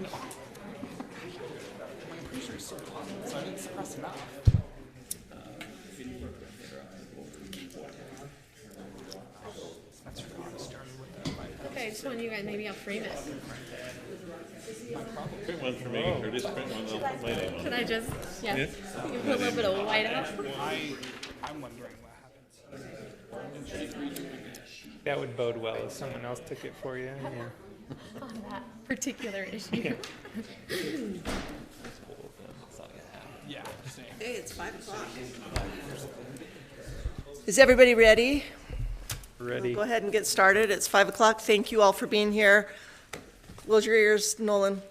I'm pretty sure it's still on, so I didn't suppress enough. That's true. Starting with the Okay, I just want you guys, maybe I'll frame it. Print one for me, or just print one. I'll put my name on Could it. I just, Yeah. you can put a little bit of white up I'm wondering what happens. That would bode well if someone else took it for you. Yeah. on that particular issue. Yeah, same. Hey, it's 5 o'clock. Is everybody ready? Ready? Go ahead and get started. It's 5 o'clock. Thank you all for being here. Close your ears, Nolan.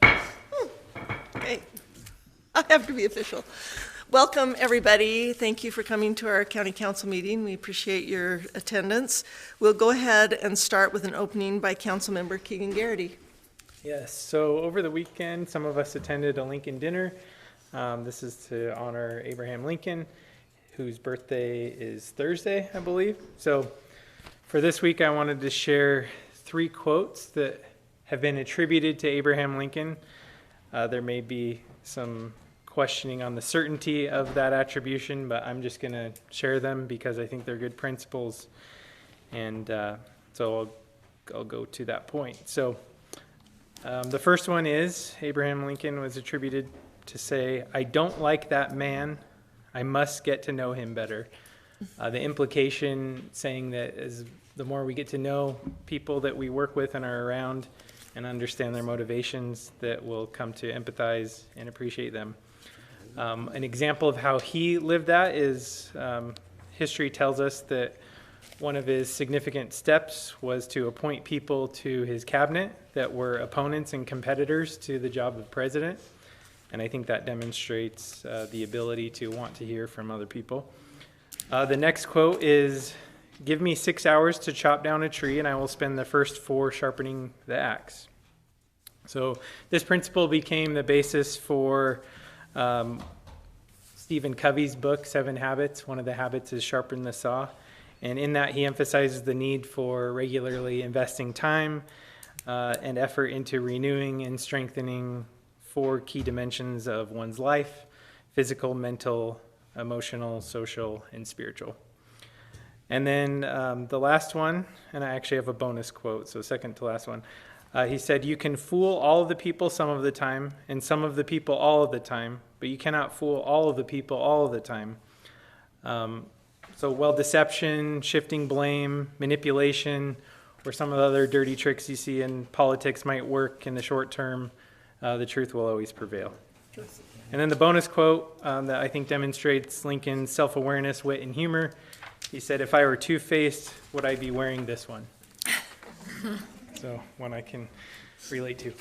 Okay, I have to be official. Welcome, everybody. Thank you for coming to our county council meeting. We appreciate your attendance. We'll go ahead and start with an opening by council member Keegan Garrity. Yes. So over the weekend, some of us attended a Lincoln dinner. This is to honor Abraham Lincoln, whose birthday is Thursday, I believe. So for this week, I wanted to share 3 quotes that have been attributed to Abraham Lincoln. There may be some questioning on the certainty of that attribution, but I'm just going to share them because I think they're good principles. And so I'll go to that point. So the first one is Abraham Lincoln was attributed to say, "I don't like that man. I must get to know him better." The implication saying that as the more we get to know people that we work with and are around and understand their motivations, that we'll come to empathize and appreciate them. An example of how he lived that is history tells us that one of his significant steps was to appoint people to his cabinet that were opponents and competitors to the job of president. And I think that demonstrates the ability to want to hear from other people. The next quote is, "Give me 6 hours to chop down a tree and I will spend the first 4 sharpening the axe." So this principle became the basis for Stephen Covey's book, 7 Habits. One of the habits is sharpen the saw. And in that, he emphasizes the need for regularly investing time and effort into renewing and strengthening 4 key dimensions of one's life: physical, mental, emotional, social, and spiritual. And then the last one, and I actually have a bonus quote, so second to last one. He said, "You can fool all of the people some of the time, and some of the people all of the time, but you cannot fool all of the people all of the time." So while deception, shifting blame, manipulation, or some of the other dirty tricks you see in politics might work in the short term, the truth will always prevail. And then the bonus quote that I think demonstrates Lincoln's self-awareness, wit, and humor. He said, "If I were two-faced, would I be wearing this one?" So one I can relate to.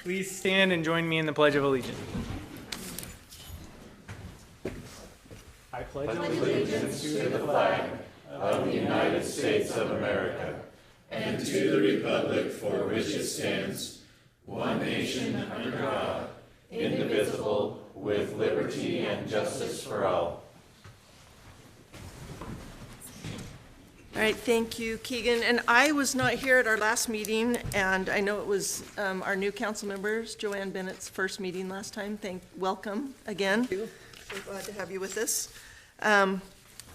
Please stand and join me in the Pledge of Allegiance. I pledge allegiance to the flag of the United States of America and to the republic for which it stands, one nation under God, indivisible, with liberty and justice for all. All right, thank you, Keegan. And I was not here at our last meeting, and I know it was our new council members, Joanne Bennett's first meeting last time. Welcome again. We're glad to have you with us.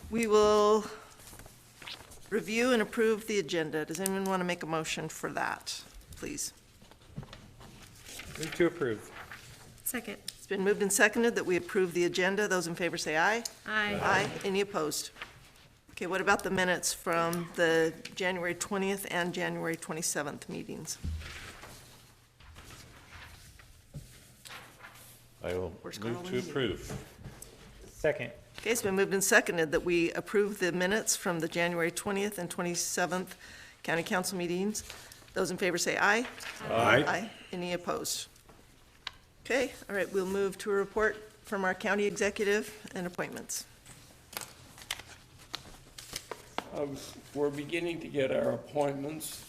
We will review and approve the agenda. Does anyone want to make a motion for that, please? Move to approve. Second. It's been moved and seconded that we approve the agenda. Those in favor say aye. Aye. Aye. Any opposed? Okay, what about the minutes from the January 20th and January 27th meetings? I will Where's move Carl to and you? approve. Second. Okay, it's been moved and seconded that we approve the minutes from the January 20th and 27th county council meetings. Those in favor say aye. Aye. Aye. Any opposed? Okay, all right, we'll move to a report from our county executive and appointments. We're beginning to get our appointments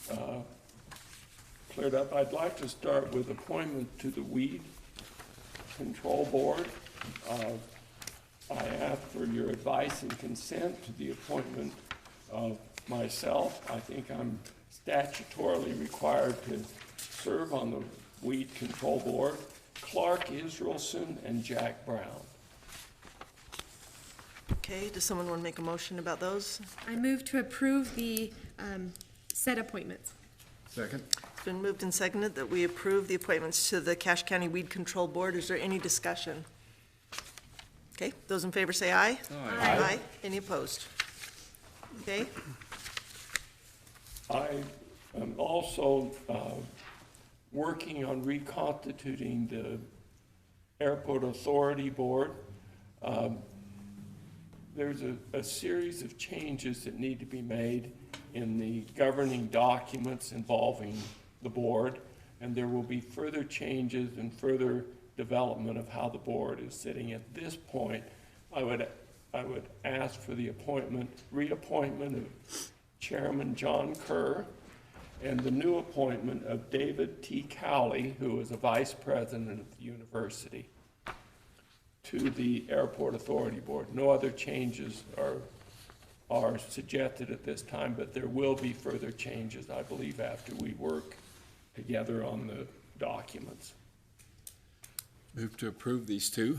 cleared up. I'd like to start with appointment to the Weed Control Board. I ask for your advice and consent to the appointment of myself. I think I'm statutorily required to serve on the Weed Control Board, Clark Israelson and Jack Brown. Okay, does someone want to make a motion about those? I move to approve the set appointments. Second. It's been moved and seconded that we approve the appointments to the Cache County Weed Control Board. Is there any discussion? Okay, those in favor say aye. Aye. Any opposed? Okay, I am also working on reconstituting the Airport Authority Board. There's a series of changes that need to be made in the governing documents involving the board, and there will be further changes and further development of how the board is sitting. At this point, I would ask for the reappointment of Chairman John Kerr and the new appointment of David T. Cowley, who is a vice president of the university, to the Airport Authority Board. No other changes are suggested at this time, but there will be further changes, I believe, after we work together on the documents. Move to approve these two.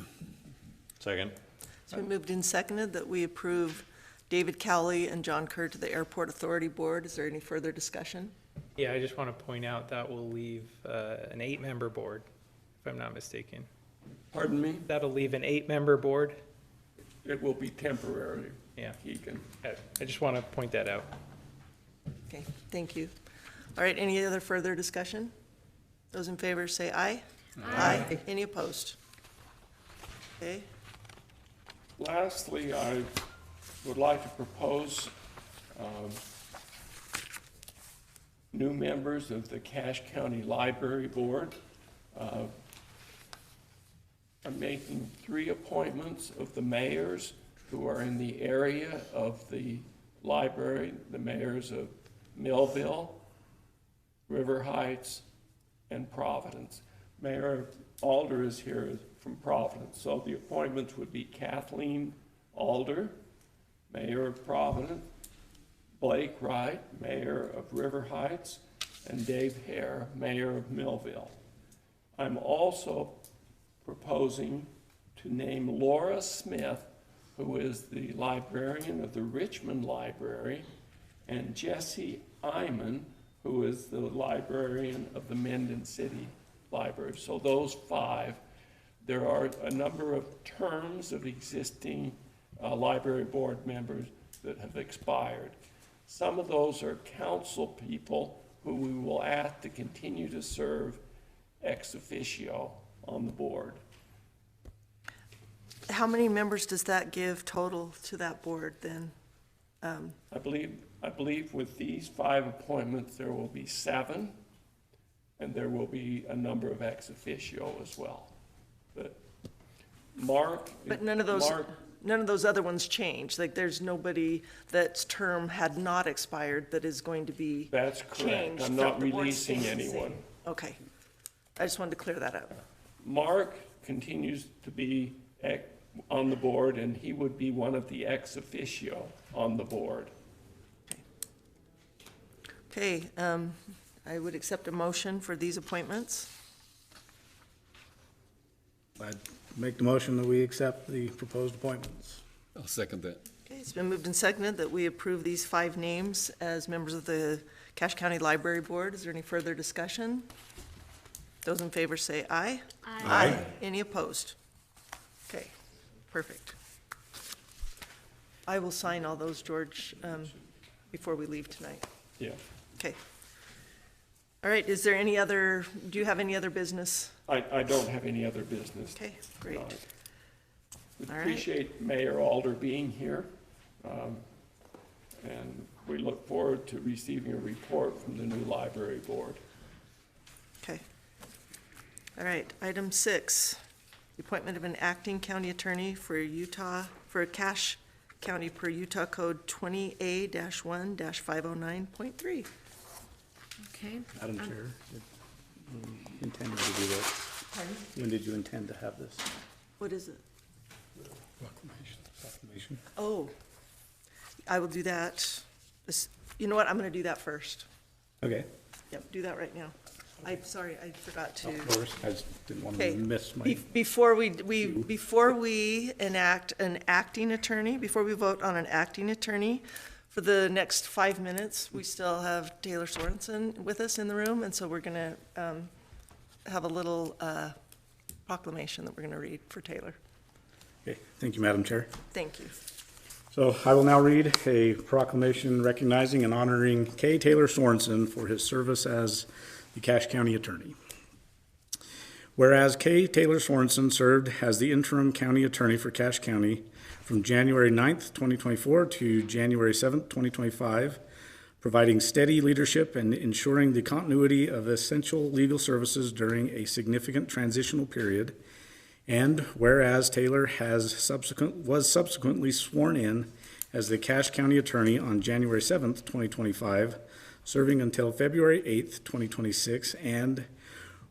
Second. it's been moved and seconded that we approve David Cowley and John Kerr to the Airport Authority Board. Is there any further discussion? Yeah, I just want to point out that will leave an 8-member board, if I'm not mistaken. Pardon me? That'll leave an 8-member board. It will be temporary, Yeah, Keegan. I just want to point that out. Okay, thank you. All right, any other further discussion? Those in favor say aye. Aye. Any opposed? Okay, Lastly, I would like to propose new members of the Cache County Library Board. I'm making 3 appointments of the mayors who are in the area of the library, the mayors of Millville, River Heights, and Providence. Mayor Alder is here from Providence, so the appointments would be Kathleen Alder, Mayor of Providence, Blake Wright, Mayor of River Heights, and Dave Hare, Mayor of Millville. I'm also proposing to name Laura Smith, who is the librarian of the Richmond Library, and Jesse Iman, who is the librarian of the Mendon City Library. So those 5. There are a number of terms of existing library board members that have expired. Some of those are council people who we will ask to continue to serve ex officio on the board. how many members does that give total to that board then? I believe with these 5 appointments, there will be 7, and there will be a number of ex officio as well. But Mark. But none of those other ones change, like there's nobody that's term had not expired that is going to be That's correct. changed. I'm not The board releasing stays the same. anyone. Okay, I just wanted to clear that up. Mark continues to be on the board, and he would be one of the ex officio on the board. Okay, I would accept a motion for these appointments. I'd make the motion that we accept the proposed appointments. I'll second that. Okay, it's been moved and seconded that we approve these 5 names as members of the Cache County Library Board. Is there any further discussion? Those in favor say aye. Aye. Any opposed? Okay, perfect. I will sign all those, George, before we leave tonight. Yeah. Okay. All right, is there any other, do you have any other business? I don't have any other business. Okay, great. tonight. We All right. appreciate Mayor Alder being here, and we look forward to receiving a report from the new library board. Okay. All right, item 6, the appointment of an acting county attorney for Cache County per Utah Code 20A-1-509.3. Okay. Madam Chair, you intended to do this. Pardon? When did you intend to have this What is it? proclamation? Oh, I will do that. You know what, I'm going to do that first. Okay. Yep, do that right now. I'm sorry, I forgot to. Of course, I just didn't want Okay. to miss my. Before we enact an acting attorney, before we vote on an acting attorney, for the next 5 minutes, we still have Taylor Sorensen with us in the room, and so we're gonna have a little proclamation that we're gonna read for Taylor. Okay, thank you, Madam Chair. Thank you. So I will now read a proclamation recognizing and honoring K. Taylor Sorensen for his service as the Cache County Attorney. Whereas K. Taylor Sorensen served as the interim county attorney for Cache County from January 9th, 2024 to January 7th, 2025, providing steady leadership and ensuring the continuity of essential legal services during a significant transitional period. And whereas Taylor was subsequently sworn in as the Cache County Attorney on January 7th, 2025, serving until February 8th, 2026, and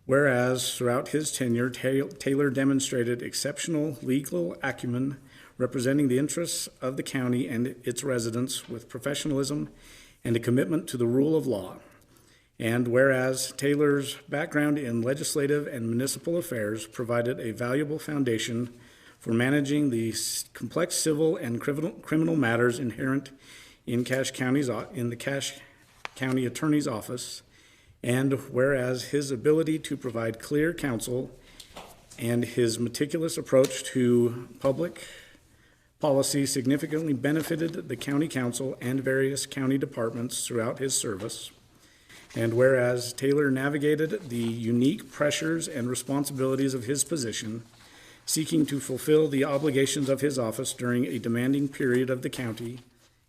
whereas throughout his tenure, Taylor demonstrated exceptional legal acumen representing the interests of the county and its residents with professionalism and a commitment to the rule of law. And whereas Taylor's background in legislative and municipal affairs provided a valuable foundation for managing the complex civil and criminal matters inherent in the Cache County Attorney's Office, and whereas his ability to provide clear counsel and his meticulous approach to public policy significantly benefited the county council and various county departments throughout his service. And whereas Taylor navigated the unique pressures and responsibilities of his position, seeking to fulfill the obligations of his office during a demanding period of the county,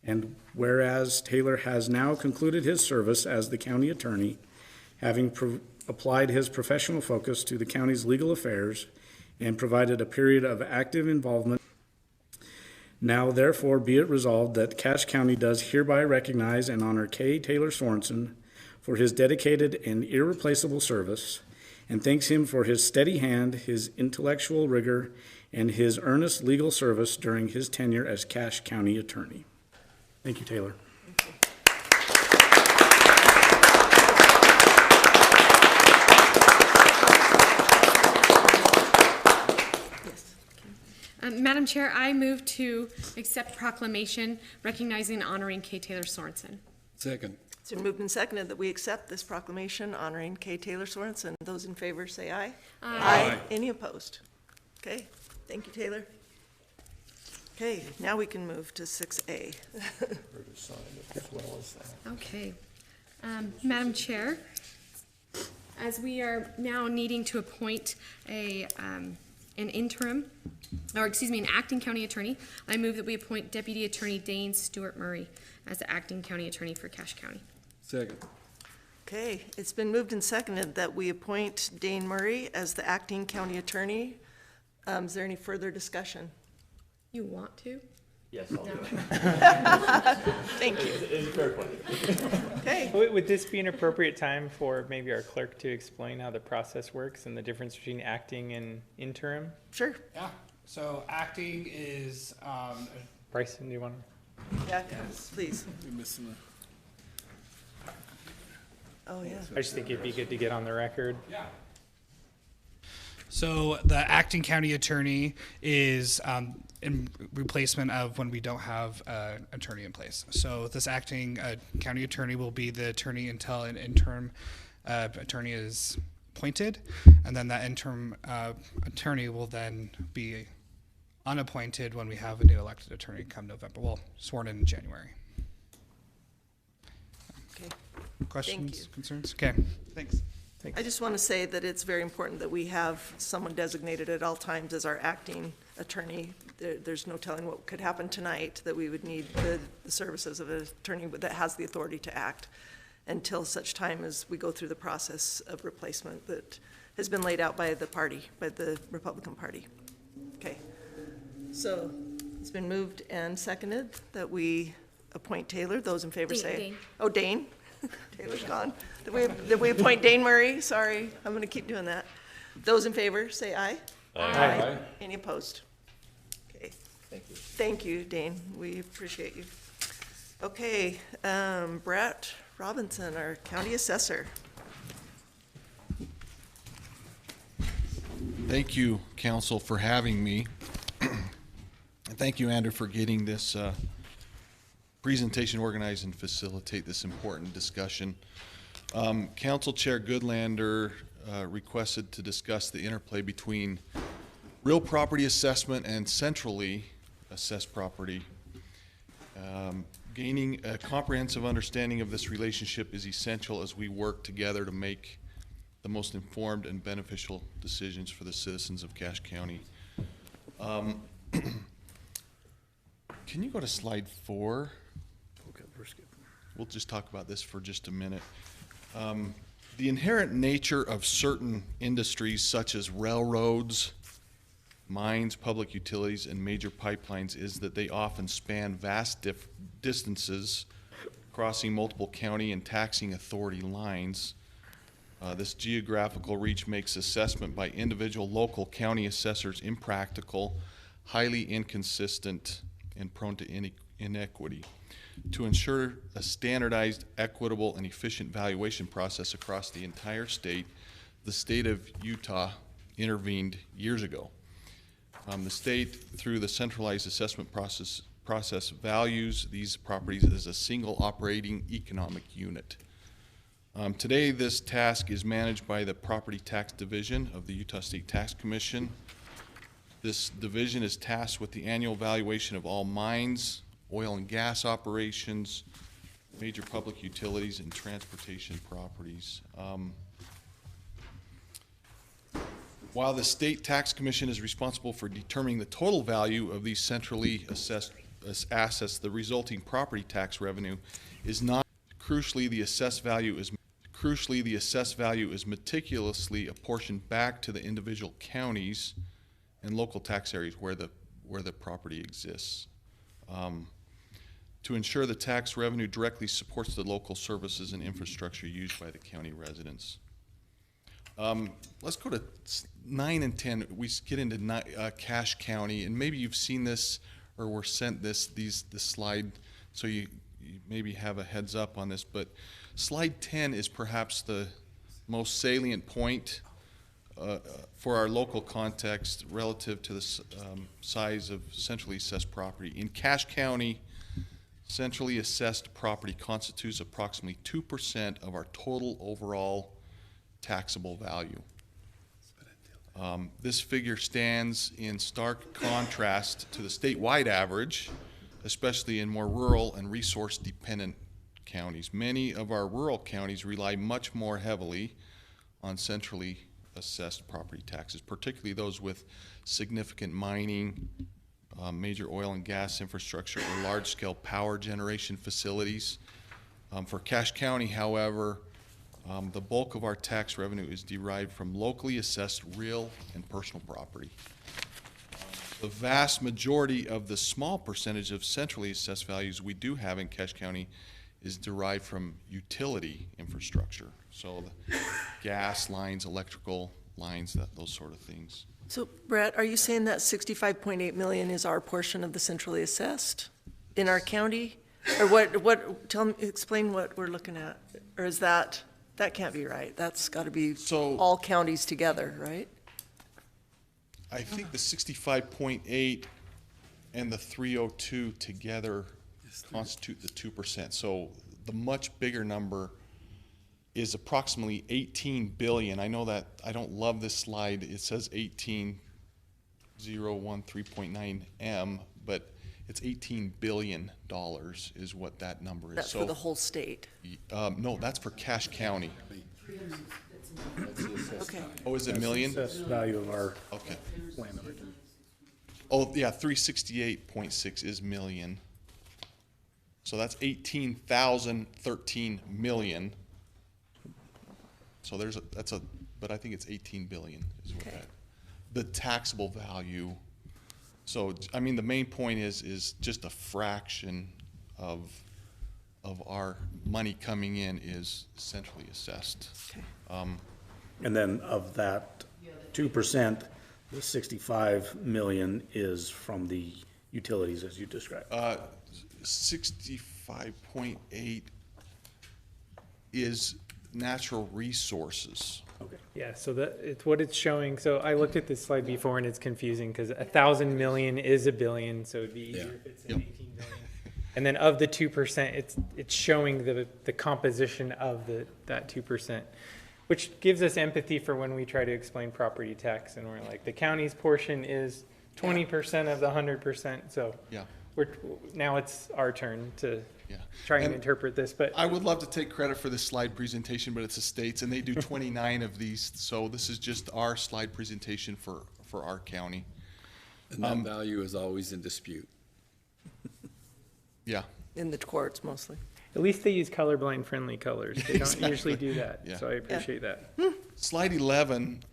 and whereas Taylor has now concluded his service as the county attorney, having applied his professional focus to the county's legal affairs and provided a period of active involvement, now therefore be it resolved that Cache County does hereby recognize and honor K. Taylor Sorensen for his dedicated and irreplaceable service, and thanks him for his steady hand, his intellectual rigor, and his earnest legal service during his tenure as Cache County Attorney. Thank you, Taylor. Madam Chair, I move to accept proclamation recognizing and honoring K. Taylor Sorensen. Second. It's been moved and seconded that we accept this proclamation honoring K. Taylor Sorensen. Those in favor say aye. Aye. Any opposed? Okay, thank you, Taylor. Okay, now we can move to 6A. Okay. Madam Chair, as we are now needing to appoint an acting county attorney, I move that we appoint Deputy Attorney Dane Stewart Murray as the acting county attorney for Cache County. Second. Okay, it's been moved and seconded that we appoint Dane Murray as the acting county attorney. Is there any further discussion? You want to? Yes, I'll do it. Thank you. It's a fair question. Okay, Would this be an appropriate time for maybe our clerk to explain how the process works and the difference between acting and interim? sure. Yeah. So acting is Bryson, do you want to? Yeah, please. You're missing Oh, yeah. I just think it'd be good to get on the record. yeah. So the acting county attorney is in replacement of when we don't have an attorney in place. So this acting county attorney will be the attorney until an interim attorney is appointed, and then that interim attorney will then be unappointed when we have a new elected attorney come November. Well, sworn in January. Okay. Questions, you. concerns? Okay, thanks. I just want to say that it's very important that we have someone designated at all times as our acting attorney. There's no telling what could happen tonight, that we would need the services of an attorney that has the authority to act until such time as we go through the process of replacement that has been laid out by the party, by the Republican Party. Okay, so it's been moved and seconded that we appoint Taylor. Those in favor say. Dane. Oh, Dane. Taylor's gone. That we appoint Dane Murray. Sorry, I'm going to keep doing that. Those in favor, say aye. Aye. Any opposed? Okay. Thank you. Thank you, Dane. We appreciate you. Okay, Brett Robinson, our county assessor. Thank you, council, for having me. And thank you, Andrew, for getting this presentation organized and facilitate this important discussion. Council Chair Goodlander requested to discuss the interplay between real property assessment and centrally assessed property. Gaining a comprehensive understanding of this relationship is essential as we work together to make the most informed and beneficial decisions for the citizens of Cache County. Can you go to slide 4? Okay, we're skipping. We'll just talk about this for just a minute. The inherent nature of certain industries such as railroads, mines, public utilities, and major pipelines is that they often span vast distances, crossing multiple county and taxing authority lines. This geographical reach makes assessment by individual local county assessors impractical, highly inconsistent, and prone to inequity. To ensure a standardized, equitable, and efficient valuation process across the entire state, the state of Utah intervened years ago. The state, through the centralized assessment process, values these properties as a single operating economic unit. Today, this task is managed by the Property Tax Division of the Utah State Tax Commission. This division is tasked with the annual valuation of all mines, oil and gas operations, major public utilities, and transportation properties. While the State Tax Commission is responsible for determining the total value of these centrally assessed assets, the resulting property tax revenue is not. Crucially, the assessed value is meticulously apportioned back to the individual counties and local tax areas where the property exists. To ensure the tax revenue directly supports the local services and infrastructure used by the county residents. Let's go to 9 and 10. We get into Cache County, and maybe you've seen this or were sent this slide, so you maybe have a heads up on this. But slide 10 is perhaps the most salient point for our local context relative to the size of centrally assessed property. In Cache County, centrally assessed property constitutes approximately 2% of our total overall taxable value. This figure stands in stark contrast to the statewide average, especially in more rural and resource-dependent counties. Many of our rural counties rely much more heavily on centrally assessed property taxes, particularly those with significant mining, major oil and gas infrastructure, or large-scale power generation facilities. For Cache County, however, the bulk of our tax revenue is derived from locally assessed real and personal property. The vast majority of the small percentage of centrally assessed values we do have in Cache County is derived from utility infrastructure. So the gas lines, electrical lines, those sort of things. So Brett, are you saying that 65.8 million is our portion of the centrally assessed in our county? Or explain what we're looking at. Or is that can't be right. That's gotta be all counties together, right? I think the 65.8 and the 302 together constitute the 2%. So the much bigger number is approximately 18 billion. I know that I don't love this slide. It says 18,013.9 M, but it's $18 billion is what that number is. That's for the whole state. No, that's for Cache County. Okay. Oh, is it million? Assessed value of our Okay. land. Oh, yeah, 368.6 is million. So that's 18,013 million. So but I think it's 18 billion is what the taxable value. So, I mean, the main point is just a fraction of our money coming in is centrally assessed. Okay. And then of that 2%, the 65 million is from the utilities as you described. 65.8 is natural resources. Okay. Yeah, so it's what it's showing. So I looked at this slide before and it's confusing because 1,000 million is a billion, so it'd be easier if it's 18 billion. And then of the 2%, it's showing the composition of that 2%, which gives us empathy for when we try to explain property tax and we're like, the county's portion is 20% of the 100%. So Yeah. now it's our turn to Yeah. try and interpret this, but I would love to take credit for this slide presentation, but it's the states, and they do 29 of these. So this is just our slide presentation for our county. And that value is always in dispute. Yeah. In the courts mostly. at least they use colorblind friendly colors. They don't Exactly. usually do that, Yeah. so I appreciate that. Slide 11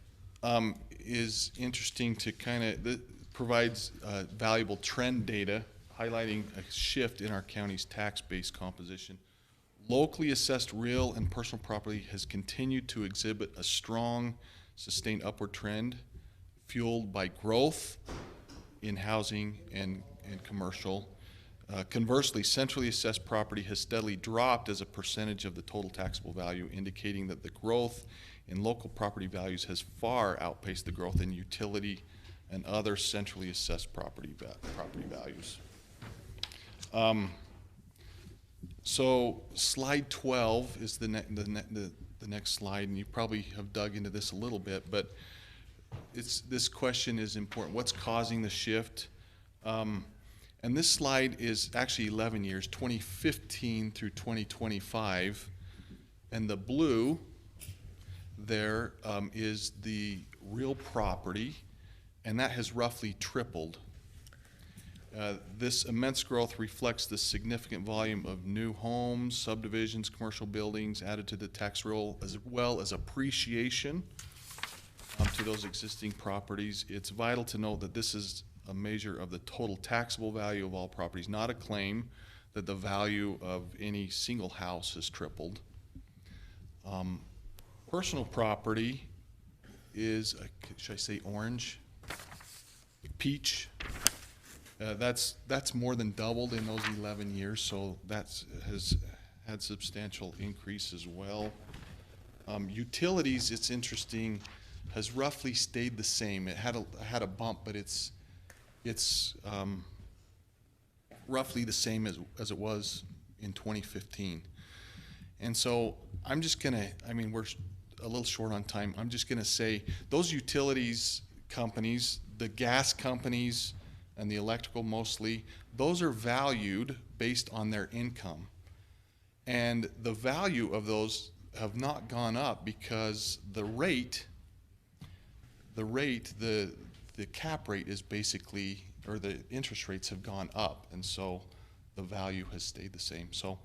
is interesting to kind of, provides valuable trend data highlighting a shift in our county's tax base composition. Locally assessed real and personal property has continued to exhibit a strong, sustained upward trend fueled by growth in housing and commercial. Conversely, centrally assessed property has steadily dropped as a percentage of the total taxable value, indicating that the growth in local property values has far outpaced the growth in utility and other centrally assessed property values. So slide 12 is the next slide, and you probably have dug into this a little bit, but this question is important. What's causing the shift? And this slide is actually 11 years, 2015 through 2025, and the blue there is the real property, and that has roughly tripled. This immense growth reflects the significant volume of new homes, subdivisions, commercial buildings added to the tax roll, as well as appreciation to those existing properties. It's vital to note that this is a measure of the total taxable value of all properties, not a claim that the value of any single house has tripled. Personal property is, should I say orange? Peach. That's more than doubled in those 11 years, so that has had substantial increase as well. Utilities, it's interesting, has roughly stayed the same. It had a bump, but it's roughly the same as it was in 2015. And so I'm just gonna, I mean, we're a little short on time. I'm just gonna say those utilities companies, the gas companies and the electrical mostly, those are valued based on their income. And the value of those have not gone up because the cap rate is basically, or the interest rates have gone up, and so the value has stayed the same. So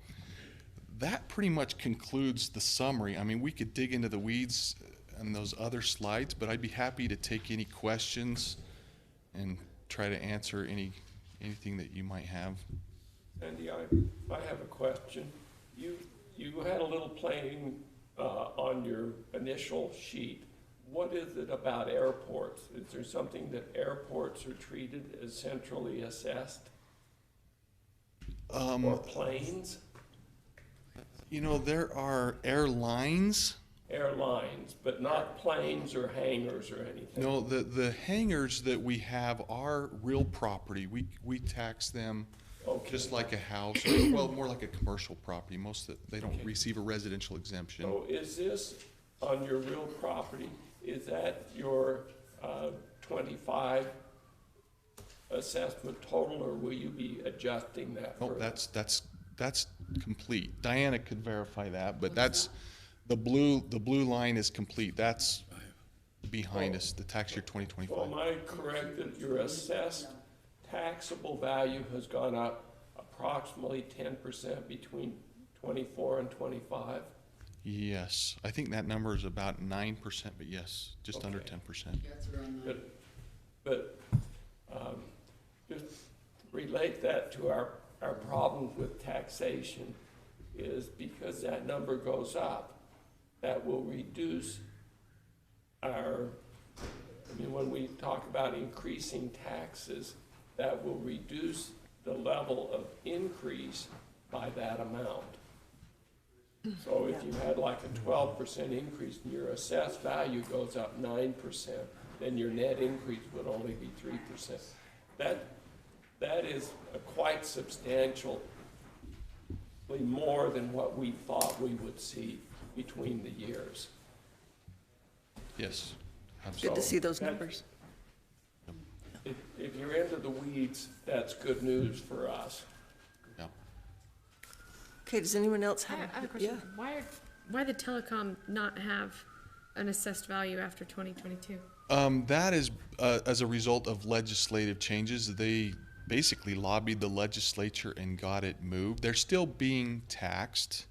that pretty much concludes the summary. I mean, we could dig into the weeds and those other slides, but I'd be happy to take any questions and try to answer anything that you might have. Andy, I have a question. You had a little plane on your initial sheet. What is it about airports? Is there something that airports are treated as centrally assessed? Or planes? You know, there are airlines. Airlines, but not planes or hangars or anything? No, the hangars that we have are real property. We tax them just like a house, or, well, more like a commercial property. Most that they don't receive a residential exemption. So is this on your real property? Is that your 25 assessment total, or will you be adjusting that? No, further? that's complete. Diana could verify that, but that's the blue line is complete. That's behind us, the tax year 2025. So am I correct that your assessed taxable value has gone up approximately 10% between 24 and 25? Yes, I think that number is about 9%, but yes, just under 10%. But just relate that to our problems with taxation is because that number goes up, that will reduce when we talk about increasing taxes, that will reduce the level of increase by that amount. So if you had like a 12% increase and your assessed value goes up 9%, then your net increase would only be 3%. That is a quite substantially more than what we thought we would see between the years. Yes, Good absolutely. to see those that- numbers. If you're into the weeds, that's good news for us. Yeah. Okay, does anyone else I have? have a question. Yeah. Why the telecom not have an assessed value after 2022? That is as a result of legislative changes. They basically lobbied the legislature and got it moved. They're still being taxed,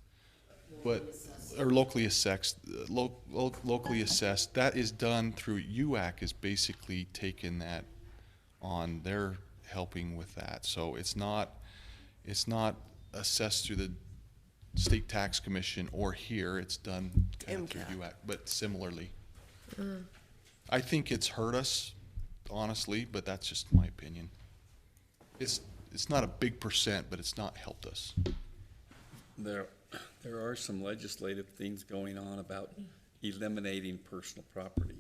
but or locally assessed. Locally assessed. That is done through UAC. Is basically taking that on. They're helping with that. So it's not assessed through the state tax commission or here. It's done kind of through MCAT. UAC, but similarly. I think it's hurt us, honestly, but that's just my opinion. It's not a big percent, but it's not helped us. There are some legislative things going on about eliminating personal property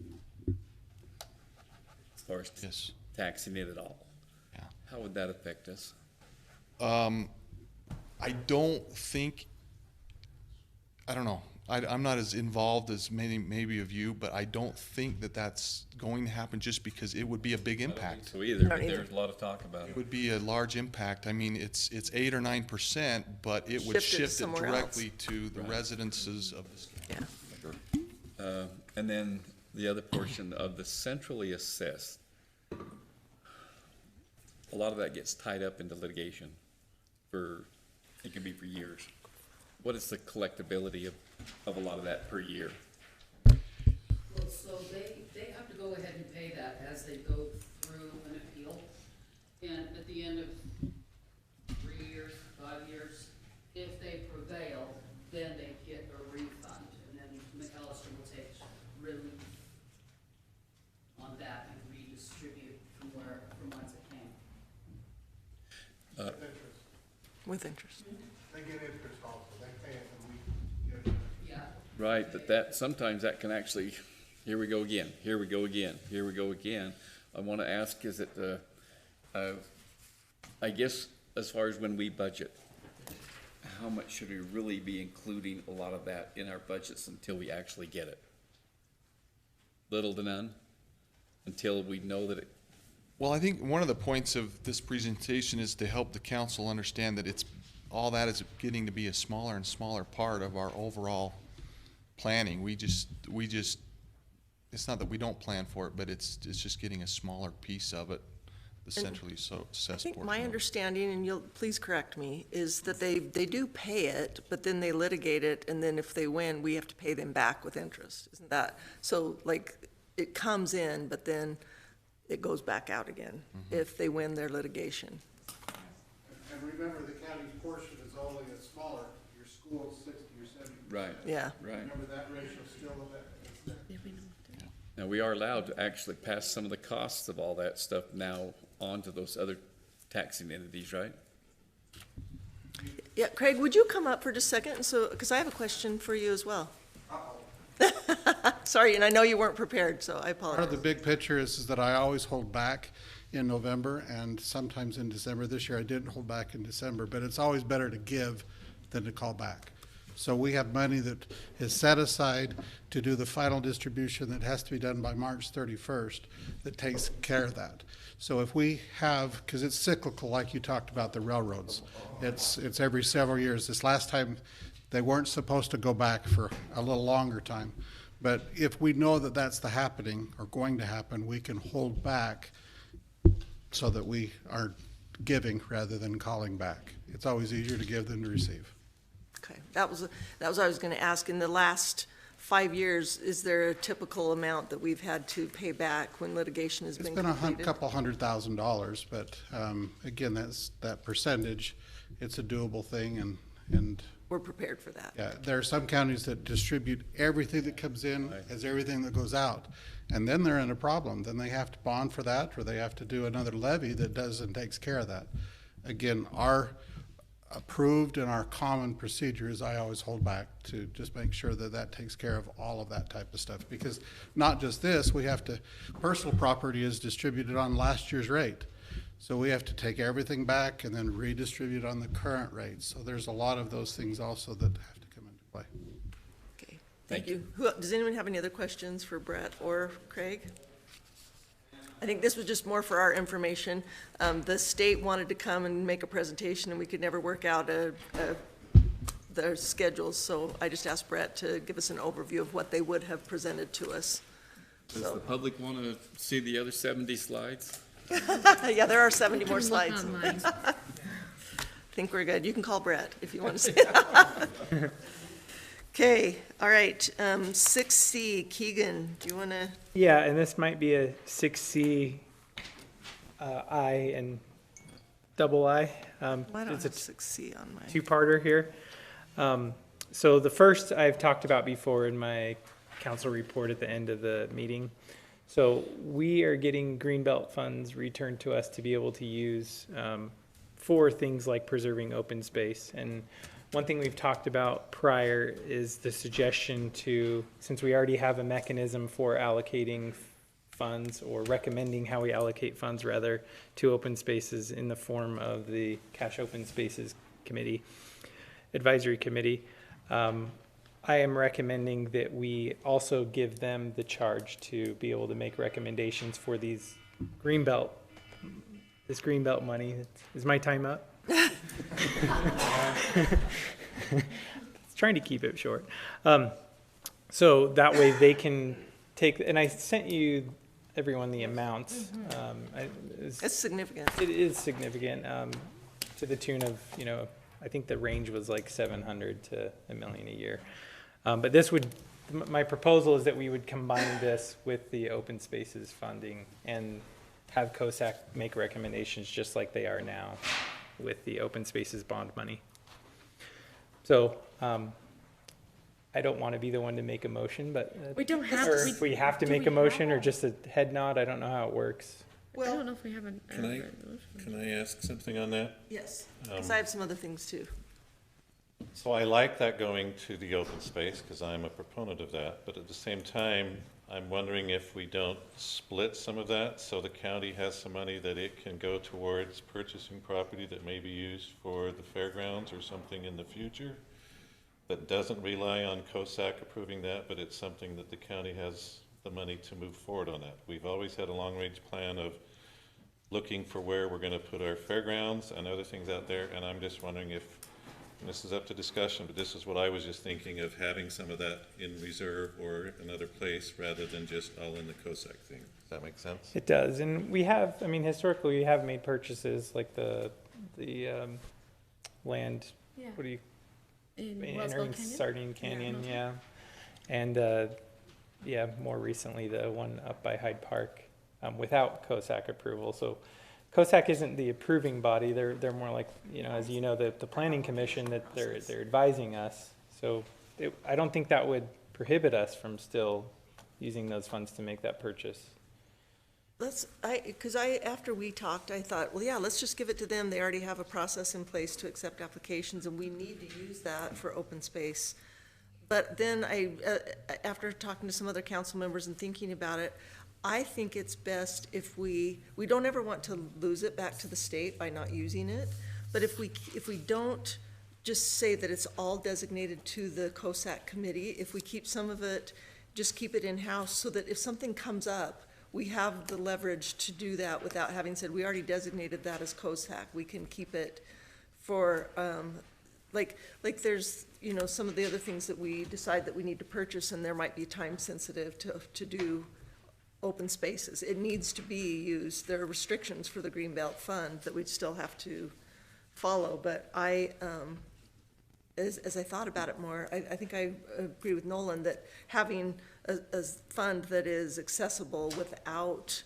as far as Yes. taxing it at all. Yeah. How would that affect us? I don't think, I don't know. I'm not as involved as many maybe of you, but I don't think that that's going to happen just because it would be a big impact. So either, but Don't either. there's a lot of talk about It it. would be a large impact. I mean, it's 8 or 9%, but it would Shift it shift it somewhere else. directly to the residences of this county. Yeah. And then the other portion of the centrally assessed, a lot of that gets tied up into litigation for, it can be for years. What is the collectability of a lot of that per year? Well, so they have to go ahead and pay that as they go through an appeal. And at the end of 3 years, 5 years, if they prevail, then they get a refund. And then McAllister will take relief on that and redistribute from whence it came. With interest. They get interest also, they pay it and we get it. Yeah. Right, but that, sometimes that can actually, here we go again, here we go again, here we go again. I want to ask, is it, I guess, as far as when we budget, how much should we really be including a lot of that in our budgets until we actually get it? Little to none, until we know that it, Well, I think one of the points of this presentation is to help the council understand that it's, all that is getting to be a smaller and smaller part of our overall planning. We just, it's not that we don't plan for it, but it's just getting a smaller piece of it, the centrally assessed I think portion my of it. understanding, and you'll, please correct me, is that they do pay it, but then they litigate it, and then if they win, we have to pay them back with interest, isn't that? So like, it comes in, but then it goes back out again if they win their litigation. And remember, the county's portion is only a smaller, your school's 60 or 70%. right, Yeah. right. Remember that ratio still there. Now, we are allowed to actually pass some of the costs of all that stuff now on to those other taxing entities, right? Yeah, Craig, would you come up for just a second? So, because I have a question for you as well. Sorry, and I know you weren't prepared, so I Part of apologize. the big picture is that I always hold back in November and sometimes in December. This year I didn't hold back in December, but it's always better to give than to call back. So we have money that is set aside to do the final distribution that has to be done by March 31st that takes care of that. So if we have, because it's cyclical like you talked about the railroads, it's every several years. This last time, they weren't supposed to go back for a little longer time. But if we know that that's the happening or going to happen, we can hold back so that we are giving rather than calling back. It's always easier to give than to receive. Okay, that was what I was going to ask. In the last 5 years, is there a typical amount that we've had to pay back when litigation has It's been been a completed? couple $100,000, but again, that's that percentage. It's a doable thing, and We're prepared for that. yeah, there are some counties that distribute everything that comes in as everything that goes out, and then they're in a problem. Then they have to bond for that, or they have to do another levy that does and takes care of that. Again, approved in our common procedures, I always hold back to just make sure that that takes care of all of that type of stuff. Because not just this, we have to, personal property is distributed on last year's rate. So we have to take everything back and then redistribute on the current rate. So there's a lot of those things also that have to come into play. Okay, thank you. Does anyone have any other questions for Brett or Craig? I think this was just more for our information. The state wanted to come and make a presentation, and we could never work out their schedules, so I just asked Brett to give us an overview of what they would have presented to us. Does the public want to see the other 70 slides? Yeah, there are 70 more slides. I think we're good. You can call Brett if you want to say that. Okay, all right, 6C, Keegan, do you want to? Yeah, and this might be a 6C, I and double I. Well, I don't It's have a 6C on my. two-parter here. So the first I've talked about before in my council report at the end of the meeting. So we are getting Greenbelt funds returned to us to be able to use for things like preserving open space. And one thing we've talked about prior is the suggestion to, since we already have a mechanism for allocating funds or recommending how we allocate funds rather to open spaces in the form of the Cache Open Spaces Committee, Advisory Committee, I am recommending that we also give them the charge to be able to make recommendations for these Greenbelt, this Greenbelt money. Is my time up? Trying to keep it short. So that way they can take, and I sent you, everyone, the amounts. It's significant. It is significant, to the tune of, you know, I think the range was like 700 to $1 million a year. But this would, my proposal is that we would combine this with the open spaces funding and have COSAC make recommendations just like they are now with the open spaces bond money. So, I don't want to be the one to make a motion, but. We don't have Or to. if we have to make a motion or just a head nod, I don't know how it works. I don't know if we have a. Can I ask something on that? Yes, because I have some other things too. So I like that going to the open space because I'm a proponent of that, but at the same time, I'm wondering if we don't split some of that so the county has some money that it can go towards purchasing property that may be used for the fairgrounds or something in the future that doesn't rely on COSAC approving that, but it's something that the county has the money to move forward on that. We've always had a long-range plan of looking for where we're going to put our fairgrounds and other things out there, and I'm just wondering if, and this is up to discussion, but this is what I was just thinking of, having some of that in reserve or another place rather than just all in the COSAC thing. Does that make sense? It does, and we have, I mean, historically, we have made purchases like the land, Yeah. what do you, In entering Wellsville Canyon? Sardine Canyon, yeah. And, yeah, more recently, the one up by Hyde Park, without COSAC approval. So COSAC isn't the approving body. They're more like, you know, as you know, the planning commission that they're advising us. So I don't think that would prohibit us from still using those funds to make that purchase. After we talked, I thought, well, yeah, let's just give it to them. They already have a process in place to accept applications, and we need to use that for open space. But then after talking to some other council members and thinking about it, I think it's best if we don't ever want to lose it back to the state by not using it. But if we don't just say that it's all designated to the COSAC committee, if we keep some of it, just keep it in-house so that if something comes up, we have the leverage to do that without having said, we already designated that as COSAC. We can keep it for, like there's, you know, some of the other things that we decide that we need to purchase, and there might be time sensitive to do open spaces. It needs to be used. There are restrictions for the Greenbelt Fund that we'd still have to follow, but as I thought about it more, I think I agree with Nolan that having a fund that is accessible without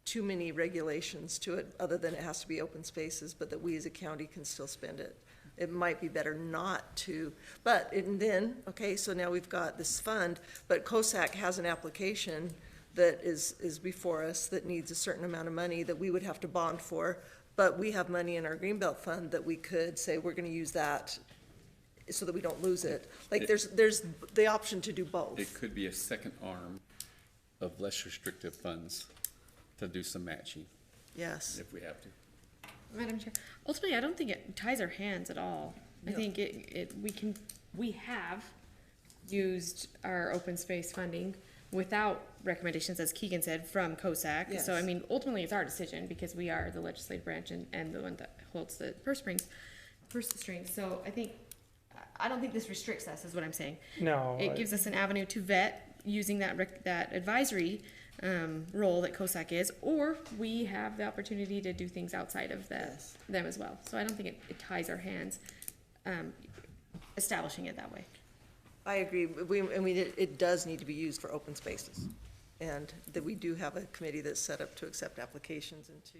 too many regulations to it, other than it has to be open spaces, but that we as a county can still spend it. It might be better not to, but then, okay, so now we've got this fund, but COSAC has an application that is before us that needs a certain amount of money that we would have to bond for. but we have money in our Greenbelt Fund that we could say, we're gonna use that so that we don't lose it. Like, there's the option to do both. It could be a second arm of less restrictive funds to do some matching Yes. if we have to. Madam Chair, ultimately, I don't think it ties our hands at all. I No. think we have used our open space funding without recommendations, as Keegan said, from COSAC. So, I Yes. mean, ultimately, it's our decision because we are the legislative branch and the one that holds the purse strings. So I don't think this restricts us, is what I'm saying. No. It gives us an avenue to vet using that advisory role that COSAC is, or we have the opportunity to do things outside of Yes. them as well. So I don't think it ties our hands establishing it that way. I agree. It does need to be used for open spaces. And that we do have a committee that's set up to accept applications and to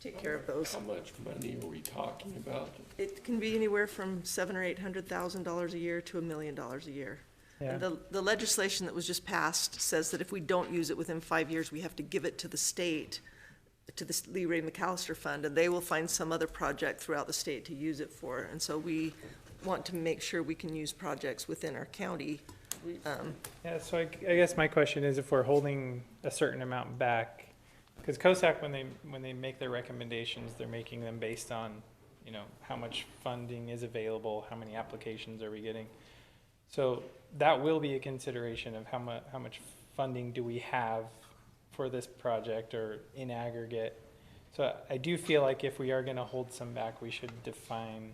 take care of those. How much money are we talking about? It can be anywhere from $700,000 or $800,000 a year to $1 million a year. Yeah. And the legislation that was just passed says that if we don't use it within 5 years, we have to give it to the state, to the Lee Ray McAllister Fund, and they will find some other project throughout the state to use it for. And so we want to make sure we can use projects within our county. Yeah, so I guess my question is if we're holding a certain amount back, because COSAC, when they make their recommendations, they're making them based on, how much funding is available, how many applications are we getting. So that will be a consideration of how much funding do we have for this project or in aggregate. So I do feel like if we are gonna hold some back, we should define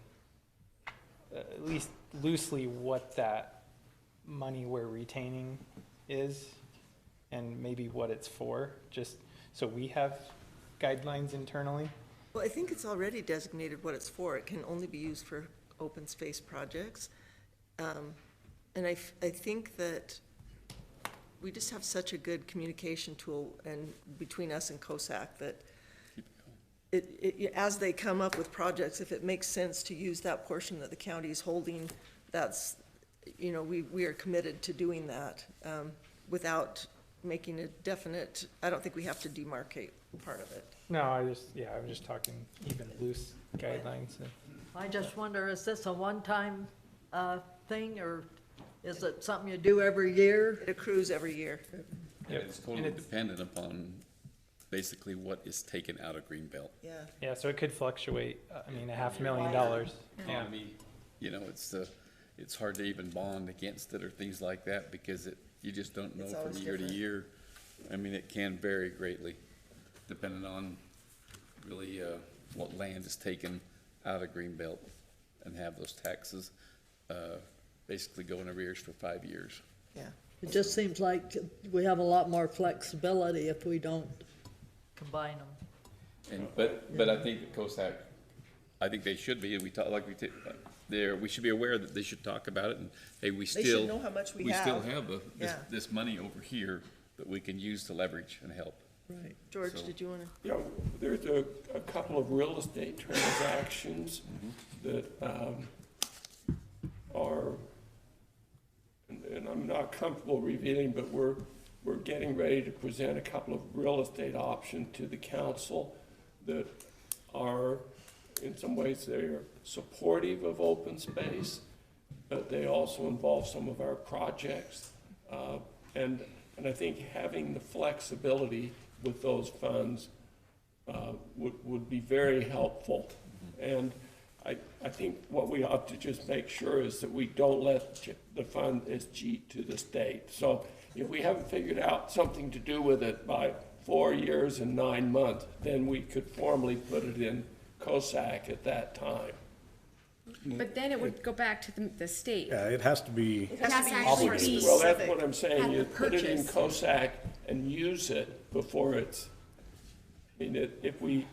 at least loosely what that money we're retaining is and maybe what it's for, just so we have guidelines internally. Well, I think it's already designated what it's for. It can only be used for open space projects. And I think that we just have such a good communication tool and between us and COSAC that as they come up with projects, if it makes sense to use that portion that the county is holding, that's, we are committed to doing that without making a definite, I don't think we have to demarcate part of it. No, I'm just talking even loose guidelines. I just wonder, is this a one-time thing, or is it something you do every year? It accrues every year. And it's totally dependent upon basically what is taken out of Greenbelt. Yeah. Yeah, so it could fluctuate, $500,000. Yeah. Economy, it's hard to even bond against it or things like that because you just don't know It's from always year to different. year. It can vary greatly depending on really what land is taken out of Greenbelt and have those taxes basically go in arrears for 5 years. Yeah. It just seems like we have a lot more flexibility if we don't combine them. But I think that COSAC, I think they should be, and we should be aware that they should talk about it, and hey, we They still. should know how much we still have. have Yeah. this money over here that we can use to leverage and help. Right. George, So- did you want to? Yeah, there's a couple of real estate transactions that are, and I'm not comfortable revealing, but we're getting ready to present a couple of real estate options to the council that are, in some ways, they're supportive of open space, but they also involve some of our projects. And I think having the flexibility with those funds would be very helpful. And I think what we ought to just make sure is that we don't let the fund as cheat to the state. So if we haven't figured out something to do with it by 4 years and 9 months, then we could formally put it in COSAC at that time. But then it would go back to the state. Yeah, it has to be, It has to be actually more be- Well, that's specific. what I'm saying, At you the put it in purchase. COSAC and use it before it's, if we've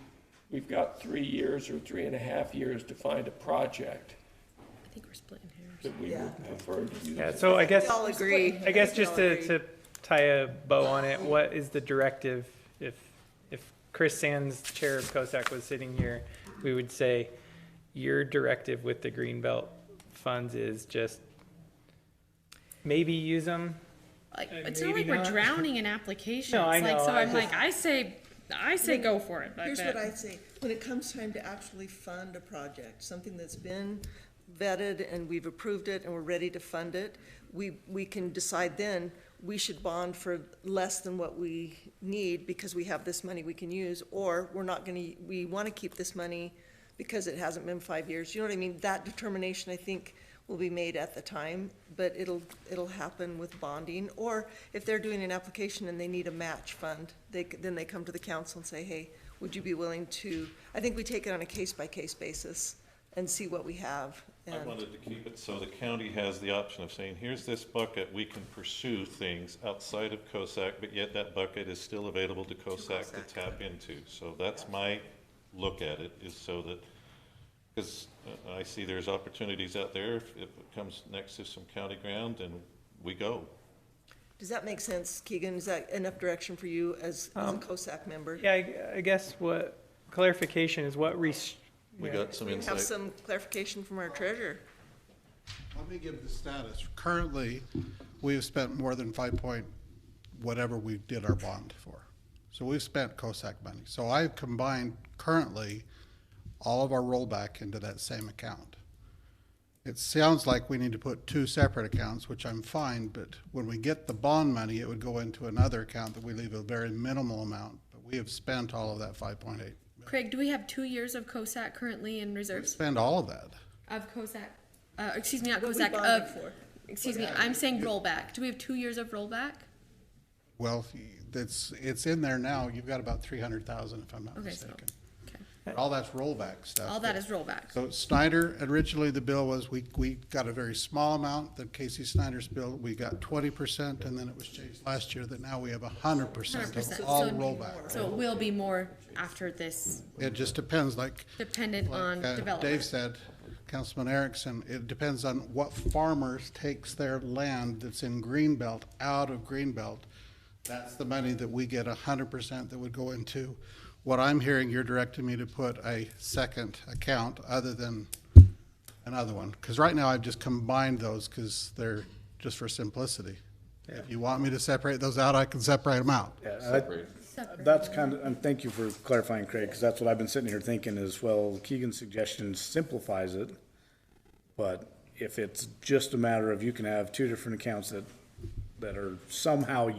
got 3 years or 3.5 years to find a project I think we're splitting hairs. that we Yeah. would prefer to use. Yeah, so I guess, We all agree. I guess We just all to, agree. to tie a bow on it, what is the directive? If Chris Sands, chair of COSAC, was sitting here, we would say, your directive with the Greenbelt funds is just maybe use them. It's not Maybe like we're not. drowning in applications. No, I know, So I I'm like, I say I say go for it. Here's what I say, when it comes time to actually fund a project, something that's been vetted and we've approved it and we're ready to fund it, we can decide then, we should bond for less than what we need because we have this money we can use, or we're not gonna, we wanna keep this money because it hasn't been 5 years. You know what I mean? That determination, I think, will be made at the time, but it'll happen with bonding. Or if they're doing an application and they need a match fund, then they come to the council and say, hey, would you be willing to, I think we take it on a case-by-case basis and see what we have. I And wanted to keep it so the county has the option of saying, here's this bucket, we can pursue things outside of COSAC, but yet that bucket is still available to COSAC to tap into. So that's my look at it, is so that, because I see there's opportunities out there, if it comes next to some county ground, and we go. does that make sense, Keegan? Is that enough direction for you as a COSAC member? Yeah, I guess what clarification is what We got some We have insight. some clarification from our treasurer. Let me give the status. Currently, we have spent more than 5 point whatever we did our bond for. So we've spent COSAC money. So I've combined currently all of our rollback into that same account. It sounds like we need to put two separate accounts, which I'm fine, but when we get the bond money, it would go into another account that we leave a very minimal amount. But we have spent all of that 5.8. Craig, do we have 2 years of COSAC currently in reserves? Spend all of that. Of COSAC, excuse me, not What we COSAC, bonded for. excuse me, I'm saying rollback. Do we have 2 years of rollback? Well, it's in there now. You've got about 300,000 if I'm not Okay, so, mistaken. okay. All that's rollback stuff. All that is rollback. So Snyder, originally the bill was, we got a very small amount, that Casey Snyder's bill, we got 20%, and then it was changed last year that now we have 100% 100%. of all So- rollback. So it will be more after this, It just depends, like dependent on Dave development. said, Councilman Erickson, it depends on what farmers takes their land that's in Greenbelt out of Greenbelt. That's the money that we get 100% that would go into. What I'm hearing, you're directing me to put a second account other than another one. Because right now I've just combined those because they're just for simplicity. If you want me to separate those out, I can separate them out. That's kind of, and thank you for clarifying, Craig, because that's what I've been sitting here thinking is, well, Keegan's suggestion simplifies it. But if it's just a matter of you can have two different accounts that are somehow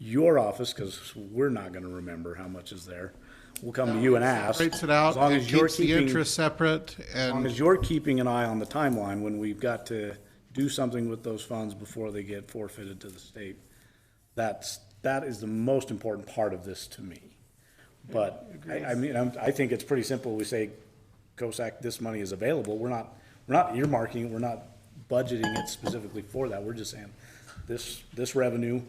your office, because we're not gonna remember how much is there. We'll come to you and ask. Separates it out, As long it as you're keeps the keeping- interest separate, As long and as you're keeping an eye on the timeline when we've got to do something with those funds before they get forfeited to the state, that is the most important part of this to me. But, I mean, I think it's pretty simple. We say, COSAC, this money is available. We're not earmarking it, we're not budgeting it specifically for that. We're just saying, this revenue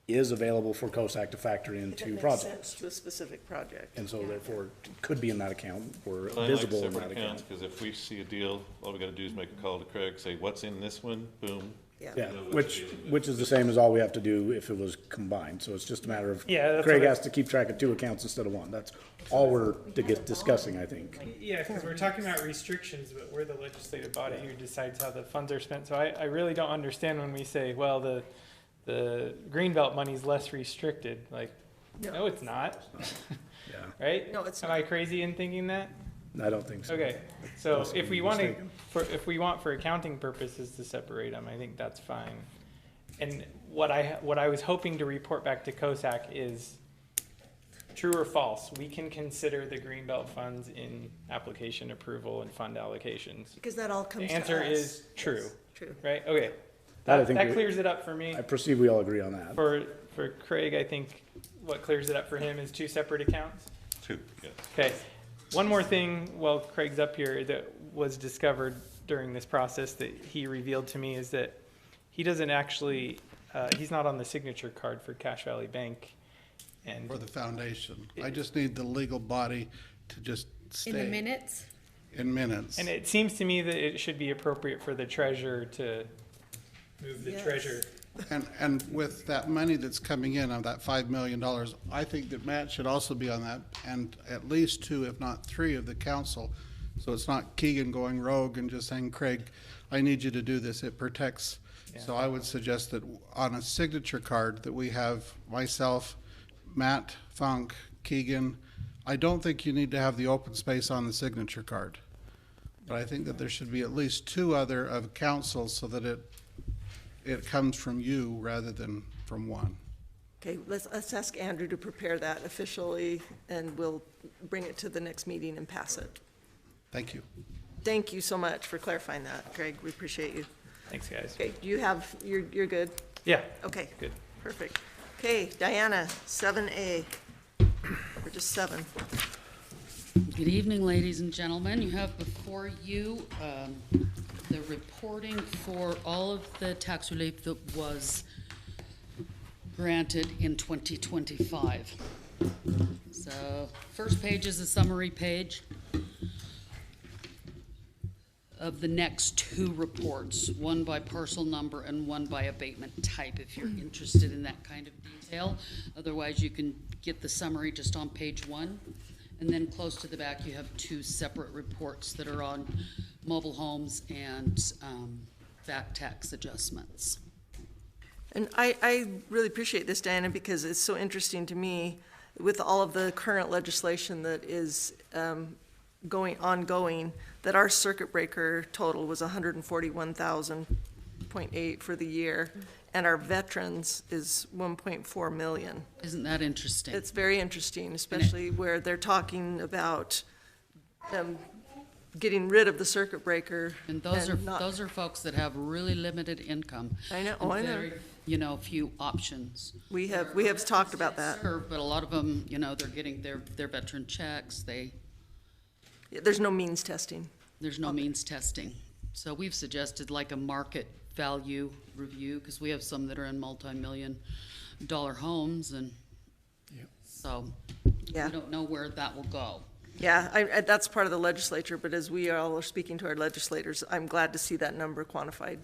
is available for COSAC to factor If it into makes projects. sense to a specific project. And so therefore, it could be in that account or I like visible in separate that accounts, account. because if we see a deal, all we gotta do is make a call to Craig, say, what's in this one? Boom. Yeah. Yeah, which is the same as all we have to do if it was combined, so it's just a matter of, Yeah, that's Craig what I- has to keep track of two accounts instead of one, that's all we're discussing, I think. Yeah, because we're talking about restrictions, but we're the legislative body who decides how the funds are spent. So I really don't understand when we say, well, the Greenbelt money's less restricted. Like, no, it's not. Yeah, Right? No, it's Am I crazy in thinking that? I don't think so. Okay, so Must if be we want to, mistaken. if we want for accounting purposes to separate them, I think that's fine. And what I was hoping to report back to COSAC is true or false. We can consider the Greenbelt funds in application approval and fund allocations. Because that all comes The to us. answer is true, Yes, true. right? Okay, That I think that we- clears it up for me. I perceive we all agree on that. For Craig, I think what clears it up for him is two separate accounts. Two, yes. Okay, one more thing while Craig's up here that was discovered during this process that he revealed to me is that he doesn't actually, he's not on the signature card for Cache Valley Bank. And for the foundation. I just need the legal body to just stay. In the minutes? In minutes. And it seems to me that it should be appropriate for the treasurer to move the Yes. treasurer. And with that money that's coming in on that $5 million, I think that Matt should also be on that, and at least two, if not three, of the council. So it's not Keegan going rogue and just saying, Craig, I need you to do this. It protects. So I would suggest that on a signature card that we have myself, Matt Funk, Keegan, I don't think you need to have the open space on the signature card. But I think that there should be at least 2 other of council so that it comes from you rather than from one. Okay, let's ask Andrew to prepare that officially, and we'll bring it to the next meeting and pass it. Thank you. Thank you so much for clarifying that, Greg. We appreciate you. Thanks, guys. Okay, do you have, you're good? Yeah. Okay. Good. Perfect. Okay, Diana, 7A, or just 7. Good evening, ladies and gentlemen. You have before you the reporting for all of the tax relief that was granted in 2025. So first page is a summary page of the next 2 reports, one by parcel number and one by abatement type, if you're interested in that kind of detail. Otherwise, you can get the summary just on page 1. And then close to the back, you have 2 separate reports that are on mobile homes and back tax adjustments. And I really appreciate this, Diana, because it's so interesting to me with all of the current legislation that is ongoing, that our circuit breaker total was 141,000.8 for the year, and our veterans is 1.4 million. Isn't that interesting? It's very interesting, especially where they're talking about getting rid of the circuit breaker. And those are folks that have really limited income. I know, and I know. very, few options. We have talked about that. Serve, but a lot of them, they're getting their veteran checks. There's no means testing. There's no means testing. So we've suggested like a market value review, because we have some that are in multi-million-dollar homes, and so we don't know where that will go. Yeah, that's part of the legislature, but as we all are speaking to our legislators, I'm glad to see that number quantified.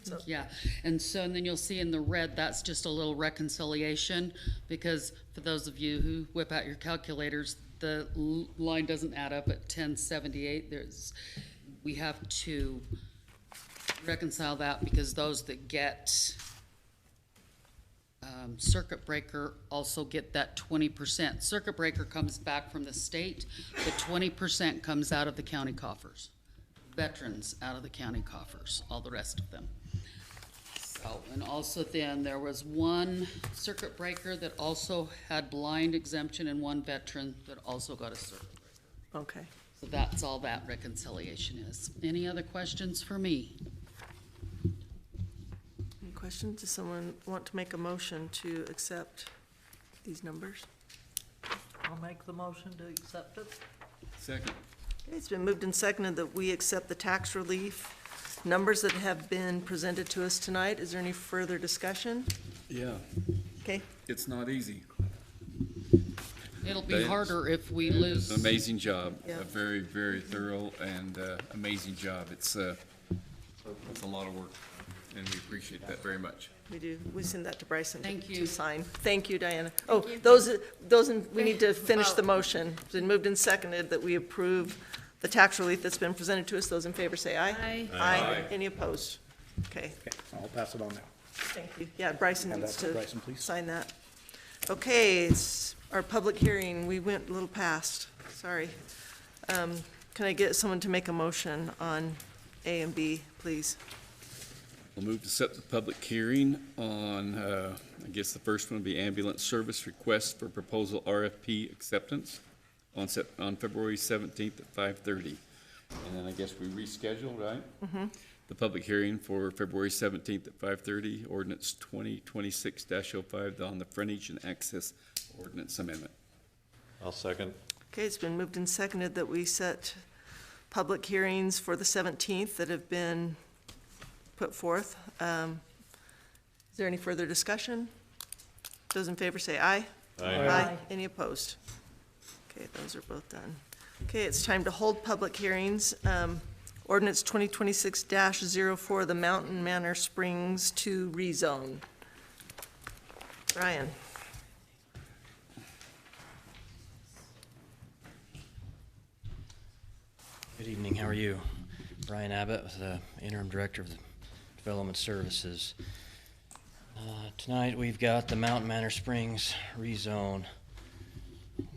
So. Yeah, and then you'll see in the red, that's just a little reconciliation, because for those of you who whip out your calculators, the line doesn't add up at 1078. We have to reconcile that, because those that get circuit breaker also get that 20%. Circuit breaker comes back from the state, but 20% comes out of the county coffers. Veterans out of the county coffers, all the rest of them. So, and also then there was one circuit breaker that also had blind exemption, and one veteran that also got a circuit breaker. Okay. So that's all that reconciliation is. Any other questions for me? Any questions? Does someone want to make a motion to accept these numbers? I'll make the motion to accept it. Second. Okay, it's been moved and seconded that we accept the tax relief numbers that have been presented to us tonight. Is there any further discussion? Yeah. Okay. It's not easy. It'll be harder if we lose. An amazing job. Yeah. A very, very thorough and amazing job. It's a lot of work, and we appreciate that very much. We do. We send that to Bryson Thank to you. sign. Thank you, Diana. Thank you. We need to finish the motion. It's been moved and seconded that we approve the tax relief that's been presented to us. Those in favor say aye. Aye. Aye. Any opposed? Okay, Okay, I'll pass it on now. thank you. Yeah, Bryson Hand needs that to to Bryson, please. sign that. Okay, it's our public hearing. We went a little past, sorry. Can I get someone to make a motion on A and B, please? We'll move to set the public hearing on, I guess the first one would be ambulance service request for proposal RFP acceptance on February 17th at 5:30. And then I guess we reschedule, right? Mm-hmm. The public hearing for February 17th at 5:30, ordinance 2026-05 on the frontage and access ordinance amendment. I'll second. Okay, it's been moved and seconded that we set public hearings for the 17th that have been put forth. Is there any further discussion? Those in favor say aye. Aye. Any opposed? Okay, those are both done. Okay, it's time to hold public hearings. Ordinance 2026-04, the Mountain Manor Springs to rezone. Ryan. Good evening, how are you? Brian Abbott, with the Interim Director of the Development Services. Tonight we've got the Mountain Manor Springs rezone.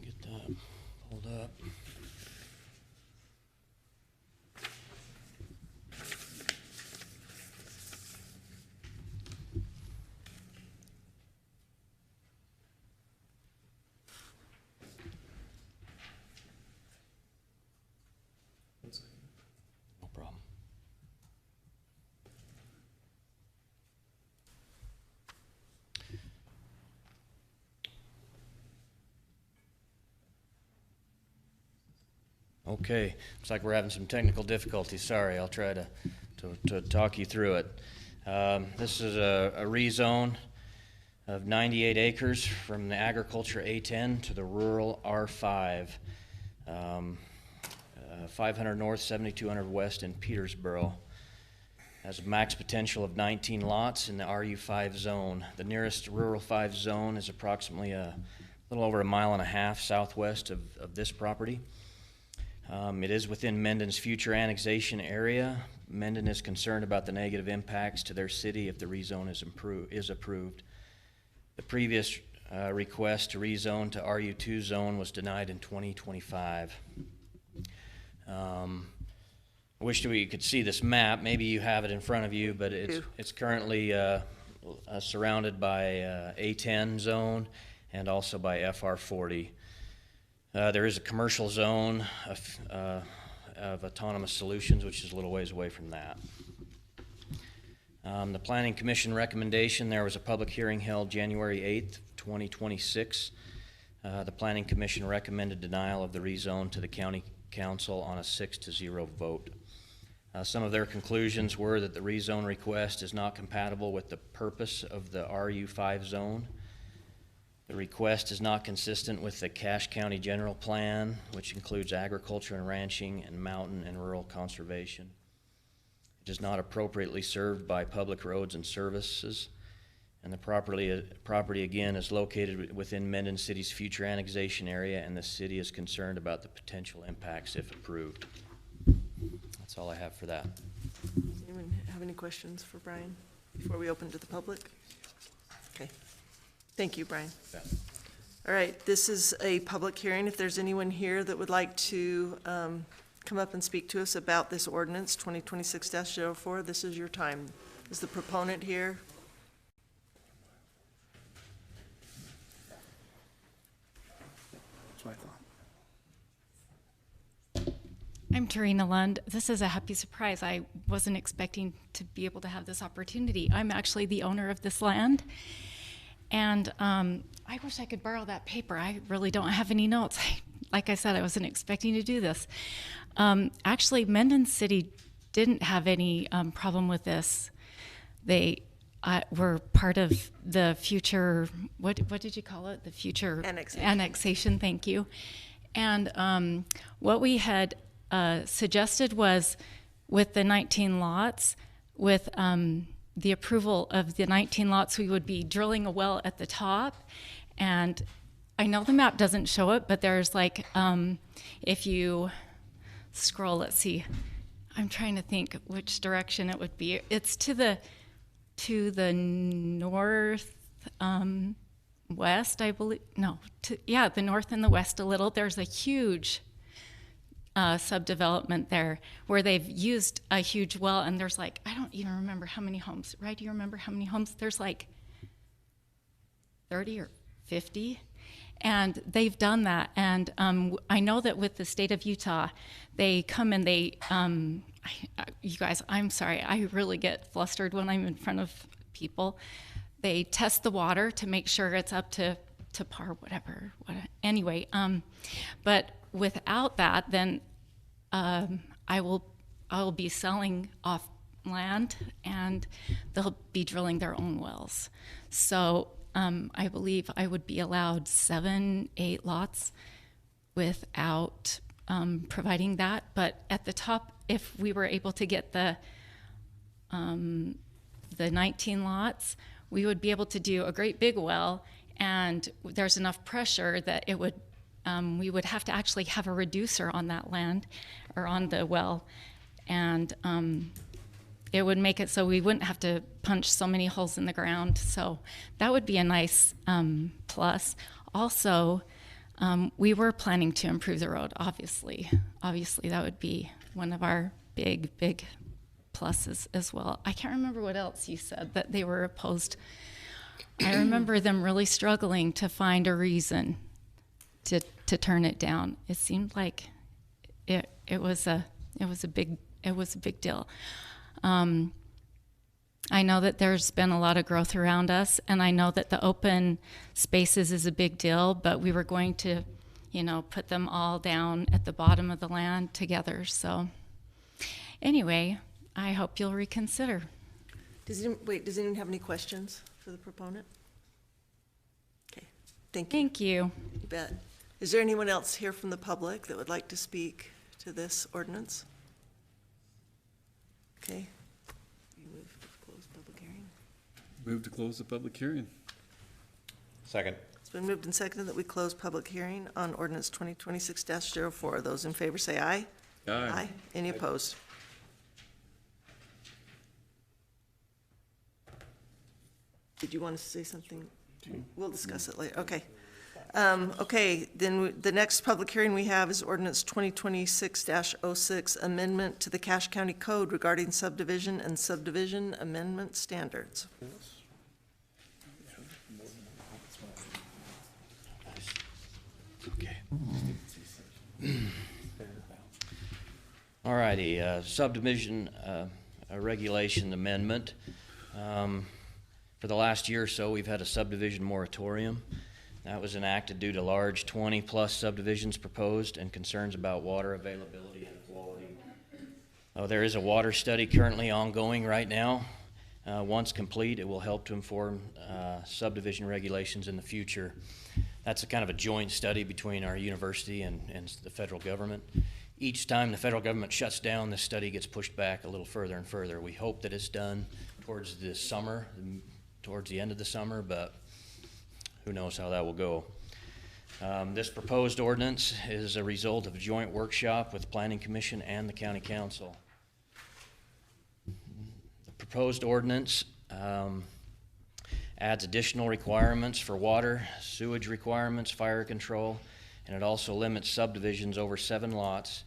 Get Hold up. No problem. Okay, looks like we're having some technical difficulties. Sorry, I'll try to talk you through it. This is a rezone of 98 acres from the agriculture A10 to the rural R5. 500 north, 7200 west in Petersboro. Has a max potential of 19 lots in the RU5 zone. The nearest rural 5 zone is approximately a little over 1.5 miles southwest of this property. It is within Menden's future annexation area. Menden is concerned about the negative impacts to their city if the rezone is approved. The previous request to rezone to RU2 zone was denied in 2025. I wish we could see this map. Maybe you have it in front of you, but it's currently surrounded by A10 zone and also by FR40. There is a commercial zone of Autonomous Solutions, which is a little ways away from that. The Planning Commission recommendation, there was a public hearing held January 8th, 2026. The Planning Commission recommended denial of the rezone to the County Council on a 6-0 vote. Some of their conclusions were that the rezone request is not compatible with the purpose of the RU5 zone. The request is not consistent with the Cache County General Plan, which includes agriculture and ranching and mountain and rural conservation. It is not appropriately served by public roads and services, and the property again is located within Menden City's future annexation area, and the city is concerned about the potential impacts if approved. That's all I have for that. Does anyone have any questions for Brian before we open to the public? Okay. Thank you, Brian. Yeah. All right, this is a public hearing. If there's anyone here that would like to come up and speak to us about this ordinance, 2026-04, this is your time. Is the proponent here? That's what I thought. I'm Tarina Lund. This is a happy surprise. I wasn't expecting to be able to have this opportunity. I'm actually the owner of this land. And I wish I could borrow that paper. I really don't have any notes. Like I said, I wasn't expecting to do this. Actually, Menden City didn't have any problem with this. They were part of the future, what did you call it? The future annexation, thank you. And what we had suggested was with the 19 lots, with the approval of the 19 lots, we would be drilling a well at the top. And I know the map doesn't show it, but there's like, if you scroll, let's see, I'm trying to think which direction it would be. It's to the north, west, I believe. No, the north and the west a little. There's a huge subdevelopment there where they've used a huge well, and there's like, I don't even remember how many homes. Right? Do you remember how many homes? There's like 30 or 50. And they've done that. And I know that with the state of Utah, they come and they, you guys, I'm sorry, I really get flustered when I'm in front of people. They test the water to make sure it's up to par, whatever. Anyway, but without that, then I will be selling off land, and they'll be drilling their own wells. So I believe I would be allowed 7-8 lots without providing that. But at the top, if we were able to get the 19 lots, we would be able to do a great big well, and there's enough pressure that it would we would have to actually have a reducer on that land or on the well, and it would make it so we wouldn't have to punch so many holes in the ground. So that would be a nice plus. Also, We were planning to improve the road, obviously. Obviously, that would be one of our big pluses as well. I can't remember what else you said, that they were opposed. I remember them really struggling to find a reason to turn it down. It seemed like it was a big deal. I know that there's been a lot of growth around us, and I know that the open spaces is a big deal, but we were going to, put them all down at the bottom of the land together. So anyway, I hope you'll reconsider. Does anyone have any questions for the proponent? Okay, thank you. Thank you. You bet. Is there anyone else here from the public that would like to speak to this ordinance? Okay. You move to close public hearing. Move to close the public hearing. Second. It's been moved and seconded that we close public hearing on ordinance 2026-04. Those in favor say aye. Aye. Any opposed? Did you want to say something? We'll discuss it later. Okay. Okay, then the next public hearing we have is ordinance 2026-06, amendment to the Cache County Code regarding subdivision and subdivision amendment standards. Okay. All righty, subdivision regulation amendment. For the last year or so, we've had a subdivision moratorium. That was enacted due to large 20-plus subdivisions proposed and concerns about water availability and quality. There is a water study currently ongoing right now. Once complete, it will help to inform subdivision regulations in the future. That's a kind of a joint study between our university and the federal government. Each time the federal government shuts down, this study gets pushed back a little further and further. We hope that it's done towards the summer, towards the end of the summer, but who knows how that will go. This proposed ordinance is a result of a joint workshop with the Planning Commission and the County Council. The proposed ordinance adds additional requirements for water, sewage requirements, fire control, and it also limits subdivisions over 7 lots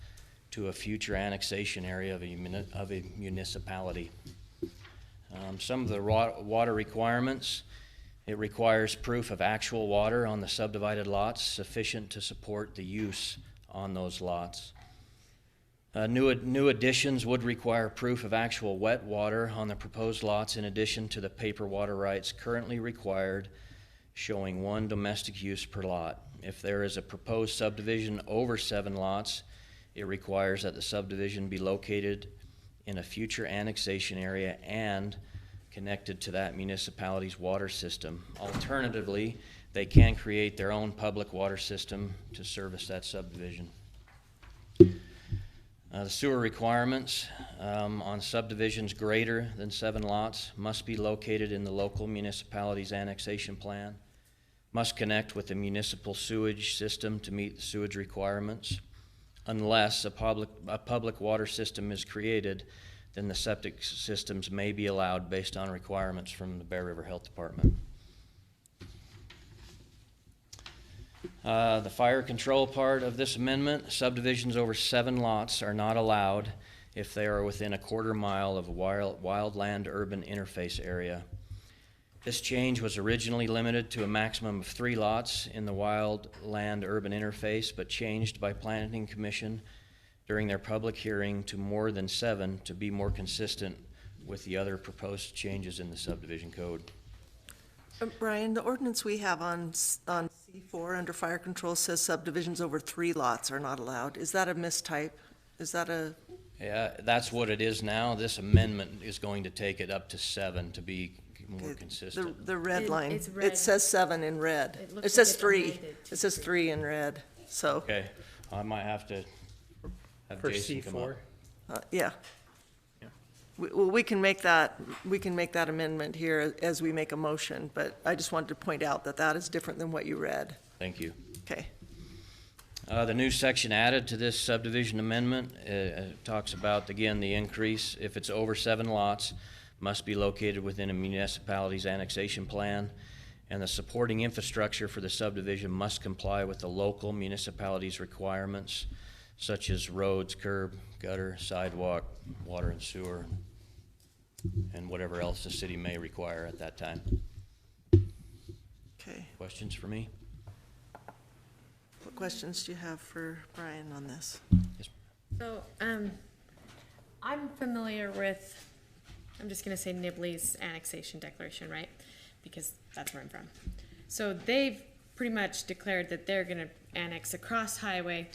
to a future annexation area of a municipality. Some of the water requirements: it requires proof of actual water on the subdivided lots sufficient to support the use on those lots. New additions would require proof of actual wet water on the proposed lots in addition to the paper water rights currently required, showing 1 domestic use per lot. If there is a proposed subdivision over 7 lots, it requires that the subdivision be located in a future annexation area and connected to that municipality's water system. Alternatively, they can create their own public water system to service that subdivision. The sewer requirements on subdivisions greater than 7 lots must be located in the local municipality's annexation plan, must connect with the municipal sewage system to meet the sewage requirements. Unless a public water system is created, then the septic systems may be allowed based on requirements from the Bear River Health Department. The fire control part of this amendment: subdivisions over 7 lots are not allowed if they are within a quarter mile of a wildland urban interface area. This change was originally limited to a maximum of 3 lots in the wildland urban interface, but changed by Planning Commission during their public hearing to more than 7 to be more consistent with the other proposed changes in the subdivision code. Brian, the ordinance we have on C4 under fire control says subdivisions over 3 lots are not allowed. Is that a mistype? Is that a? Yeah, that's what it is now. This amendment is going to take it up to 7 to be more consistent. The red line, it's red. it says 7 in red. It looks It says like it's 3. amended It says 3 in red, so, Okay, I might have to have For Jason come up. C4. yeah. Well, we can make that amendment here as we make a motion, but I just wanted to point out that that is different than what you read. Thank you. Okay. The new section added to this subdivision amendment talks about, again, the increase. If it's over 7 lots, must be located within a municipality's annexation plan. and the supporting infrastructure for the subdivision must comply with the local municipality's requirements, such as roads, curb, gutter, sidewalk, water and sewer, and whatever else the city may require at that time. Okay. Questions for me? What questions do you have for Brian on this? So, I'm familiar with, I'm just gonna say Nibley's annexation declaration, right? Because that's where I'm from. So they've pretty much declared that they're gonna annex across highway,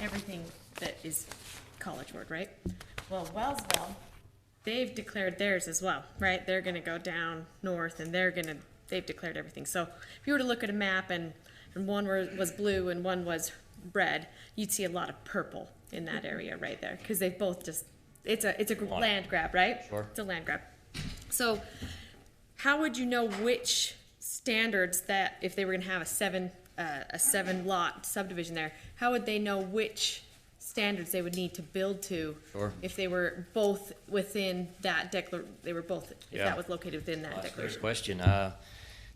everything that is College Ward, right? Well, Wellsville, they've declared theirs as well, right? They're gonna go down north and they've declared everything. So if you were to look at a map and one was blue and one was red, you'd see a lot of purple in that area right there, because they've both just, it's a land grab, right? Sure. It's a land grab. So how would you know which standards that, if they were gonna have a 7-lot subdivision there, how would they know which standards they would need to build to? Sure. If they were both within that if Yeah. that was located within that That's a declaration? great question.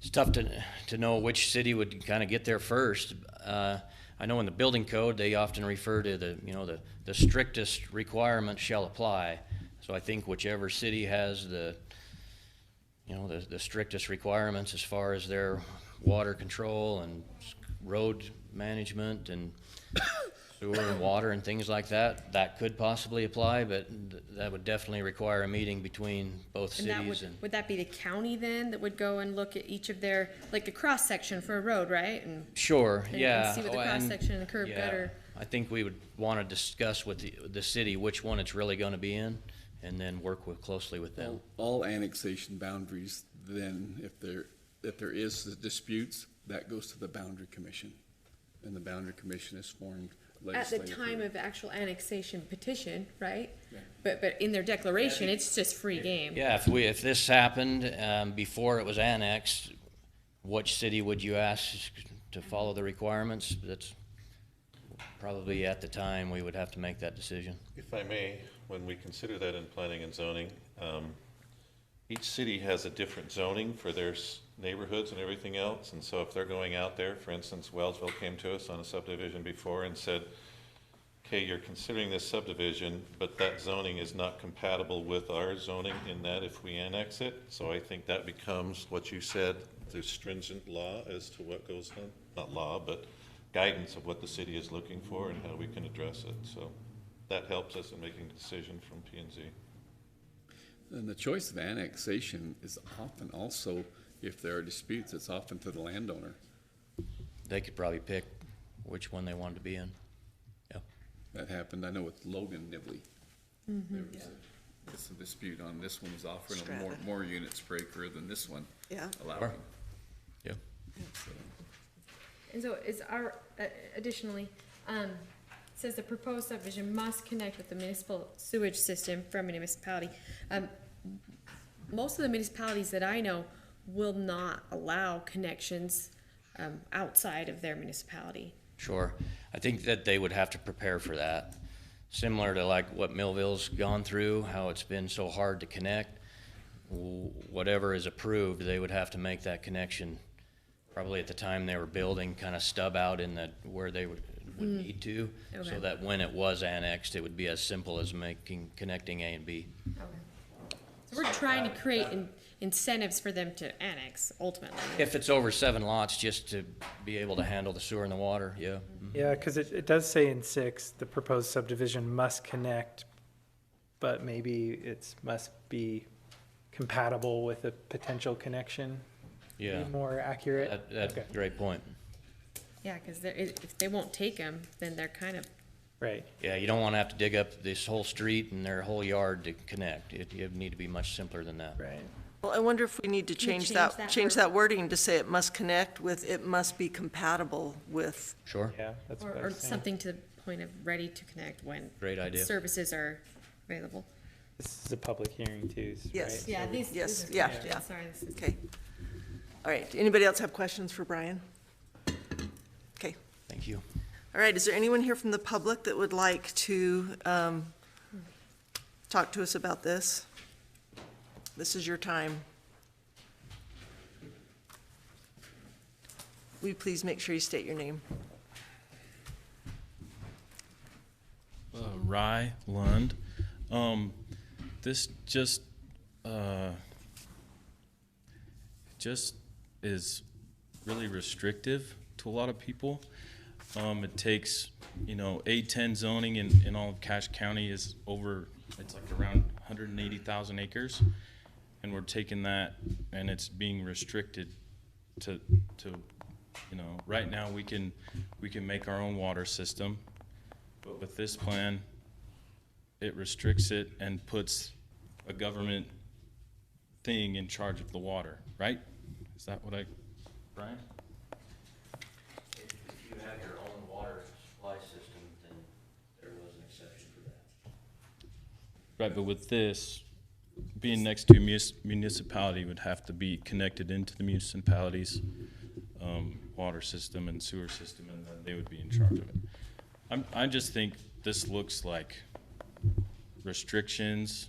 It's tough to know which city would kind of get there first. I know in the building code, they often refer to the strictest requirements shall apply. So I think whichever city has the strictest requirements as far as their water control and road management and sewer and water and things like that, that could possibly apply, but that would definitely require a meeting between both And that cities. would that be the county then that would go and look at each of their, like the cross section for a road, right? And Sure, and yeah. see what the Oh, cross section and the curb yeah, gutter. I think we would want to discuss with the city which one it's really going to be in, and then work closely with them. All annexation boundaries, then, if there is disputes, that goes to the Boundary Commission. And the Boundary Commission is formed At the legislatively. time of actual annexation petition, right? Yeah. But in their declaration, it's just free game. Yeah, if this happened before it was annexed, which city would you ask to follow the requirements? That's probably at the time we would have to make that decision. If I may, when we consider that in planning and zoning, each city has a different zoning for their neighborhoods and everything else. And so if they're going out there, for instance, Wellsville came to us on a subdivision before and said, okay, you're considering this subdivision, but that zoning is not compatible with our zoning in that if we annex it. So I think that becomes what you said, the stringent law as to what goes on, not law, but guidance of what the city is looking for and how we can address it. So that helps us in making a decision from P&Z. And the choice of annexation is often also, if there are disputes, it's often to the landowner. They could probably pick which one they wanted to be in. Yeah. That happened, I know with Logan Nibley. Mm-hmm. There was a dispute on this one was offering Strata. more units per acre than this one. Yeah. Allowing. Yeah. So, And so is our, additionally, says the proposed subdivision must connect with the municipal sewage system from a municipality. Most of the municipalities that I know will not allow connections outside of their municipality. Sure. I think that they would have to prepare for that. Similar to like what Millville's gone through, how it's been so hard to connect. Whatever is approved, they would have to make that connection probably at the time they were building, kind of stub out in where they would need to, Okay. so that when it was annexed, it would be as simple as connecting A and B. Okay. So we're trying to create incentives for them to annex ultimately. If it's over 7 lots, just to be able to handle the sewer and the water, yeah. Yeah, because it does say in 6, the proposed subdivision must connect, but maybe it must be compatible with a potential connection. Yeah. Be more accurate. That's Okay. a great point. Yeah, because if they won't take them, then they're kind of, Right. Yeah, you don't want to have to dig up this whole street and their whole yard to connect. You need to be much simpler than that. Right. Well, I wonder if we need to change that wording to say it must connect with, it must be compatible with. Sure. Yeah, that's what I or was saying. something to the point of ready to connect when Great idea. services are available. This is a public hearing too, Yes. right? Yeah, So- these. Yes, these are yeah, questions. yeah. Sorry, this is. Okay. All right. Anybody else have questions for Brian? Okay. Thank you. All right. Is there anyone here from the public that would like to talk to us about this? This is your time. will you please make sure you state your name? Rye Lund. This just is really restrictive to a lot of people. It takes, A10 zoning in all of Cache County is it's like around 180,000 acres. And we're taking that and it's being restricted to right now we can make our own water system, but with this plan, it restricts it and puts a government thing in charge of the water, right? Is that what Brian? If you have your own water supply system, then there was an exception for that. Right, but with this, being next to a municipality would have to be connected into the municipality's water system and sewer system, and then they would be in charge of it. I just think this looks like restrictions,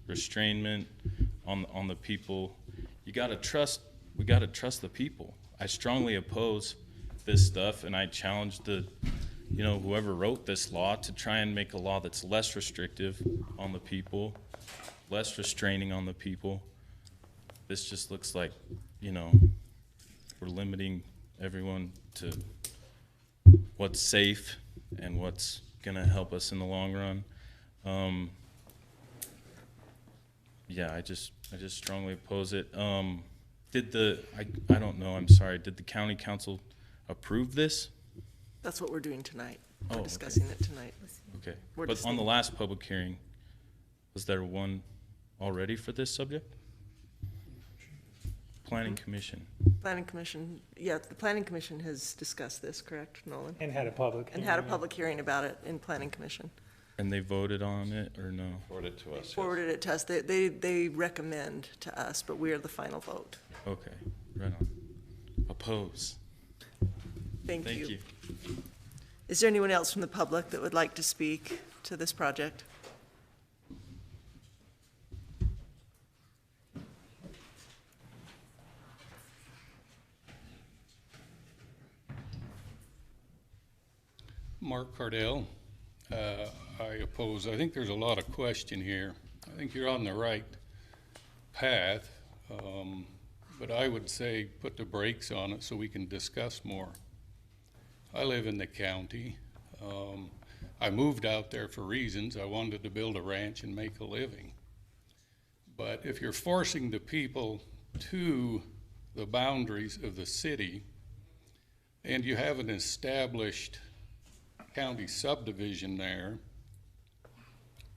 restrainment on the people. We gotta trust the people. I strongly oppose this stuff, and I challenge whoever wrote this law to try and make a law that's less restrictive on the people, less restraining on the people. This just looks like, we're limiting everyone to what's safe and what's gonna help us in the long run. Yeah, I just strongly oppose it. I don't know, I'm sorry, did the county council approve this? That's what we're doing tonight. We're Okay. discussing it tonight. Okay, We're but just on the thinking- last public hearing, was there one already for this subject? Planning Commission. Planning Commission, yeah, the Planning Commission has discussed this, correct, Nolan? And had a public And had a hearing. public hearing about it in Planning Commission. And they voted on it, or no? Forward it to us. yes. Forwarded it to us. They recommend to us, but we are the final vote. Okay, right on. Oppose. Thank Thank you. you. Is there anyone else from the public that would like to speak to this project? Mark Cardell. I oppose. I think there's a lot of question here. I think you're on the right path, but I would say put the brakes on it so we can discuss more. I live in the county. I moved out there for reasons. I wanted to build a ranch and make a living. But if you're forcing the people to the boundaries of the city and you have an established county subdivision there,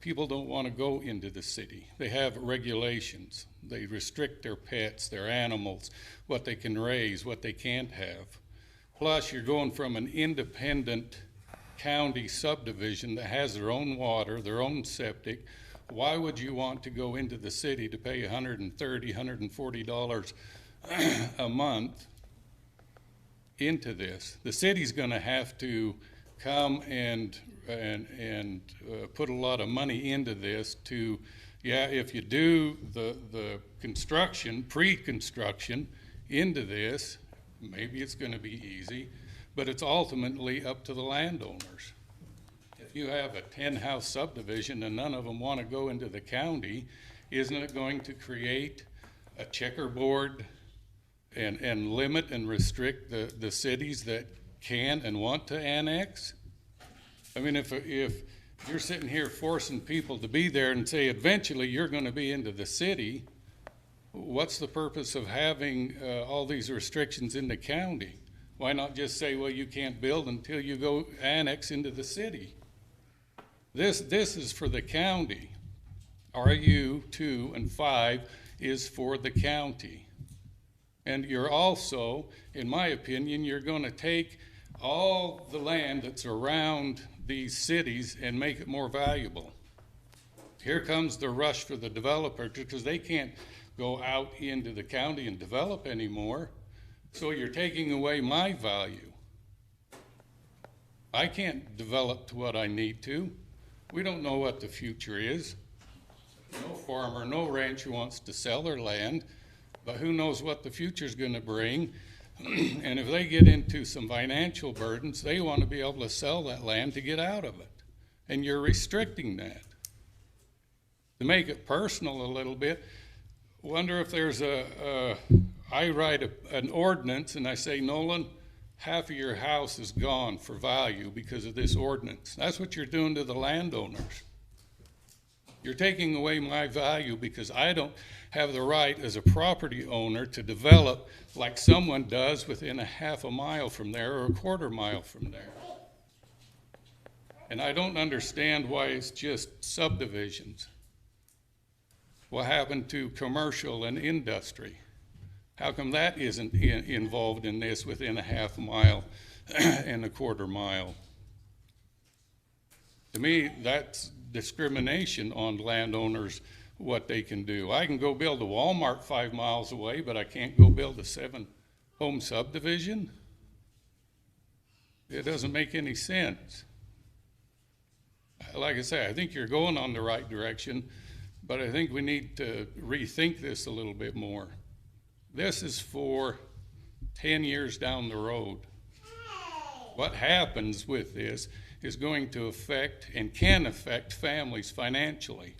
people don't want to go into the city. They have regulations. They restrict their pets, their animals, what they can raise, what they can't have. Plus, you're going from an independent county subdivision that has their own water, their own septic. Why would you want to go into the city to pay $130, $140 a month into this? The city's going to have to come and put a lot of money into this to, if you do the construction, pre-construction into this, maybe it's going to be easy, but it's ultimately up to the landowners. If you have a 10-house subdivision and none of them want to go into the county, isn't it going to create a checkerboard and limit and restrict the cities that can and want to annex? I mean, if you're sitting here forcing people to be there and say eventually you're going to be into the city, what's the purpose of having all these restrictions in the county? Why not just say, well, you can't build until you go annex into the city? This is for the county. RU 2 and 5 is for the county. And you're also, in my opinion, you're going to take all the land that's around these cities and make it more valuable. Here comes the rush for the developer because they can't go out into the county and develop anymore. So you're taking away my value. I can't develop to what I need to. We don't know what the future is. No farmer, no rancher wants to sell their land, but who knows what the future's going to bring. And if they get into some financial burdens, they want to be able to sell that land to get out of it. And you're restricting that. To make it personal a little bit, wonder if there's I write an ordinance and I say, Nolan, half of your house is gone for value because of this ordinance. That's what you're doing to the landowners. You're taking away my value because I don't have the right as a property owner to develop like someone does within a half a mile from there or a quarter mile from there. And I don't understand why it's just subdivisions. What happened to commercial and industry? How come that isn't involved in this within a half mile and a quarter mile? To me, that's discrimination on landowners, what they can do. I can go build a Walmart 5 miles away, but I can't go build a 7-home subdivision. It doesn't make any sense. Like I say, I think you're going on the right direction, but I think we need to rethink this a little bit more. This is for 10 years down the road. What happens with this is going to affect and can affect families financially.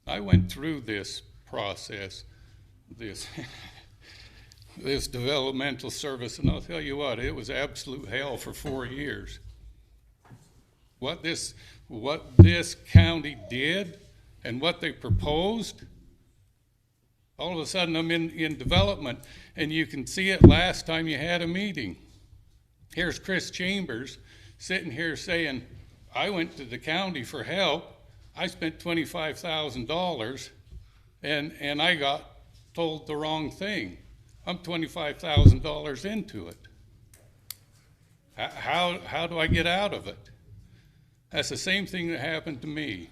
I went through this process, this developmental service, and I'll tell you what, it was absolute hell for 4 years. What this county did and what they proposed, all of a sudden I'm in development, and you can see it last time you had a meeting. Here's Chris Chambers sitting here saying, I went to the county for help. I spent $25,000 and I got told the wrong thing. I'm $25,000 into it. How do I get out of it? That's the same thing that happened to me.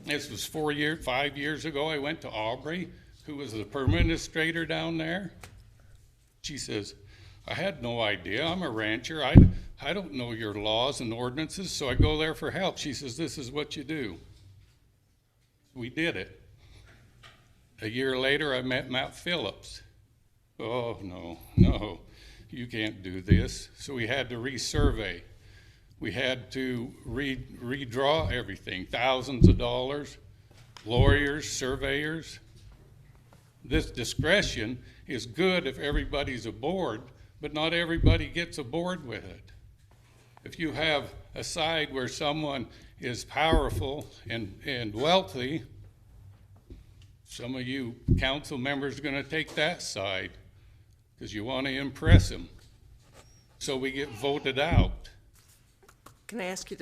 This was 5 years ago. I went to Aubrey, who was the permit administrator down there. She says, I had no idea. I'm a rancher. I don't know your laws and ordinances, so I go there for help. She says, this is what you do. We did it. A year later, I met Matt Phillips. Oh, no, you can't do this. So we had to resurvey. We had to redraw everything, thousands of dollars, lawyers, surveyors. This discretion is good if everybody's aboard, but not everybody gets aboard with it. If you have a side where someone is powerful and wealthy, some of you council members are going to take that side because you want to impress them. So we get voted out. Can I ask you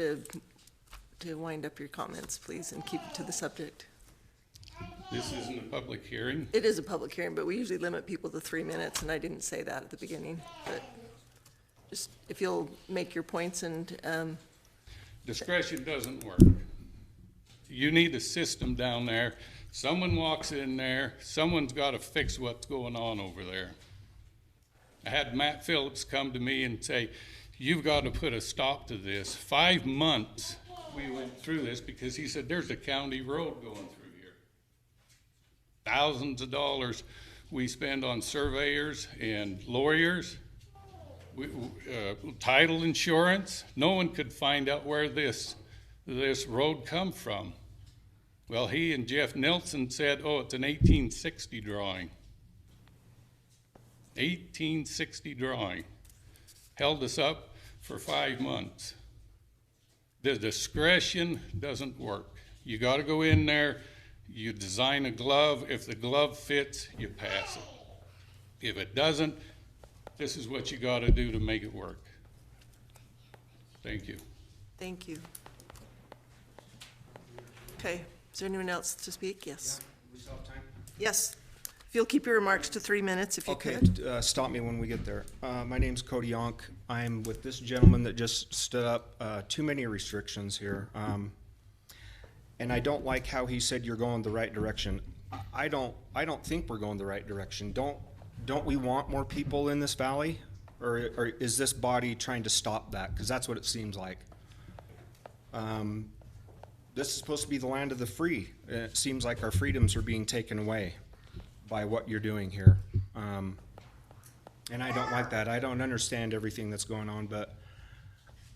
to wind up your comments, please, and keep it to the subject? This isn't a public hearing. It is a public hearing, but we usually limit people to 3 minutes, and I didn't say that at the beginning. But just if you'll make your points and discretion doesn't work. You need a system down there. Someone walks in there, someone's got to fix what's going on over there. I had Matt Phillips come to me and say, you've got to put a stop to this. 5 months we went through this because he said, there's a county road going through here. Thousands of dollars we spend on surveyors and lawyers, title insurance. No one could find out where this road come from. Well, he and Jeff Nelson said, oh, it's an 1860 drawing. 1860 drawing. Held us up for 5 months. The discretion doesn't work. You got to go in there, you design a glove. If the glove fits, you pass it. If it doesn't, this is what you got to do to make it work. Thank you. thank you. Okay, is there anyone else to speak? Yes. We still have time? Yes. If you'll keep your remarks to 3 minutes, if you could. Okay, stop me when we get there. My name's Cody Yonk. I'm with this gentleman that just stood up. Too many restrictions here. And I don't like how he said you're going the right direction. I don't think we're going the right direction. Don't we want more people in this valley? Or is this body trying to stop that? Because that's what it seems like. This is supposed to be the land of the free. And it seems like our freedoms are being taken away by what you're doing here. And I don't like that. I don't understand everything that's going on, but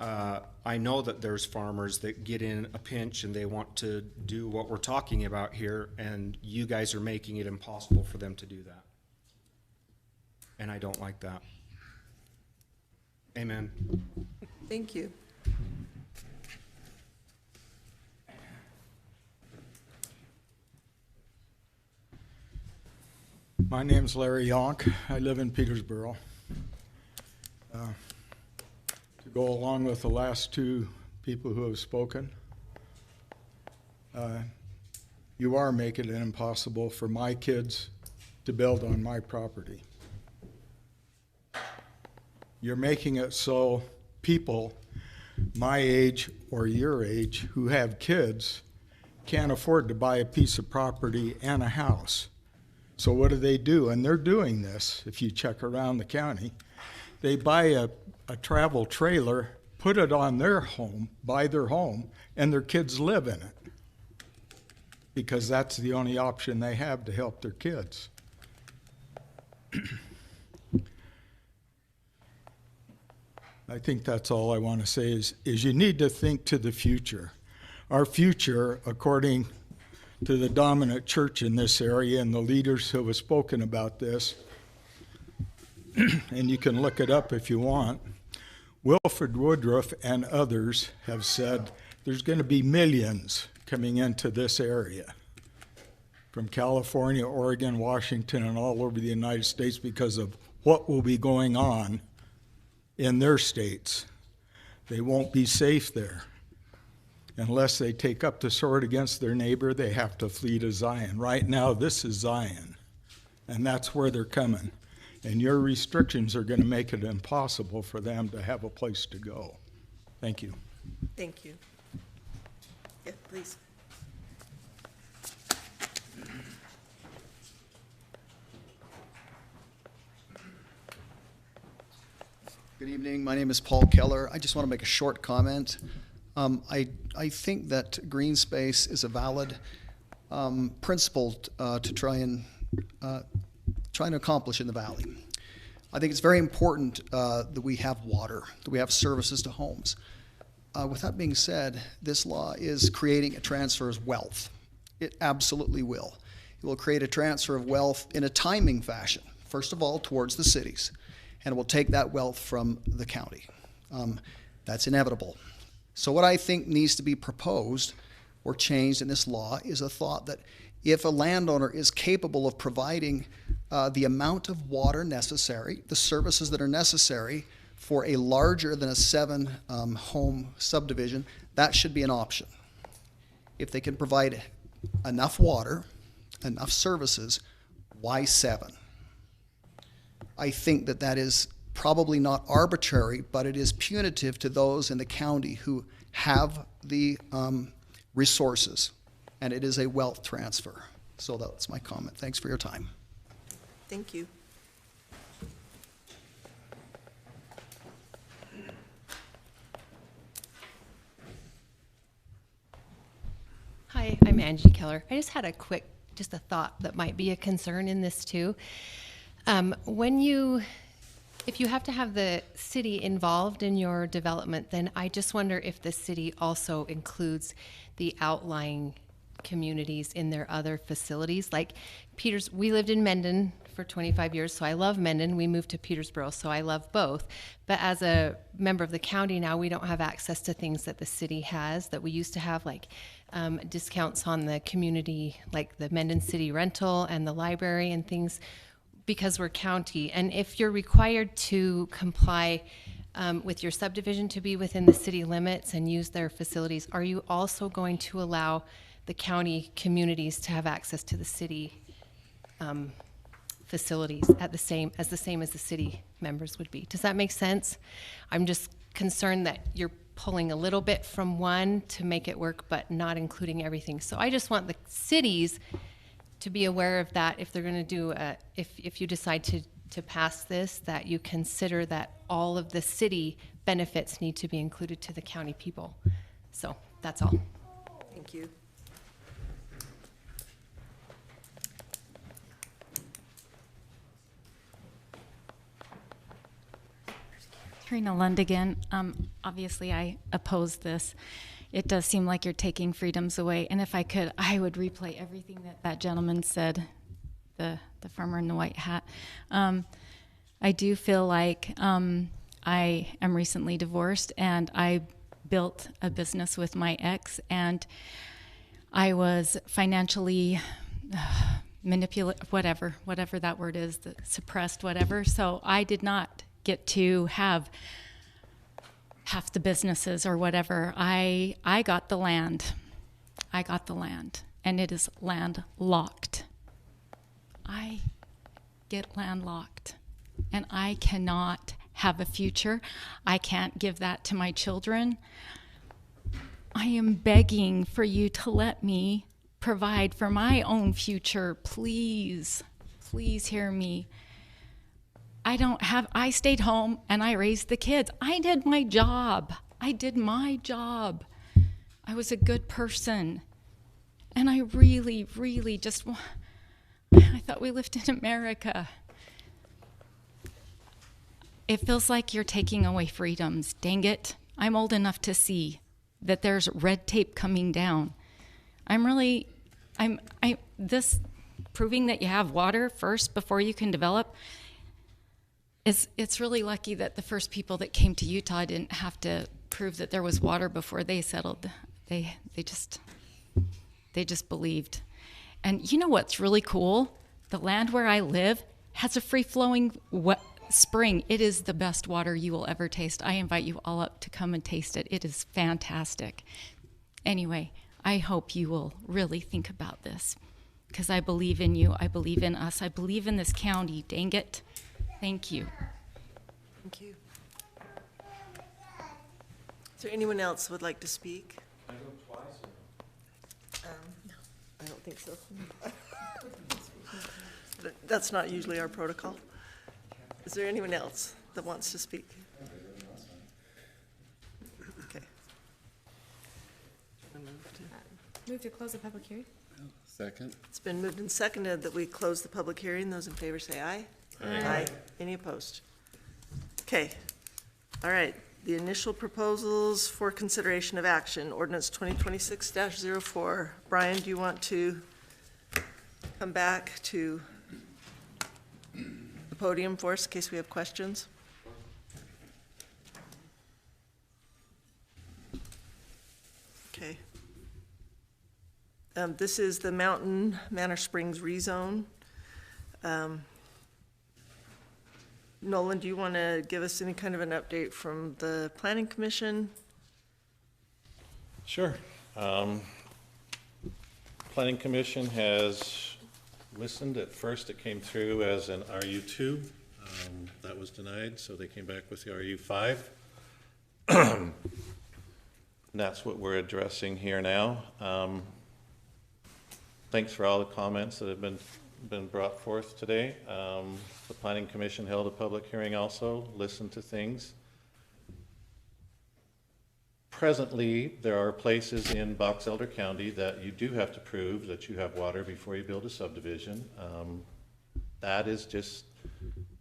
I know that there's farmers that get in a pinch and they want to do what we're talking about here, and you guys are making it impossible for them to do that. And I don't like that. Amen. Thank you. My name's Larry Yonk. I live in Petersboro. To go along with the last two people who have spoken, you are making it impossible for my kids to build on my property. You're making it so people my age or your age who have kids can't afford to buy a piece of property and a house. So what do? And they're doing this, if you check around the county. They buy a travel trailer, put it on their home, buy their home, and their kids live in it. Because that's the only option they have to help their kids. I think that's all I want to say is you need to think to the future. Our future, according to the dominant church in this area and the leaders who have spoken about this, and you can look it up if you want, Wilford Woodruff and others have said there's going to be millions coming into this area from California, Oregon, Washington, and all over the United States because of what will be going on in their states. They won't be safe there. Unless they take up the sword against their neighbor, they have to flee to Zion. Right now, this is Zion, and that's where they're coming. And your restrictions are going to make it impossible for them to have a place to go. Thank you. Thank you. Yeah, please. Good evening. My name is Paul Keller. I just want to make a short comment. I think that green space is a valid principle to try and accomplish in the valley. I think it's very important that we have water, that we have services to homes. With that being said, this law is creating a transfer of wealth. It absolutely will. It will create a transfer of wealth in a timing fashion, first of all, towards the cities, and it will take that wealth from the county. That's inevitable. So what I think needs to be proposed or changed in this law is a thought that if a landowner is capable of providing the amount of water necessary, the services that are necessary for a larger than a 7 home subdivision, that should be an option. If they can provide enough water, enough services, why 7? I think that that is probably not arbitrary, but it is punitive to those in the county who have the resources, and it is a wealth transfer. So that's my comment. Thanks for your time. Thank you. Hi, I'm Angie Keller. I just had a thought that might be a concern in this too. If you have to have the city involved in your development, then I just wonder if the city also includes the outlying communities in their other facilities. Like we lived in Mendon for 25 years, so I love Mendon. We moved to Petersboro, so I love both. But as a member of the county now, we don't have access to things that the city has that we used to have, like discounts on the community, like the Mendon City Rental and the library and things, because we're county. And if you're required to comply with your subdivision to be within the city limits and use their facilities, are you also going to allow the county communities to have access to the city facilities the same as the city members would be? Does that make sense? I'm just concerned that you're pulling a little bit from one to make it work, but not including everything. So I just want the cities to be aware of that if they're going to do if you decide to pass this, that you consider that all of the city benefits need to be included to the county people. So that's all. Thank you. Karina Lund again. Obviously, I oppose this. It does seem like you're taking freedoms away. And if I could, I would replay everything that that gentleman said, the farmer in the white hat. I do feel like I am recently divorced, and I built a business with my ex, and I was financially manipulated, whatever that word is, suppressed, whatever. So I did not get to have half the businesses or whatever. I got the land. I got the land, and it is landlocked. I get landlocked, and I cannot have a future. I can't give that to my children. I am begging for you to let me provide for my own future. Please, please hear me. I stayed home and I raised the kids. I did my job. I was a good person. And I really, really just, I thought we lived in America. It feels like you're taking away freedoms. Dang it. I'm old enough to see that there's red tape coming down. This proving that you have water first before you can develop, it's really lucky that the first people that came to Utah didn't have to prove that there was water before they settled. They just believed. And you know what's really cool? The land where I live has a free-flowing spring. It is the best water you will ever taste. I invite you all up to come and taste it. It is fantastic. Anyway, I hope you will really think about this, because I believe in you. I believe in us. I believe in this county. Dang it. Thank you. Thank you. Is there anyone else who would like to speak? I go twice. No, I don't think so. That's not usually our protocol. Is there anyone else that wants to speak? Okay. Move to close the public hearing. Second. It's been moved and seconded that we close the public hearing. Those in favor say aye. Aye. Any opposed? Okay. All right. The initial proposals for consideration of action, ordinance 2026-04. Brian, do you want to come back to the podium for us in case we have questions? Okay. This is the Mountain Manor Springs rezone. Nolan, do you want to give us any kind of an update from the Planning Commission? Sure. Planning Commission has listened. At first it came through as an RU2. That was denied, so they came back with the RU5. And that's what we're addressing here now. Thanks for all the comments that have been brought forth today. The Planning Commission held a public hearing also, listened to things. Presently, there are places in Box Elder County that you do have to prove that you have water before you build a subdivision. That is just,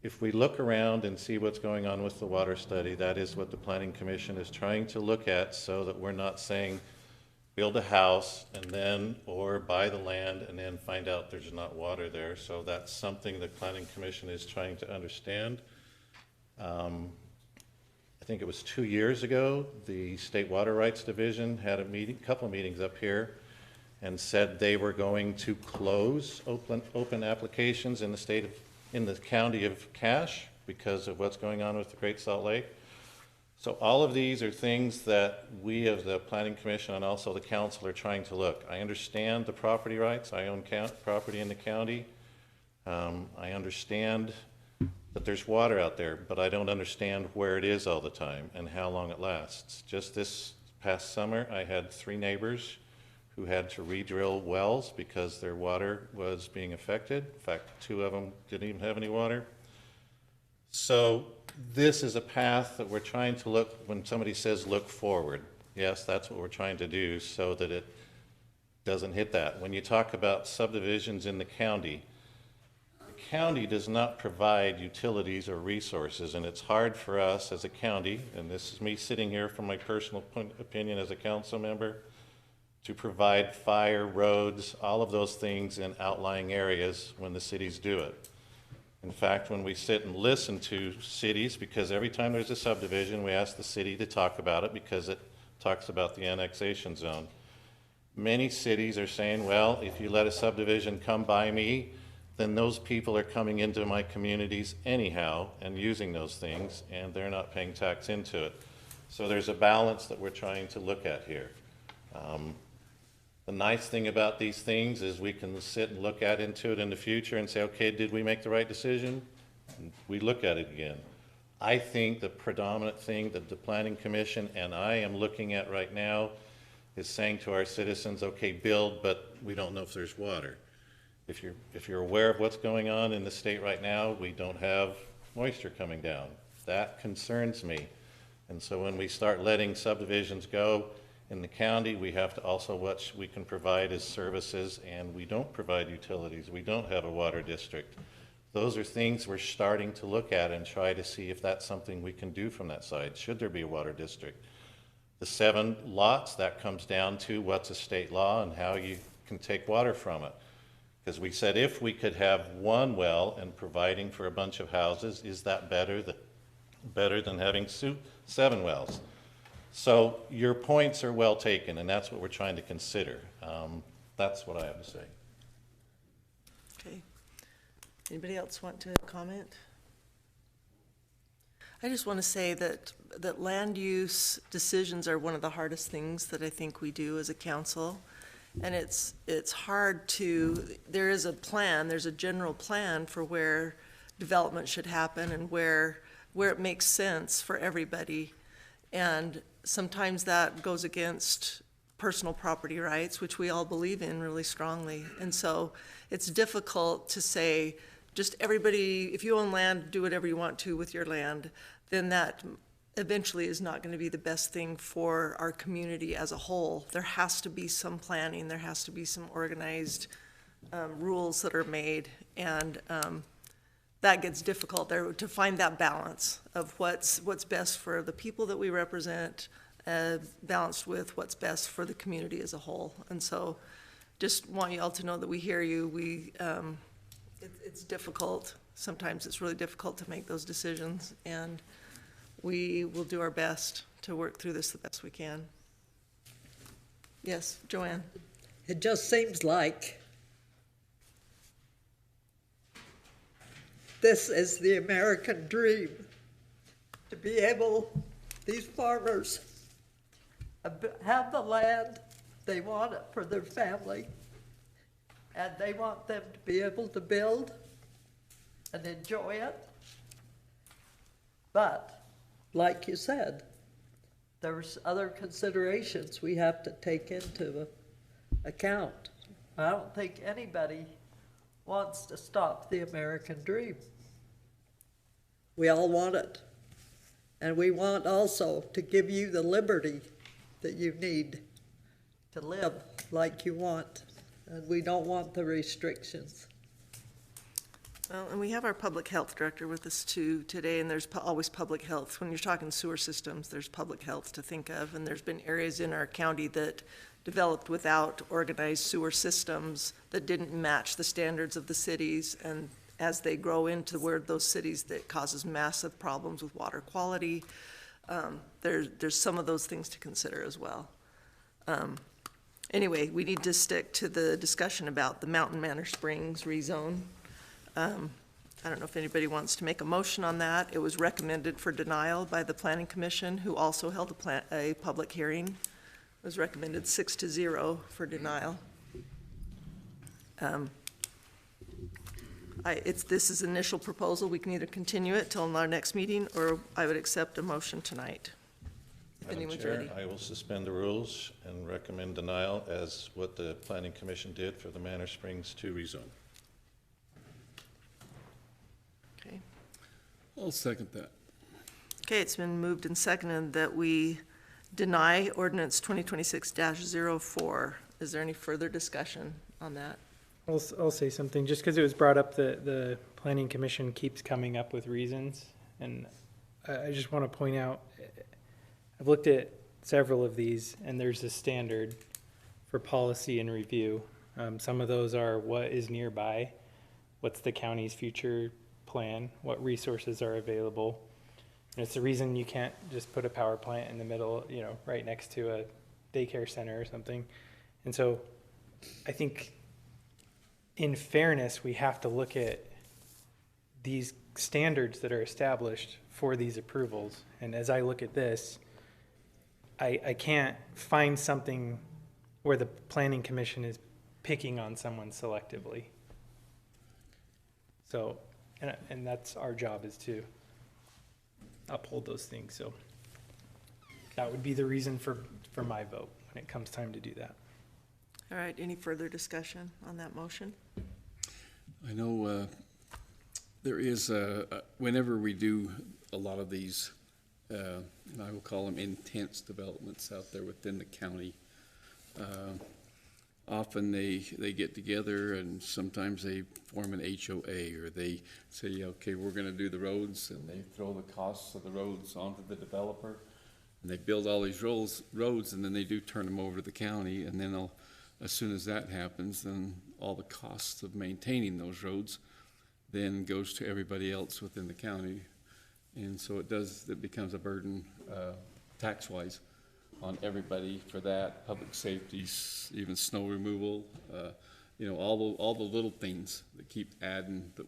if we look around and see what's going on with the water study, that is what the Planning Commission is trying to look at, so that we're not saying build a house and then, or buy the land and then find out there's not water there. So that's something the Planning Commission is trying to understand. I think it was 2 years ago, the State Water Rights Division had a couple of meetings up here and said they were going to close open applications in the county of Cache because of what's going on with the Great Salt Lake. So all of these are things that we as the Planning Commission and also the council are trying to look. I understand the property rights. I own property in the county. I understand that there's water out there, but I don't understand where it is all the time and how long it lasts. Just this past summer, I had 3 neighbors who had to re-drill wells because their water was being affected. In fact, 2 of them didn't even have any water. So this is a path that we're trying to look, when somebody says look forward, yes, that's what we're trying to do so that it doesn't hit that. When you talk about subdivisions in the county county does not provide utilities or resources, and it's hard for us as a county, and this is me sitting here from my personal opinion as a council member, to provide fire, roads, all of those things in outlying areas when the cities do it. In fact, when we sit and listen to cities, because every time there's a subdivision, we ask the city to talk about it because it talks about the annexation zone. Many cities are saying, well, if you let a subdivision come by me, then those people are coming into my communities anyhow and using those things, and they're not paying tax into it. So there's a balance that we're trying to look at here. The nice thing about these things is we can sit and look into it in the future and say, okay, did we make the right decision? And we look at it again. I think the predominant thing that the Planning Commission and I am looking at right now is saying to our citizens, okay, build, but we don't know if there's water. If you're aware of what's going on in the state right now, we don't have moisture coming down. That concerns me. And so when we start letting subdivisions go in the county, we have to also what we can provide as services, and we don't provide utilities. We don't have a water district. Those are things we're starting to look at and try to see if that's something we can do from that side. Should there be a water district? The 7 lots, that comes down to what's a state law and how you can take water from it. Because we said if we could have one well and providing for a bunch of houses, is that better than having 7 wells? So your points are well taken, and that's what we're trying to consider. That's what I have to say. Okay. Anybody else want to comment? I just want to say that land use decisions are one of the hardest things that I think we do as a council. And it's hard to, there is a plan, there's a general plan for where development should happen and where it makes sense for everybody. And sometimes that goes against personal property rights, which we all believe in really strongly. And so it's difficult to say, just everybody, if you own land, do whatever you want to with your land, then that eventually is not going to be the best thing for our community as a whole. There has to be some planning, there has to be some organized rules that are made, and that gets difficult there to find that balance of what's best for the people that we represent, balanced with what's best for the community as a whole. And so just want you all to know that we hear you. It's difficult. Sometimes it's really difficult to make those decisions, and we will do our best to work through this the best we can. Yes, Joanne? It just seems like this is the American dream, to be able, these farmers have the land, they want it for their family, and they want them to be able to build and enjoy it. But, like you said, there's other considerations we have to take into account. I don't think anybody wants to stop the American dream. We all want it. And we want also to give you the liberty that you need to live like you want. And we don't want the restrictions. Well, and we have our public health director with us too today, and there's always public health. When you're talking sewer systems, there's public health to think of, and there's been areas in our county that developed without organized sewer systems that didn't match the standards of the cities, and as they grow into where those cities, that causes massive problems with water quality. There's some of those things to consider as well. Anyway, we need to stick to the discussion about the Mountain Manor Springs rezone. I don't know if anybody wants to make a motion on that. It was recommended for denial by the Planning Commission, who also held a public hearing. It was recommended 6-0 for denial. This is initial proposal. We can either continue it till our next meeting, or I would accept a motion tonight. Madam Chair, I will suspend the rules and recommend denial as what the Planning Commission did for the Manor Springs 2 rezone. Okay. I'll second that. Okay, it's been moved and seconded that we deny ordinance 2026-04. Is there any further discussion on that? I'll say something, just because it was brought up, the Planning Commission keeps coming up with reasons, and I just want to point out, I've looked at several of these, and there's a standard for policy and review. Some of those are what is nearby, what's the county's future plan, what resources are available. And it's the reason you can't just put a power plant in the middle, you know, right next to a daycare center or something. And so I think in fairness, we have to look at these standards that are established for these approvals. And as I look at this, I can't find something where the Planning Commission is picking on someone selectively. So, and that's our job, is to uphold those things. So that would be the reason for my vote when it comes time to do that. All right, any further discussion on that motion? I know there is, whenever we do a lot of these, and I will call them intense developments out there within the county, often they get together and sometimes they form an HOA, or they say, okay, we're going to do the roads, and they throw the costs of the roads onto the developer, and they build all these roads, and then they do turn them over to the county, and then as soon as that happens, then all the costs of maintaining those roads then goes to everybody else within the county. And so it becomes a burden tax-wise on everybody for that, public safety, even snow removal, you know, all the little things that keep adding that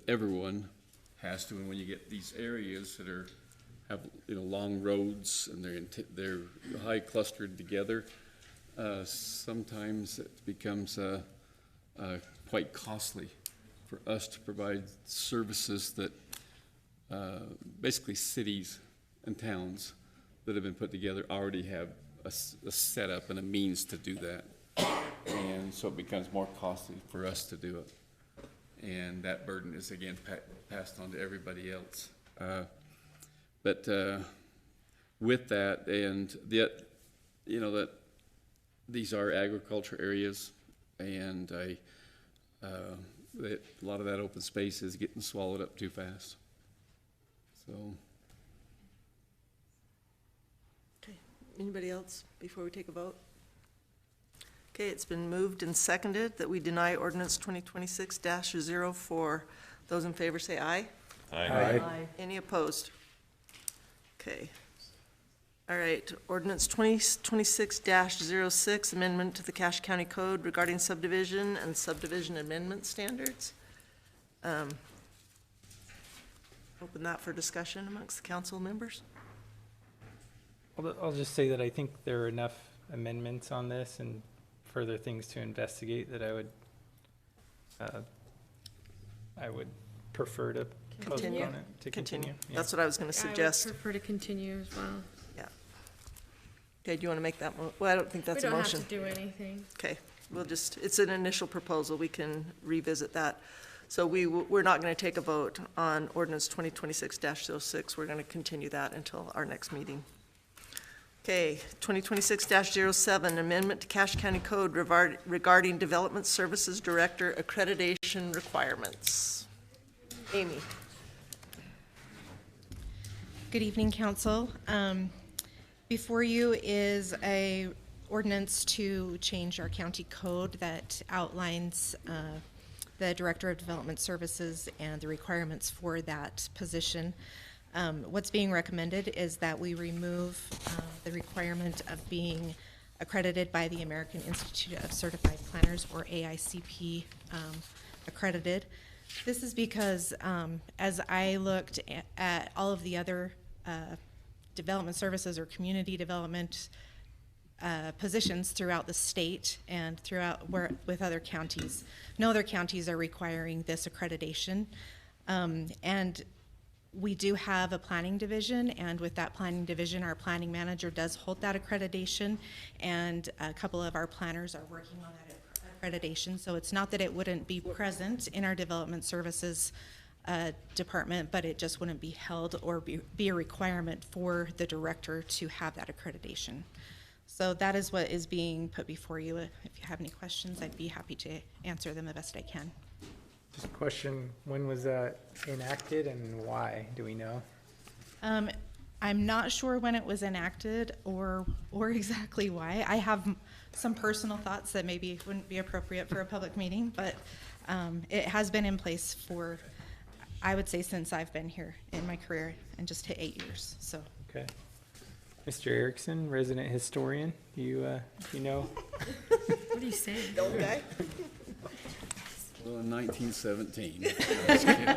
everyone has to. And when you get these areas that have you know, long roads and they're high clustered together, sometimes it becomes quite costly for us to provide services that basically cities and towns that have been put together already have a setup and a means to do that. And so it becomes more costly for us to do it. And that burden is again passed on to everybody else. But with that, and yet, you know, that these are agriculture areas, and a lot of that open space is getting swallowed up too fast. So. Okay, anybody else before we take a vote? Okay, it's been moved and seconded that we deny ordinance 2026-04. Those in favor say aye. Aye. Aye. Any opposed? Okay. All right, ordinance 2026-06, amendment to the Cache County Code regarding subdivision and subdivision amendment standards. Open that for discussion amongst the council members. I'll just say that I think there are enough amendments on this and further things to investigate that I would prefer to Continue. postpone it, to continue. Yeah. That's what I was going to suggest. I would prefer to continue as well. Yeah. Okay, do you want to make that well, I don't think that's a motion. We don't have to do anything. Okay, it's an initial proposal. We can revisit that. So we're not going to take a vote on ordinance 2026-06. We're going to continue that until our next meeting. Okay, 2026-07, amendment to Cache County Code regarding Development Services Director accreditation requirements. Amy. Good evening, Council. Before you is a ordinance to change our county code that outlines the Director of Development Services and the requirements for that position. What's being recommended is that we remove the requirement of being accredited by the American Institute of Certified Planners, or AICP accredited. This is because as I looked at all of the other development services or community development positions throughout the state and with other counties, no other counties are requiring this accreditation. And we do have a planning division, and with that planning division, our planning manager does hold that accreditation, and a couple of our planners are working on that accreditation. So it's not that it wouldn't be present in our development services department, but it just wouldn't be held or be a requirement for the director to have that accreditation. So that is what is being put before you. If you have any questions, I'd be happy to answer them the best I can. Just a question, when was that enacted and why? Do we know? I'm not sure when it was enacted or exactly why. I have some personal thoughts that maybe wouldn't be appropriate for a public meeting, but it has been in place for, I would say, since I've been here in my career, and just hit 8 years. So. Okay. Mr. Erickson, resident historian, you know? What are you saying? The old guy? Well, in 1917. Just kidding.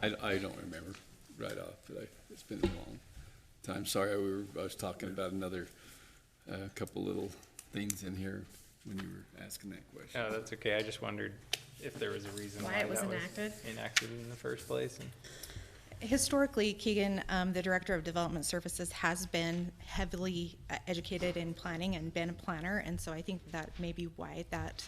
I don't remember right off, but it's been a long time. Sorry, I was talking about another couple little things in here when you were asking that question. Oh, that's okay. I just wondered if there was a reason Why why it was that enacted? in the first place. And Historically, Keegan, the Director of Development Services, has been heavily educated in planning and been a planner, and so I think that may be why that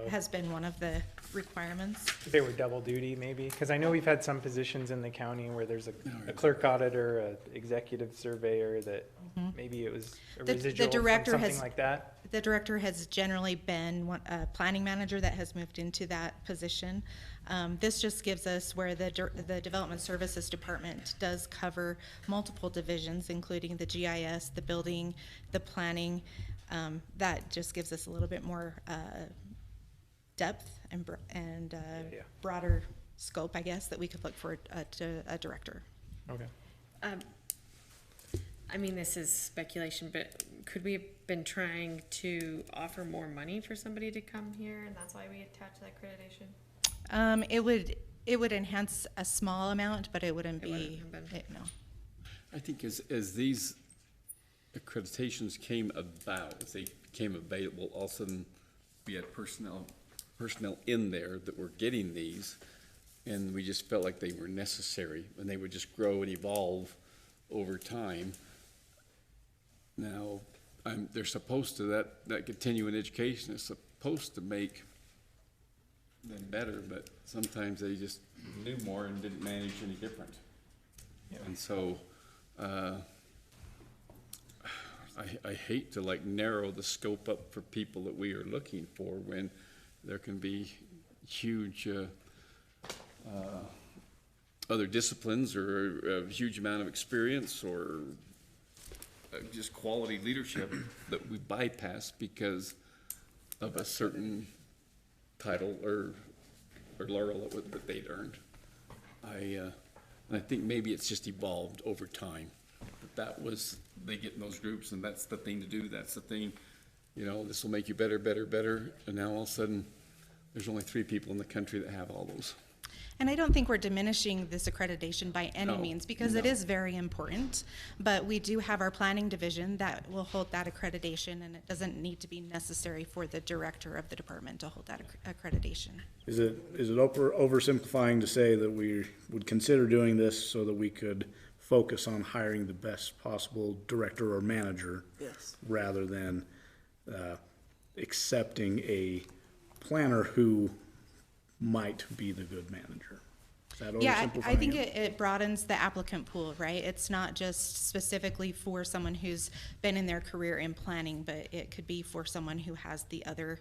has been one of the requirements. they were double duty, maybe? Because I know we've had some positions in the county where there's a clerk auditor, an executive surveyor, that maybe it was a residual from something like that. The director has generally been a planning manager that has moved into that position. This just gives us where the Development Services Department does cover multiple divisions, including the GIS, the building, the planning. That just gives us a little bit more depth and broader scope, I guess, that we could look for a director. Okay. I mean, this is speculation, but could we have been trying to offer more money for somebody to come here, and that's why we attach that accreditation? It would enhance a small amount, but it wouldn't be, no. I think as these accreditations came about, as they became available, all of a sudden we had personnel in there that were getting these, and we just felt like they were necessary, and they would just grow and evolve over time. Now, they're supposed to, that continuing education is supposed to make them better, but sometimes they just knew more and didn't manage any different. And so, I hate to like narrow the scope up for people that we are looking for when there can be huge other disciplines or a huge amount of experience or just quality leadership that we bypass because of a certain title or laurel that they'd earned. And I think maybe it's just evolved over time. But that was, they get in those groups and that's the thing to do. That's the thing, this will make you better, better, better. And now all of a sudden, there's only 3 people in the country that have all those. And I don't think we're diminishing this accreditation by any means, because it is very important. But we do have our planning division that will hold that accreditation, and it doesn't need to be necessary for the director of the department to hold that accreditation. Is it oversimplifying to say that we would consider doing this so that we could focus on hiring the best possible director or manager? Yes. Rather than accepting a planner who might be the good manager? Is that Yeah, oversimplifying I think it broadens the applicant pool, right? It's not just specifically for someone who's been in their career in planning, but it could be for someone who has the other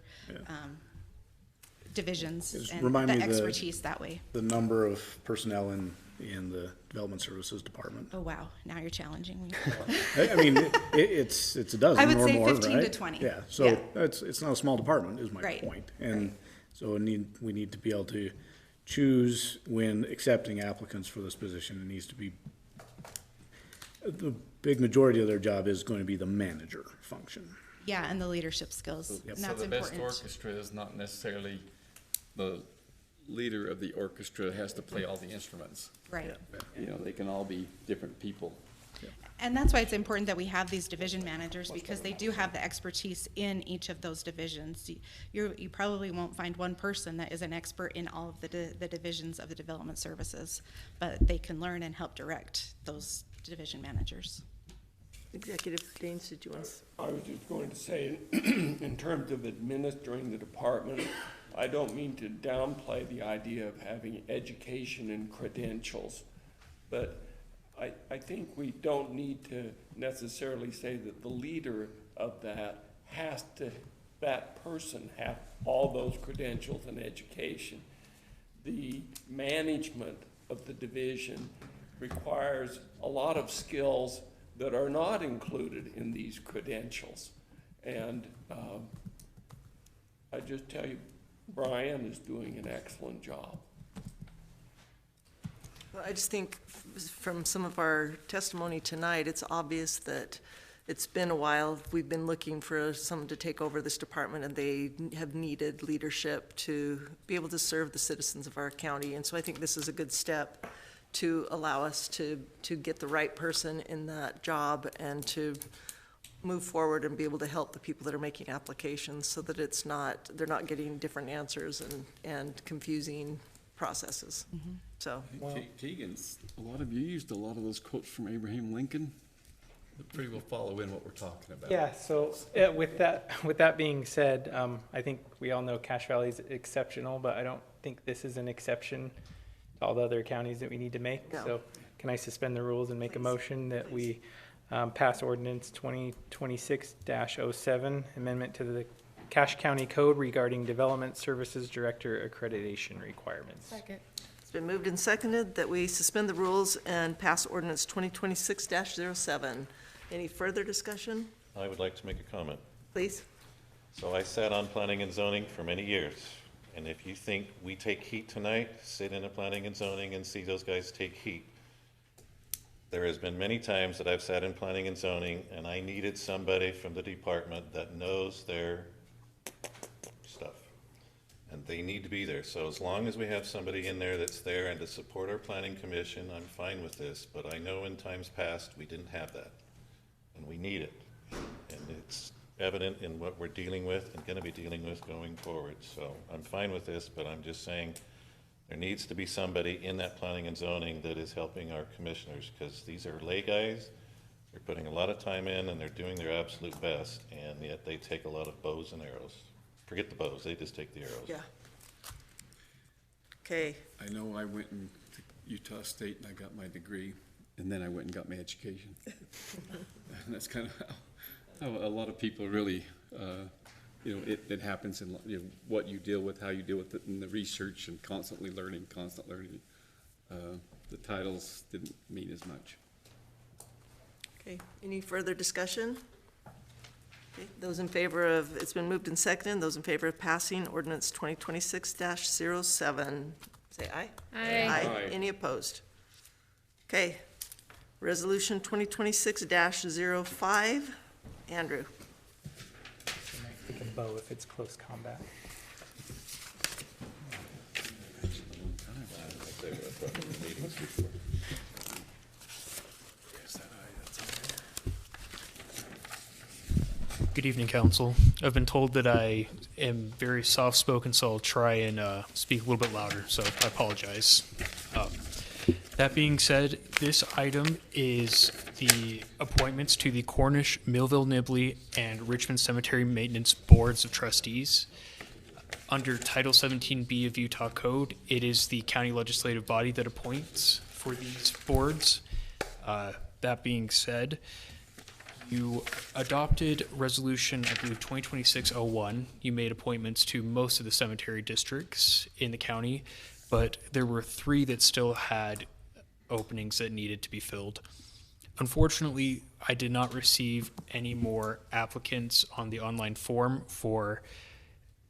divisions Just and remind the me expertise that way. The number of personnel in the Development Services Department. Oh, wow, now you're challenging me. I mean, it's a dozen I would or say more, 15 to right? 20. Yeah, so it's not a small department, is my Right. point. And so we need to be able to choose when accepting applicants for this position. It needs to be, the big majority of their job is going to be the manager function. Yeah, and the leadership skills, and that's So the best important. orchestra is not necessarily the leader of the orchestra has to play all the instruments. Right. They can all be different people. And that's why it's important that we have these division managers, because they do have the expertise in each of those divisions. You probably won't find one person that is an expert in all of the divisions of the development services, but they can learn and help direct those division managers. Executive Gaines, did you want to? I was just going to say, in terms of administering the department, I don't mean to downplay the idea of having education and credentials, but I think we don't need to necessarily say that the leader of that person have all those credentials and education. the management of the division requires a lot of skills that are not included in these credentials. And I just tell you, Brian is doing an excellent job. Well, I just think from some of our testimony tonight, it's obvious that it's been a while. We've been looking for someone to take over this department, and they have needed leadership to be able to serve the citizens of our county. And so I think this is a good step to allow us to get the right person in that job and to move forward and be able to help the people that are making applications so that it's not, they're not getting different answers and confusing processes. So. Keegan, a lot of you used a lot of those quotes from Abraham Lincoln. That pretty well follow in what we're talking about. Yeah, so with that being said, I think we all know Cache Valley is exceptional, but I don't think this is an exception to all the other counties that we need to make. No. So can I suspend the rules and make a motion that we pass ordinance 2026-07, amendment to the Cache County Code regarding Development Services Director accreditation requirements? Second. It's been moved and seconded that we suspend the rules and pass ordinance 2026-07. Any further discussion, I would like to make a comment. please? So I sat on planning and zoning for many years, and if you think we take heat tonight, sit in a planning and zoning and see those guys take heat. There has been many times that I've sat in planning and zoning, and I needed somebody from the department that knows their stuff. And they need to be there. So as long as we have somebody in there that's there and to support our planning commission, I'm fine with this. But I know in times past, we didn't have that. And we need it. And it's evident in what we're dealing with and going to be dealing with going forward. So I'm fine with this, but I'm just saying there needs to be somebody in that planning and zoning that is helping our commissioners, because these are lay guys. They're putting a lot of time in and they're doing their absolute best, and yet they take a lot of bows and arrows. Forget the bows, they just take the arrows. Yeah. Okay. I know I went to Utah State and I got my degree, and then I went and got my education. And that's kind of how a lot of people really, it happens in what you deal with, how you deal with it, and the research and constantly learning. The titles didn't mean as much. Okay, any further discussion? Okay, those in favor of, it's been moved and seconded, those in favor of passing ordinance 2026-07, say aye. Aye. Aye. Any opposed? Okay, resolution 2026-05, Andrew. Pick a bow if it's close combat. Good evening, Council. I've been told that I am very soft-spoken, so I'll try and speak a little bit louder, so I apologize. That being said, this item is the appointments to the Cornish, Millville Nibley, and Richmond Cemetery Maintenance Boards of Trustees. Under Title 17B of Utah Code, it is the county legislative body that appoints for these boards. That being said, you adopted resolution, I believe, 2026-01. You made appointments to most of the cemetery districts in the county, but there were 3 that still had openings that needed to be filled. Unfortunately, I did not receive any more applicants on the online form for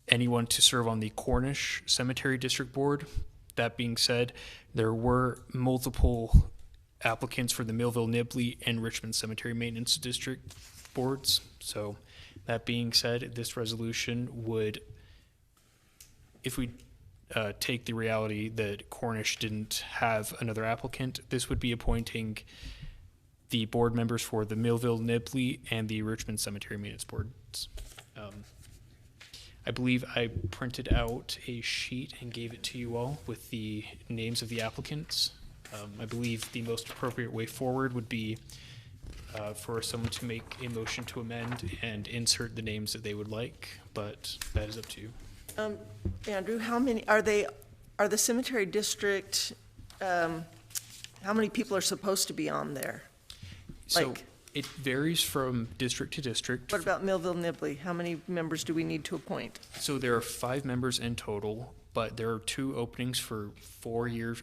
anyone to serve on the Cornish Cemetery District Board. That being said, there were multiple applicants for the Millville Nibley and Richmond Cemetery Maintenance District boards. So that being said, this resolution would, if we take the reality that Cornish didn't have another applicant, this would be appointing the board members for the Millville Nibley and the Richmond Cemetery Maintenance boards. I believe I printed out a sheet and gave it to you all with the names of the applicants. I believe the most appropriate way forward would be for someone to make a motion to amend and insert the names that they would like, but that is up to you. Andrew, how many, are the cemetery district, how many people are supposed to be on there? So Like, it varies from district to district. what about Millville Nibley? How many members do we need to appoint? So there are 5 members in total. but there are 2 openings for 4-year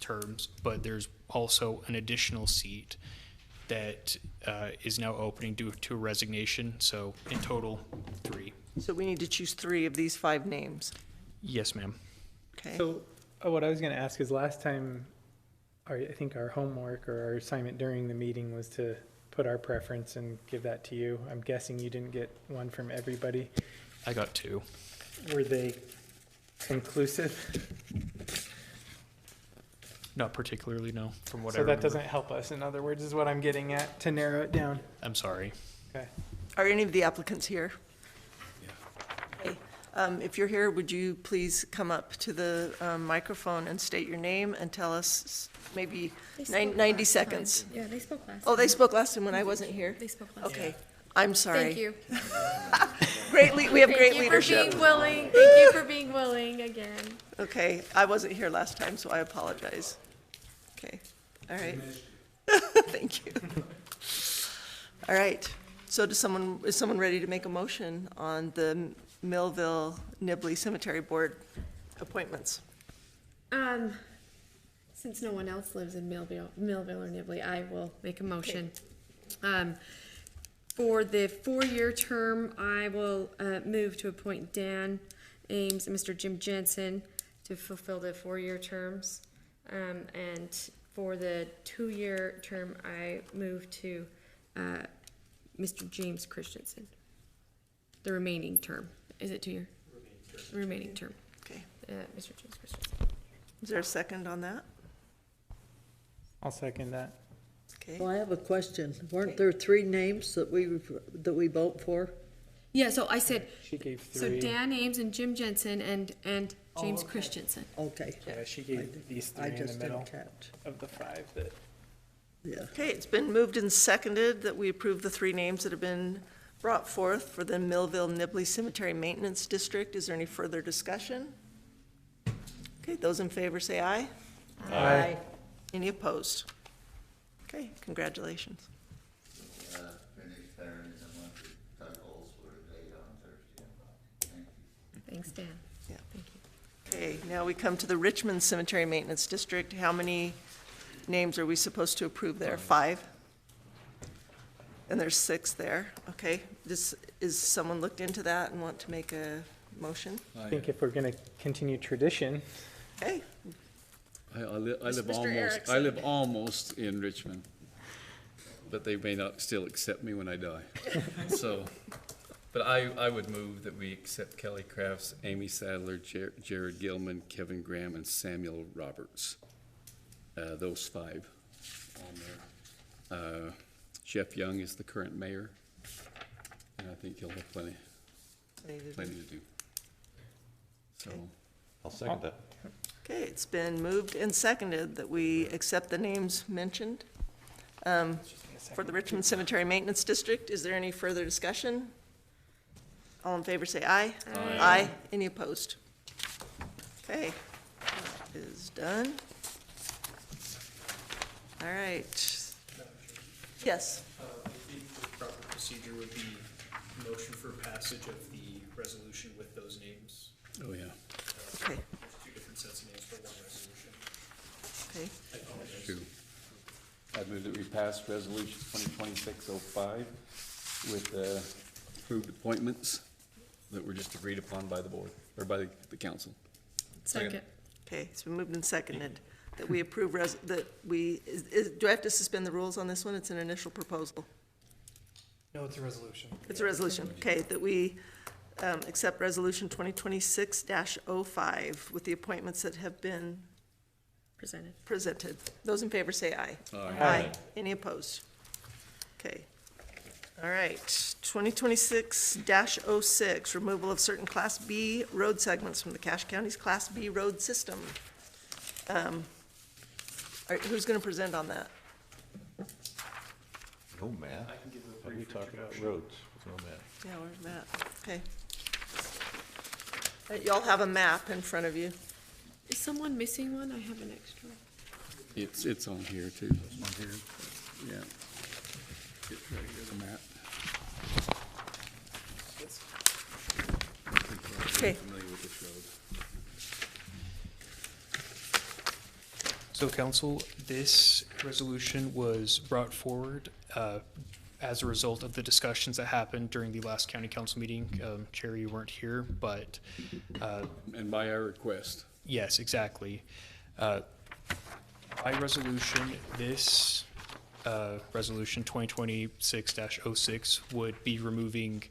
terms, but there's also an additional seat that is now opening due to a resignation, so in total, 3. So we need to choose 3 of these 5 names. Yes, ma'am. Okay. So what I was going to ask is last time, I think our homework or our assignment during the meeting was to put our preference and give that to you. I'm guessing you didn't get one from everybody. I got 2. Were they inclusive? Not particularly, no, from what I So that remember. doesn't help us, in other words, is what I'm getting at, to narrow it down. I'm sorry. Okay. Are any of the applicants here? Okay. If you're here, would you please come up to the microphone and state your name and tell us maybe 90 seconds? Yeah, they spoke last time. Oh, they spoke last time when I wasn't here? They spoke last time. Okay, I'm sorry. Thank you. We have great leadership. Thank you for being willing. Thank you for being willing again. Okay, I wasn't here last time, so I apologize. Okay, all right. Thank you. All right, so is someone ready to make a motion on the Millville Nibley Cemetery Board appointments? Since no one else lives in Millville or Nibley, I will make a motion. For the 4-year term, I will move to appoint Dan Ames and Mr. Jim Jensen to fulfill the 4-year terms. And for the 2-year term, I move to Mr. James Christensen. The remaining term. Is it 2-year? Remaining term. Okay. Mr. James Christensen. Is there a second on that? I'll second that. Okay. Well, I have a question. Weren't there 3 names that we vote for? Yeah, so I said, She gave 3. so Dan Ames and Jim Jensen and James okay. Christensen. Okay. Yeah, she gave these 3 I in the just middle didn't catch. of the 5 that. Yeah. Okay, it's been moved and seconded that we approve the 3 names that have been brought forth for the Millville Nibley Cemetery Maintenance District. Is there any further discussion? Okay, those in favor say aye. Aye. Any opposed? Okay, congratulations. Thanks, Dan. Yeah. Thank you. Okay, now we come to the Richmond Cemetery Maintenance District. How many names are we supposed to approve there? 5? And there's 6 there. Okay, is someone looked into that and want to make a motion? I think if we're going to continue tradition. Okay, I live Mr. almost, Erickson. I live almost in Richmond, but they may not still accept me when I die. So, but I would move that we accept Kelly Crafts, Amy Sadler, Jared Gilman, Kevin Graham, and Samuel Roberts. Those 5 on there. Jeff Young is the current mayor, and I think he'll have plenty to do. So, I'll second that. okay, it's been moved and seconded that we accept the names mentioned for the Richmond Cemetery Maintenance District. Is there any further discussion? All in favor say aye. Aye. Aye. Any opposed? Okay, that is done. All right. Yes. I think the proper procedure would be motion for passage of the resolution with those names. oh, yeah. Okay. There's 2 different sets of names for one resolution. Okay. I apologize. True. I move that we pass resolution 2026-05 with approved appointments that were just agreed upon by the board, or by the council. Second. Okay, it's been moved and seconded that we approve do I have to suspend the rules on this one? It's an initial proposal. No, it's a resolution. It's a resolution, okay, that we accept resolution 2026-05 with the appointments that have been presented. Those in favor say aye. Aye. Any opposed? Okay. All right, 2026-06, removal of certain Class B road segments from the Cache County's Class B road system. Who's going to present on that? No math? How do you talk about roads with no math? Yeah, where's Matt? Okay. Y'all have a map in front of you. Is someone missing one? I have an extra. It's on here too. On here? Yeah. It's right here, the map. Okay. Familiar with this road. So council, this resolution was brought forward as a result of the discussions that happened during the last county council meeting. Chair, you weren't here, but. And by our request. Yes, exactly. By resolution, this resolution 2026-06 would be removing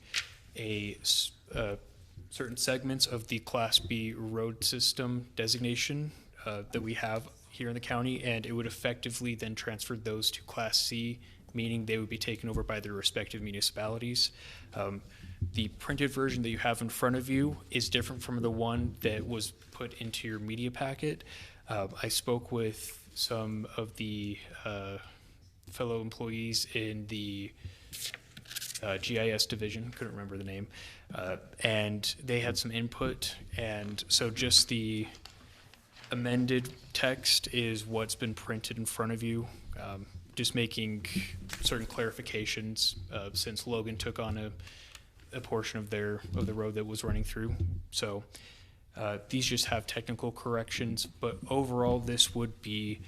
certain segments of the Class B road system designation that we have here in the county, and it would effectively then transfer those to Class C, meaning they would be taken over by their respective municipalities. The printed version that you have in front of you is different from the one that was put into your media packet. I spoke with some of the fellow employees in the GIS division, couldn't remember the name, and they had some input, and so just the amended text is what's been printed in front of you, just making certain clarifications since Logan took on a portion of the road that was running through. So these just have technical corrections, but overall this would be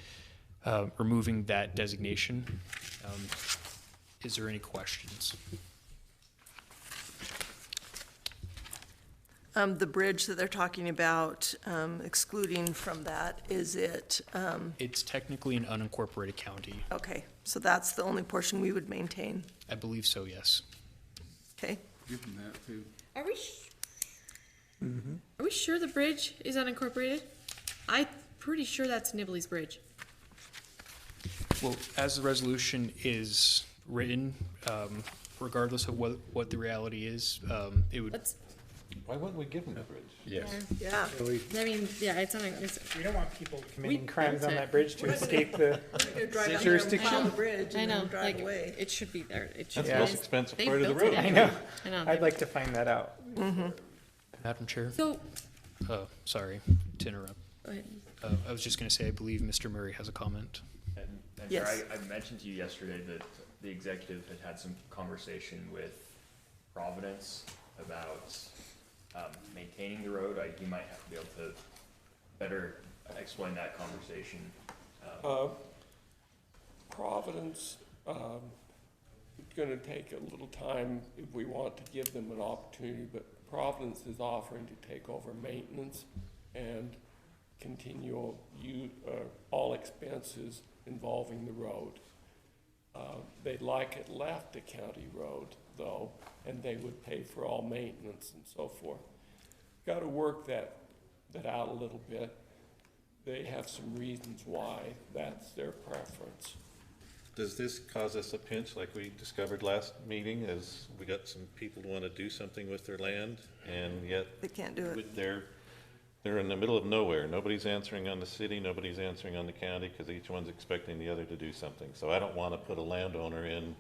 removing that designation. Is there any questions? The bridge that they're talking about, excluding from that, is it, It's technically an unincorporated county. okay, so that's the only portion we would maintain, I believe so, yes. okay? Give them that too. Are we sure the bridge is unincorporated? I'm pretty sure that's Nibley's Bridge. Well, as the resolution is written, regardless of what the reality is, it would. Why wouldn't we give them the bridge? Yes. Yeah. I mean, yeah, it's on a, We don't want people committing We crimes built on it. that bridge to escape the Drive out there and plow jurisdiction. the bridge I and know, then drive like, away. it should be there. It should That's be. the most expensive They part of the built it road. I anyway. know. I know. I'd like to find that out. Madam Chair? So, Sorry to interrupt. go ahead. I was just going to say, I believe Mr. Murray has a comment. And Yes. Chair, I mentioned to you yesterday that the executive had some conversation with Providence about maintaining the road. He might have to be able to better explain that conversation. Providence, it's gonna take a little time if we want to give them an opportunity, but Providence is offering to take over maintenance and continue all expenses involving the road. They'd like it left a county road though, and they would pay for all maintenance and so forth. Got to work that out a little bit. They have some reasons why that's their preference. Does this cause us a pinch like we discovered last meeting, as we got some people who want to do something with their land, and yet They can't do it. they're in the middle of nowhere. Nobody's answering on the city, nobody's answering on the county, because each one's expecting the other to do something. So I don't want to put a landowner in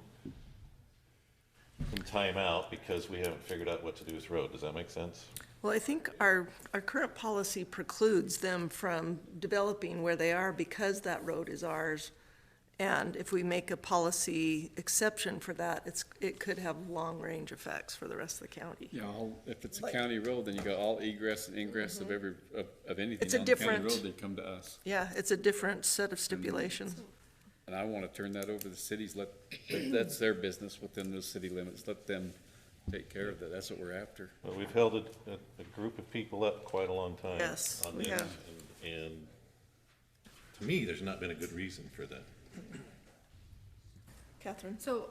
timeout because we haven't figured out what to do with road. Does that make sense? Well, I think our current policy precludes them from developing where they are because that road is ours. And if we make a policy exception for that, it could have long-range effects for the rest of the county. Yeah, if it's a county road, then you got all egress and ingress of anything It's a on the county different- road, they come to us. Yeah, it's a different set of stipulations. And I wanna turn that over to the cities, that's their business within those city limits, let them take care of that, that's what we're after. Well, we've held a group of people up quite a long time. Yes, on we this, have. And to me, there's not been a good reason for that. Catherine? So,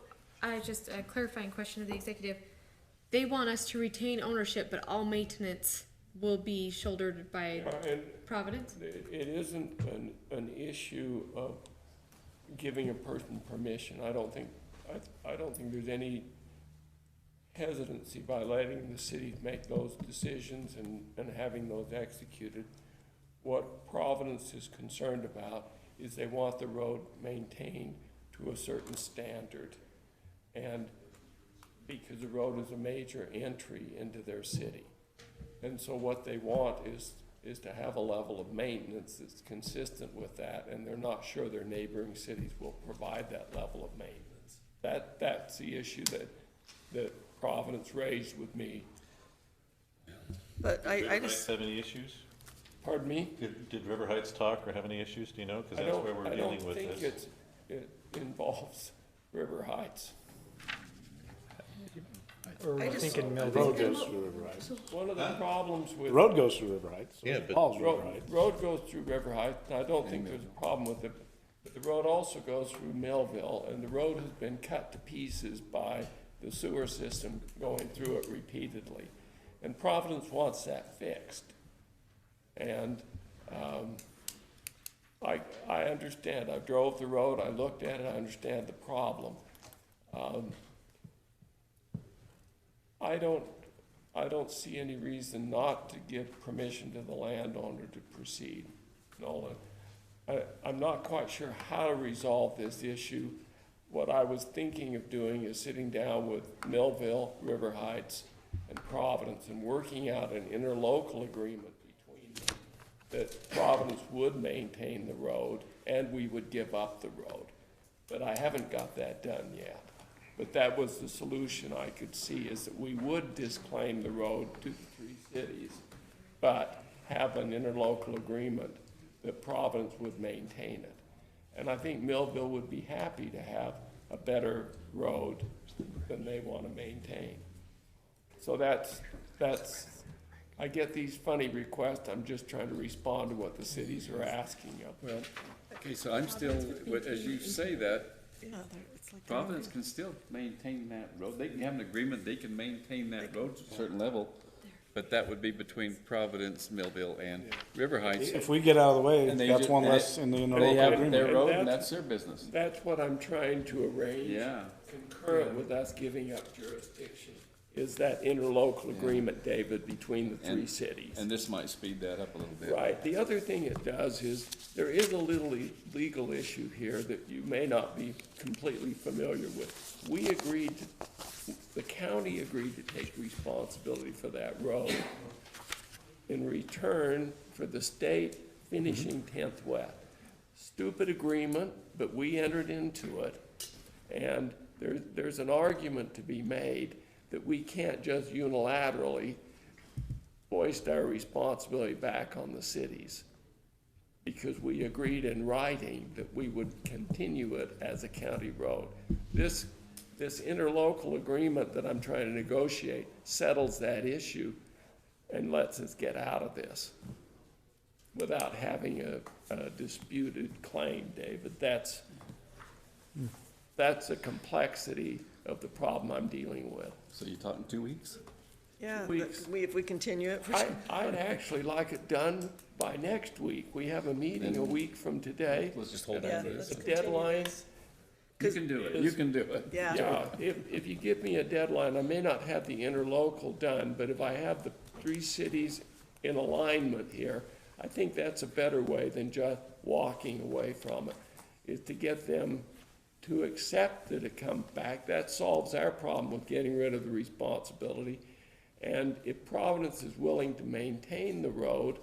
just a clarifying question of the executive. They want us to retain ownership, but all maintenance will be shouldered by And Providence? it isn't an issue of giving a person permission. I don't think there's any hesitancy by letting the city make those decisions and having those executed. What Providence is concerned about is they want the road maintained to a certain standard. And because the road is a major entry into their city. And so what they want is to have a level of maintenance that's consistent with that, and they're not sure their neighboring cities will provide that level of maintenance. That's the issue that Providence raised with me. But I Does just, have any issues? Pardon me? Did River Heights talk or have any issues, do you know? Because that's where we're dealing with I don't this. think it involves River Heights. Or we're thinking The Millville. road goes through River Heights. One of the problems with. The road goes through River Heights. so Yeah, it but- involves River Heights. Road goes through River Heights, and I don't think there's a problem with it. But the road also goes through Millville, and the road has been cut to pieces by the sewer system going through it repeatedly. And Providence wants that fixed. And, I understand, I drove the road, I looked at it, I understand the problem. I don't see any reason not to give permission to the landowner to proceed, Nolan. I'm not quite sure how to resolve this issue. What I was thinking of doing is sitting down with Millville, River Heights, and Providence and working out an interlocal agreement between them that Providence would maintain the road and we would give up the road. But I haven't got that done yet. But that was the solution I could see, is that we would disclaim the road to the three cities, but have an interlocal agreement that Providence would maintain it. And I think Millville would be happy to have a better road than they want to maintain. So that's, I get these funny requests, I'm just trying to respond to what the cities are asking of. Well, okay, so I'm still, as you say that, Providence can still maintain that road. They can have an agreement, they can maintain that road to a certain level, but that would be between Providence, Millville, and River Heights. If we get out of the way, And they that's ju- one and less in the They interlocal have agreement. their road, and that's their business. That's what I'm trying to arrange. Yeah. Concurrent with us giving up jurisdiction, is that interlocal agreement, David, between the three cities. And this might speed that up a little bit. Right. The other thing it does is, there is a little legal issue here that you may not be completely familiar with. We agreed, the county agreed to take responsibility for that road in return for the state finishing 10th wet. Stupid agreement, but we entered into it. And there's an argument to be made that we can't just unilaterally hoist our responsibility back on the cities, because we agreed in writing that we would continue it as a county road. This interlocal agreement that I'm trying to negotiate settles that issue and lets us get out of this without having a disputed claim, David. That's a complexity of the problem I'm dealing with. So you're talking 2 weeks? Yeah, Weeks. if we continue it for. I'd actually like it done by next week. We have a meeting a week from today. Let's just hold Yeah, on to let's this. The deadline. You can do it, you can do it. Yeah. Yeah, if you give me a deadline, I may not have the interlocal done, but if I have the three cities in alignment here, I think that's a better way than just walking away from it, is to get them to accept that it comes back. That solves our problem with getting rid of the responsibility. And if Providence is willing to maintain the road,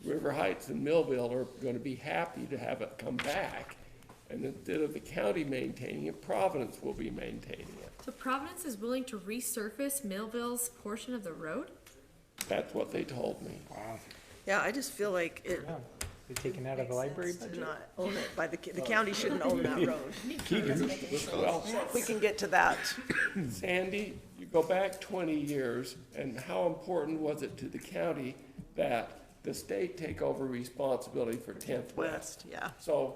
River Heights and Millville are gonna be happy to have it come back. And instead of the county maintaining it, Providence will be maintaining it. So Providence is willing to resurface Millville's portion of the road? That's what they told me. Yeah, I just feel like it. They taken out of the library should budget? not own it by the county shouldn't own that road. Well, If we can get to that. Sandy, you go back 20 years, and how important was it to the county that the state take over responsibility for 10th West? Yeah. So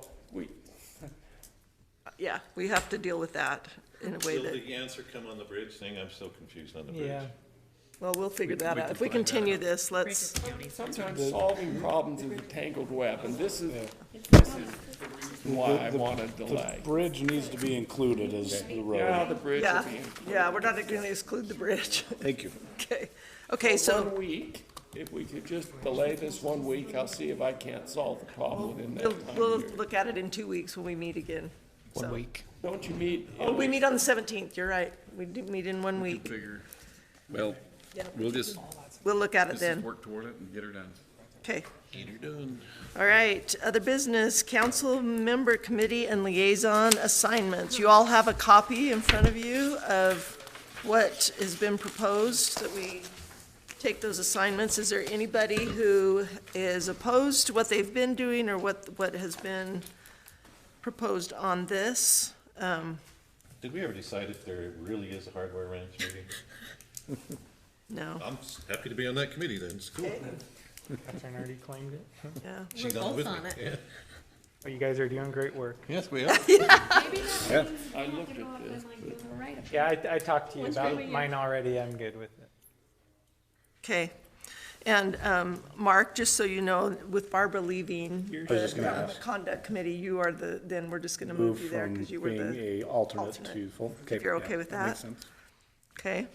Yeah, we have to deal with that in a way Will that, the answer come on the bridge thing? I'm still confused on the bridge. Yeah. well, we'll figure that we out. can If we find that continue out. this, let's, sometimes solving problems is a tangled web, and this is the reason why I want to delay. The bridge needs to be included as the road. Yeah, the bridge will yeah, be. yeah, we're not gonna exclude the bridge. Thank you. Okay, so. 1 week, if we could just delay this 1 week, I'll see if I can't solve the problem within that time We'll period. look at it in 2 weeks when we meet again. 1 So- week. Don't you meet? Oh, we meet on the 17th, you're right. We do meet in 1 week. Figure, well, Yeah. we'll just, We'll look at it let's just then. work toward it and get her done. Okay. Get her done. All right, other business, council member committee and liaison assignments. You all have a copy in front of you of what has been proposed that we take those assignments. Is there anybody who is opposed to what they've been doing or what has been proposed on this? Did we ever decide if there really is a hardware ranch meeting? No. I'm happy to be on that committee then, it's cool. Catherine already claimed it. Yeah. She's on with me. Yeah. Oh, you guys are doing great work. Yes, we are. I looked at this, but Yeah, I talked to you about mine already. I'm good with it. Okay. And Mark, just so you know, with Barbara leaving the conduct committee, you are then we're just going to move you there because you were the alternate to full. If you're okay with that? Makes sense. Okay.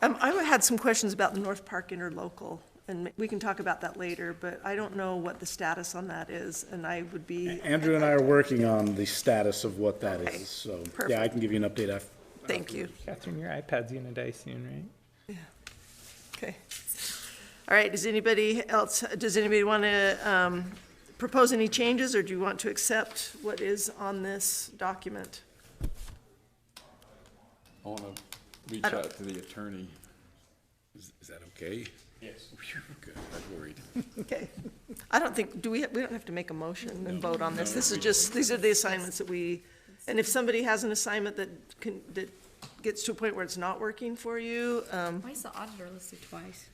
I had some questions about the North Park interlocal, and we can talk about that later, but I don't know what the status on that is, and I would be. Andrew and I are working on the status of what that Okay, is, so, perfect. yeah, I can give you an update after. Thank you. Catherine, your iPad's gonna die soon, right? Okay. All right, does anybody want to propose any changes, or do you want to accept what is on this document? I want to reach out to the attorney. Is that okay? Yes. Good, I was worried. Okay. I don't think, we don't have to make a motion and vote on this. This is just, these are the assignments that and if somebody has an assignment that gets to a point where it's not working for you, Why is the auditor listed twice?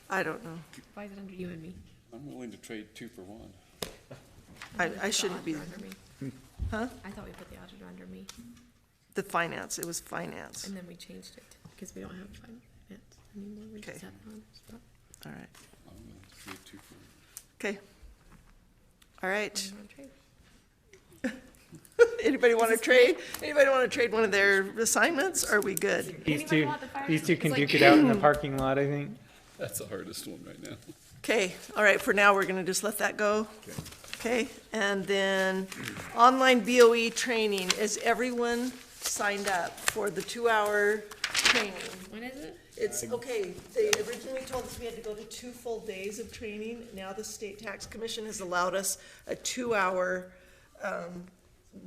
I don't know. Why is it under you and me? I'm willing to trade 2 for 1. I shouldn't be. Under me. Huh? I thought we put the auditor under me, The finance, it was finance. and then we changed it because we don't have finance anymore. We just Okay. have it on spot. All right. I'm willing to trade 2 for 1. Okay. All right. You wanna trade? Anybody want to trade? Anybody want to trade one of their assignments? Are we good? These two can duke it out in the parking lot, I think. That's the hardest one right now. Okay, all right, for now, we're going to just let that go. Okay, and then online BOE training. Is everyone signed up for the 2-hour training? When is it? It's, okay, they originally told us we had to go to 2 full days of training. Now the State Tax Commission has allowed us a 2-hour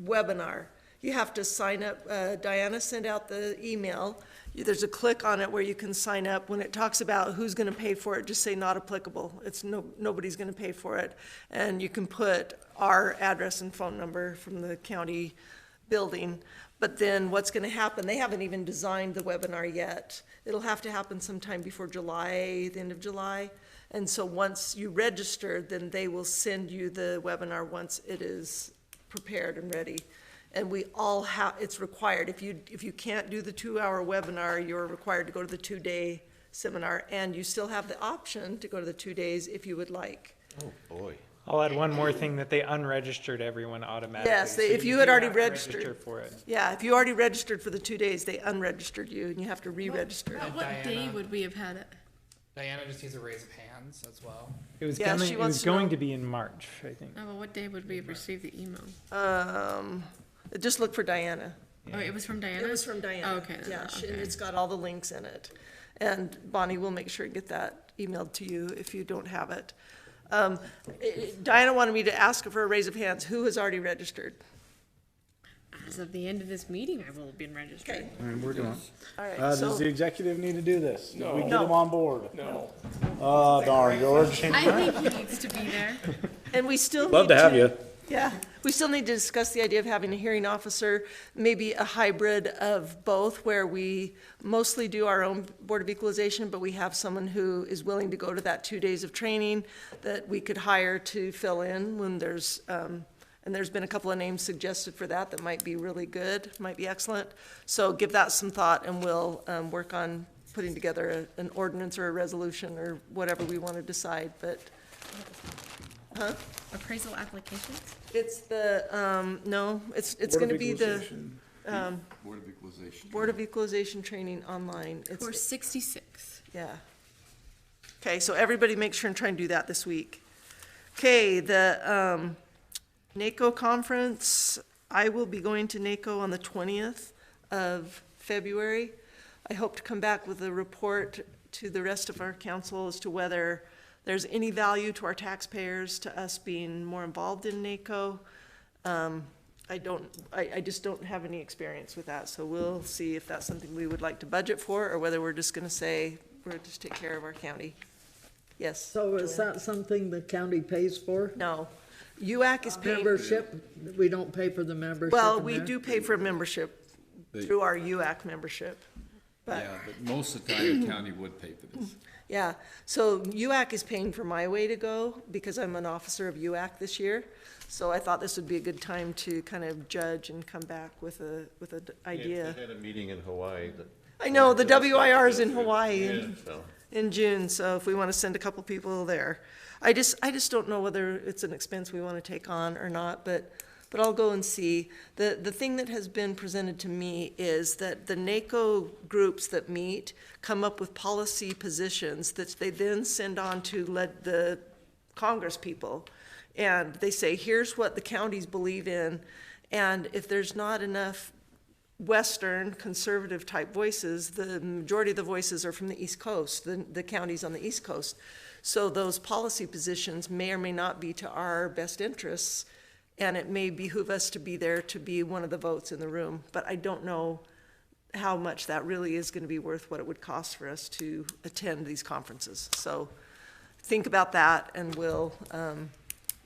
webinar. You have to sign up. Diana sent out the email. There's a click on it where you can sign up. When it talks about who's going to pay for it, just say not applicable. It's nobody's going to pay for it. And you can put our address and phone number from the county building. But then what's going to happen, they haven't even designed the webinar yet. It'll have to happen sometime before July, the end of July. And so once you register, then they will send you the webinar once it is prepared and ready. And we all have, it's required. If you can't do the 2-hour webinar, you're required to go to the 2-day seminar, and you still have the option to go to the 2 days if you would like. Oh, boy. I'll add one more thing, that they unregistered everyone automatically. Yes, so if you do had already have to registered. register for it. Yeah, if you already registered for the 2 days, they unregistered you, and you have to re-register. What day would we have had it? Diana just needs a raise of hands as well. It was Yeah, coming, she it wants was to know- going to be in March, I think. Oh, well, what day would we have received the email? Just look for Diana. Oh, it was from Diana? It was from Diana. Oh, okay. Yeah, Okay. and it's got all the links in it. And Bonnie will make sure to get that emailed to you if you don't have it. Diana wanted me to ask for a raise of hands. Who has already registered? As of the end of this meeting, I will have been registered. Okay. And we're going. All right, Does so, the executive need to do this? No. We get No. him on board? No. Oh, darn, George. I think he needs to be there. and we still Love need to have you. Yeah, we still need to discuss the idea of having a hearing officer, maybe a hybrid of both, where we mostly do our own Board of Equalization, but we have someone who is willing to go to that 2 days of training that we could hire to fill in when there's, and there's been a couple of names suggested for that that might be really good, might be excellent. So give that some thought, and we'll work on putting together an ordinance or a resolution or whatever we want to decide, but, huh? Appraisal applications? It's the, no, it's Board going to of be the Equalization. Board of Equalization. Board of Equalization training online. It's, Course 66. yeah. Okay, so everybody make sure and try and do that this week. Okay, the NACO conference, I will be going to NACO on the 20th of February. I hope to come back with a report to the rest of our council as to whether there's any value to our taxpayers, to us being more involved in NACO. I just don't have any experience with that, so we'll see if that's something we would like to budget for, or whether we're just gonna say, we're just take care of our county. Yes. So is Joanne? that something the county pays for? No. UAC is paying. Membership, we don't pay for the membership? Well, in we there? do pay for membership through our UAC membership. But, Yeah, but most of the time, the county would pay for this. yeah, so UAC is paying for my way to go because I'm an officer of UAC this year. So I thought this would be a good time to kind of judge and come back with a idea. They had a meeting in Hawaii. I know, the WIR is in Hawaii Yeah, so. in June, so if we want to send a couple people there. I just don't know whether it's an expense we want to take on or not, but I'll go and see. The thing that has been presented to me is that the NACO groups that meet come up with policy positions that they then send on to the Congress people. And they say, here's what the counties believe in, and if there's not enough Western conservative type voices, the majority of the voices are from the East Coast, the counties on the East Coast. So those policy positions may or may not be to our best interests, and it may behoove us to be there to be one of the votes in the room. But I don't know how much that really is going to be worth what it would cost for us to attend these conferences. So think about that, and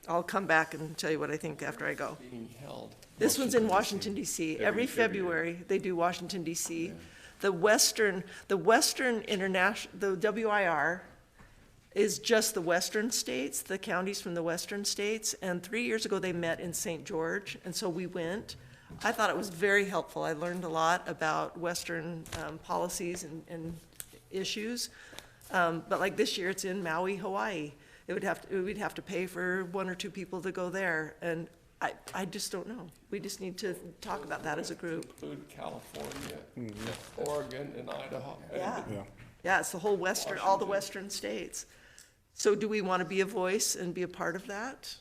I'll come back and tell you what I think after I go. Being held. This one's in Washington DC. Every February, they do Washington DC. The Western International, the WIR is just the western states, the counties from the western states. And 3 years ago, they met in St. George, and so we went. I thought it was very helpful. I learned a lot about Western policies and issues. But like this year, it's in Maui, Hawaii. We'd have to pay for 1 or 2 people to go there, and I just don't know. We just need to talk about that as a group. Include California, Oregon, and Idaho. Yeah. Yeah, it's the whole western, all the western states. So do we want to be a voice and be a part of that?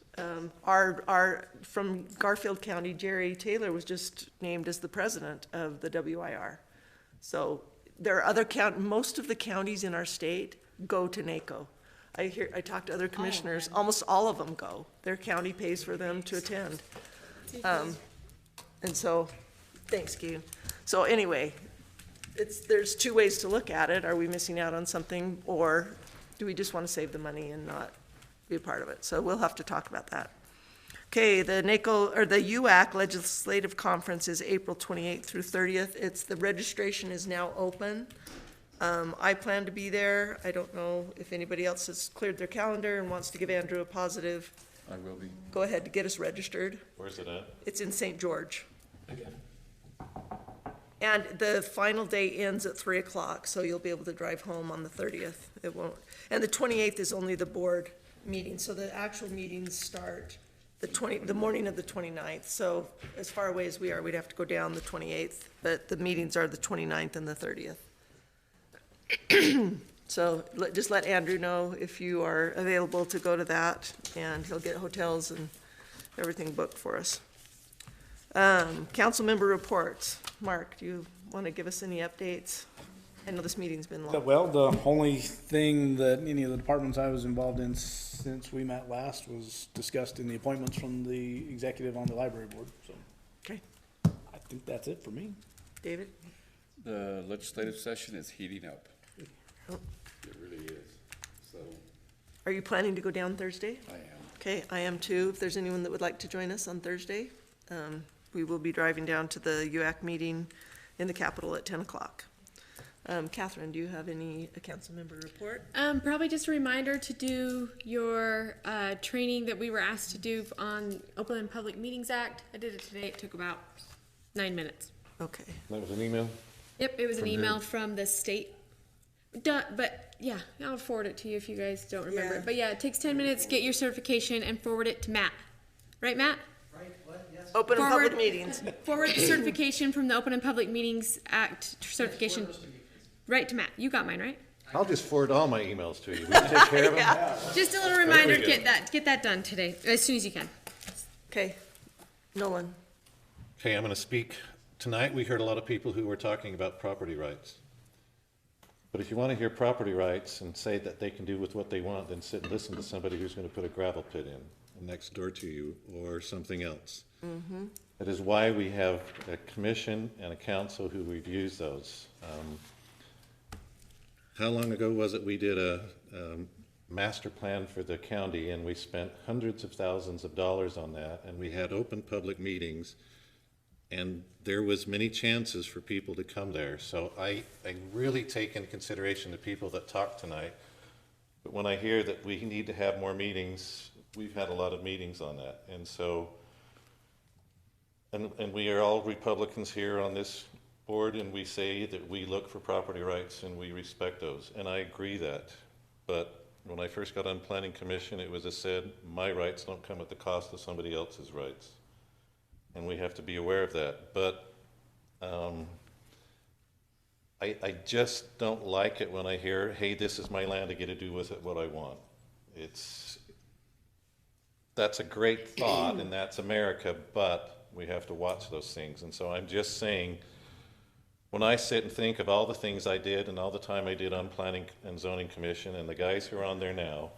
From Garfield County, Jerry Taylor was just named as the president of the WIR. So there are other most of the counties in our state go to NACO. I talk to other commissioners, almost all of them go. Their county pays for them to attend. And so, thanks, Keegan. So anyway, there's 2 ways to look at it. Are we missing out on something, or do we just want to save the money and not be a part of it? So we'll have to talk about that. Okay, the NACO, or the UAC Legislative Conference is April 28th through 30th. The registration is now open. I plan to be there. I don't know if anybody else has cleared their calendar and wants to give Andrew a positive. I will be. Go ahead to get us registered. Where's it at? It's in St. George. Okay. And the final day ends at 3 o'clock, so you'll be able to drive home on the 30th. It won't. And the 28th is only the board meeting, so the actual meetings start the morning of the 29th. So as far away as we are, we'd have to go down the 28th, but the meetings are the 29th and the 30th. So just let Andrew know if you are available to go to that, and he'll get hotels and everything booked for us. Council member reports. Mark, do you want to give us any updates? I know this meeting's been long. Well, the only thing that any of the departments I was involved in since we met last was discussed in the appointments from the executive on the library board, so. Okay. I think that's it for me. David? The legislative session is heating up. Oh. It really is. So Are you planning to go down Thursday? I am. Okay, I am too. If there's anyone that would like to join us on Thursday, we will be driving down to the UAC meeting in the Capitol at 10 o'clock. Catherine, do you have any council member report? Probably just a reminder to do your training that we were asked to do on Open and Public Meetings Act. I did it today. It took about 9 minutes. Okay. That was an email? Yep, it was an From email who? from the state. But yeah, I'll forward it to you if you guys don't remember it. But yeah, it takes 10 minutes, get your certification, and forward it to Matt. Right, Matt? Open and public meetings. Forward the certification from the Open and Public Meetings Act certification right to Matt. You got mine, right? I'll just forward all my emails to you. Will you take care of them? Just a little reminder to get that done today, as soon as you can. Okay. Nolan. Okay, I'm going to speak. Tonight, we heard a lot of people who were talking about property rights. But if you want to hear property rights and say that they can do with what they want, then sit and listen to somebody who's going to put a gravel pit in next door to you or something else. Mm-hmm. That is why we have a commission and a council who reviews those. how long ago was it we did a master plan for the county, and we spent hundreds of thousands of dollars on that, and we had open public meetings, and there was many chances for people to come there. So I really take into consideration the people that talked tonight. But when I hear that we need to have more meetings, we've had a lot of meetings on that. And so, and we are all Republicans here on this board, and we say that we look for property rights and we respect those. And I agree that. But when I first got on Planning Commission, it was said, my rights don't come at the cost of somebody else's rights. And we have to be aware of that. But I just don't like it when I hear, hey, this is my land, I get to do with it what I want. That's a great thought, and that's America, but we have to watch those things. And so I'm just saying, when I sit and think of all the things I did and all the time I did on Planning and Zoning Commission and the guys who are on there now,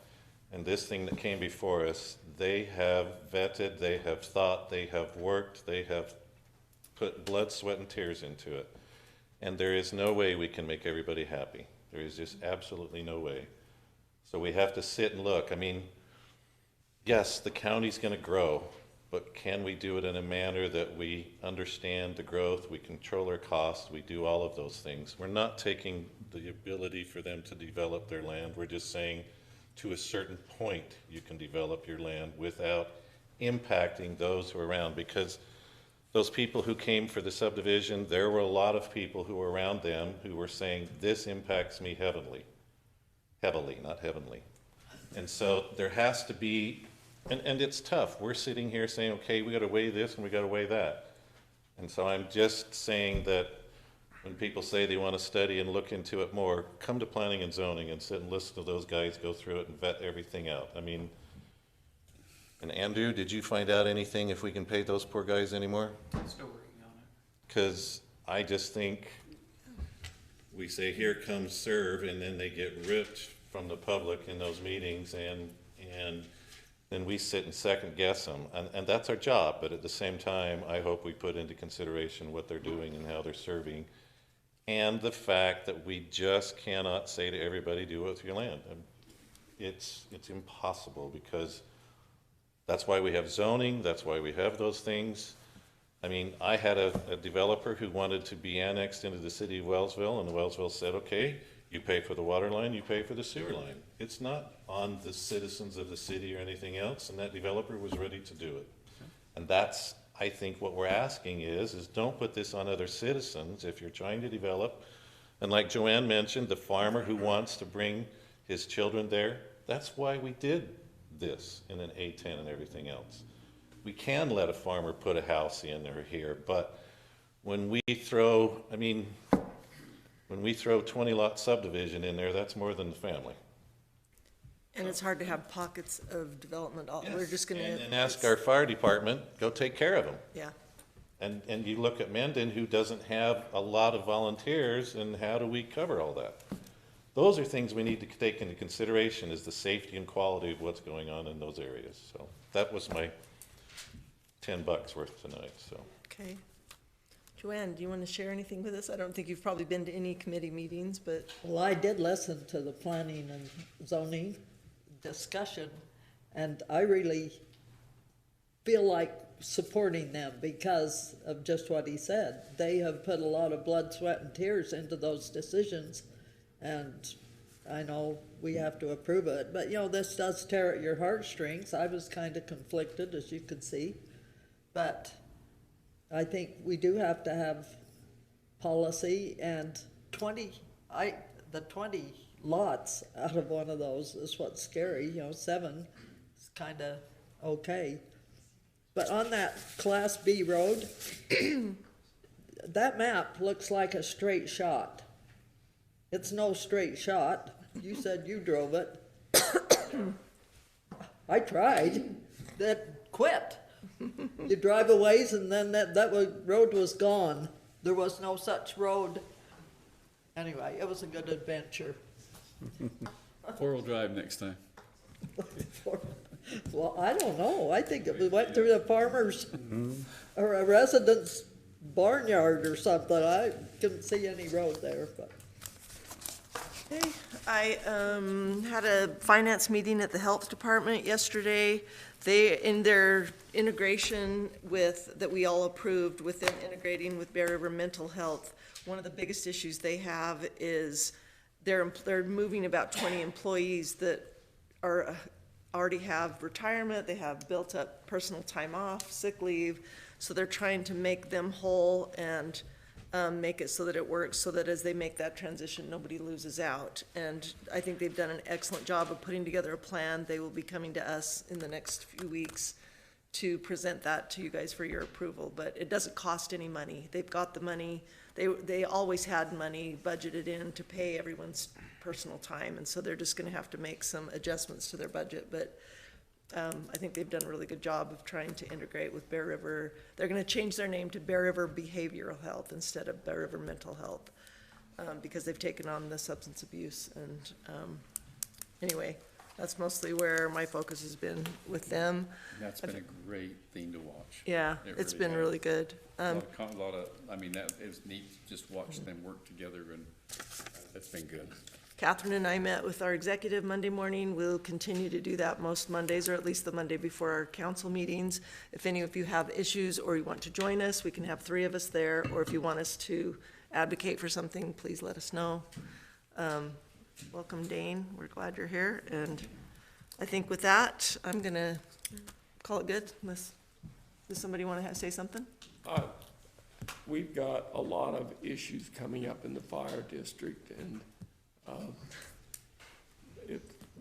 and this thing that came before us, they have vetted, they have thought, they have worked, they have put blood, sweat, and tears into it. And there is no way we can make everybody happy. There is just absolutely no way. So we have to sit and look. I mean, yes, the county's going to grow, but can we do it in a manner that we understand the growth, we control our costs, we do all of those things? We're not taking the ability for them to develop their land. We're just saying to a certain point you can develop your land without impacting those who are around. Because those people who came for the subdivision, there were a lot of people who were around them who were saying, this impacts me heavily, not heavenly. And so there has to be, and it's tough. We're sitting here saying, okay, we got to weigh this and we got to weigh that. And so I'm just saying that when people say they want to study and look into it more, come to Planning and Zoning and sit and listen to those guys go through it and vet everything out. I mean, and Andrew, did you find out anything if we can pay those poor guys anymore? Still working on it. Because I just think we say, here comes serve, and then they get ripped from the public in those meetings, and then we sit and second guess them. And that's our job, but at the same time, I hope we put into consideration what they're doing and how they're serving, and the fact that we just cannot say to everybody, do it with your land. It's impossible, because that's why we have zoning, that's why we have those things. I mean, I had a developer who wanted to be annexed into the city of Wellsville, and Wellsville said, okay, you pay for the water line, you pay for the sewer line. It's not on the citizens of the city or anything else, and that developer was ready to do it. And that's, I think, what we're asking is don't put this on other citizens if you're trying to develop. And like Joanne mentioned, the farmer who wants to bring his children there, that's why we did this in an A10 and everything else. We can let a farmer put a house in or here, but when we throw, I mean, when we throw 20 lot subdivision in there, that's more than the family. And it's hard to have pockets of development. We're just going to. And ask our fire department, go take care of them. Yeah. And you look at Mendon, who doesn't have a lot of volunteers, and how do we cover all that? Those are things we need to take into consideration, is the safety and quality of what's going on in those areas. So that was my $10 worth tonight, so. Okay. Joanne, do you want to share anything with us? I don't think you've probably been to any committee meetings, but. Well, I did listen to the planning and zoning discussion, and I really feel like supporting them because of just what he said. They have put a lot of blood, sweat, and tears into those decisions, and I know we have to approve it, but you know, this does tear at your heartstrings. I was kind of conflicted, as you could see, but I think we do have to have policy, and the 20 lots out of one of those is what's scary. You know, 7 is kind of okay. But on that Class B road, that map looks like a straight shot. It's no straight shot. You said you drove it. I tried. That quit. You drive a ways, and then that road was gone. There was no such road. Anyway, it was a good adventure. 4-wheel drive next time. Well, I don't know. I think we went through the farmer's or a resident's barnyard or something. I couldn't see any road there, but Okay, I had a finance meeting at the health department yesterday. They, in their integration with, that we all approved with them integrating with Bear River Mental Health, one of the biggest issues they have is they're moving about 20 employees that are, already have retirement, they have built up personal time off, sick leave, so they're trying to make them whole and make it so that it works, so that as they make that transition, nobody loses out. And I think they've done an excellent job of putting together a plan. They will be coming to us in the next few weeks to present that to you guys for your approval, but it doesn't cost any money. They've got the money. They always had money budgeted in to pay everyone's personal time, and so they're just gonna have to make some adjustments to their budget, but I think they've done a really good job of trying to integrate with Bear River. They're gonna change their name to Bear River Behavioral Health instead of Bear River Mental Health, because they've taken on the substance abuse, and anyway, that's mostly where my focus has been with them. That's been a great thing to watch. Yeah, it's been has. really good. A lot of, I mean, that, it was neat to just watch them work together, and it's been good. Catherine and I met with our executive Monday morning. We'll continue to do that most Mondays, or at least the Monday before our council meetings. If any of you have issues or you want to join us, we can have 3 of us there, or if you want us to advocate for something, please let us know. Welcome, Dane. We're glad you're here, and I think with that, I'm gonna call it good, unless, does somebody want to say something? We've got a lot of issues coming up in the fire district, and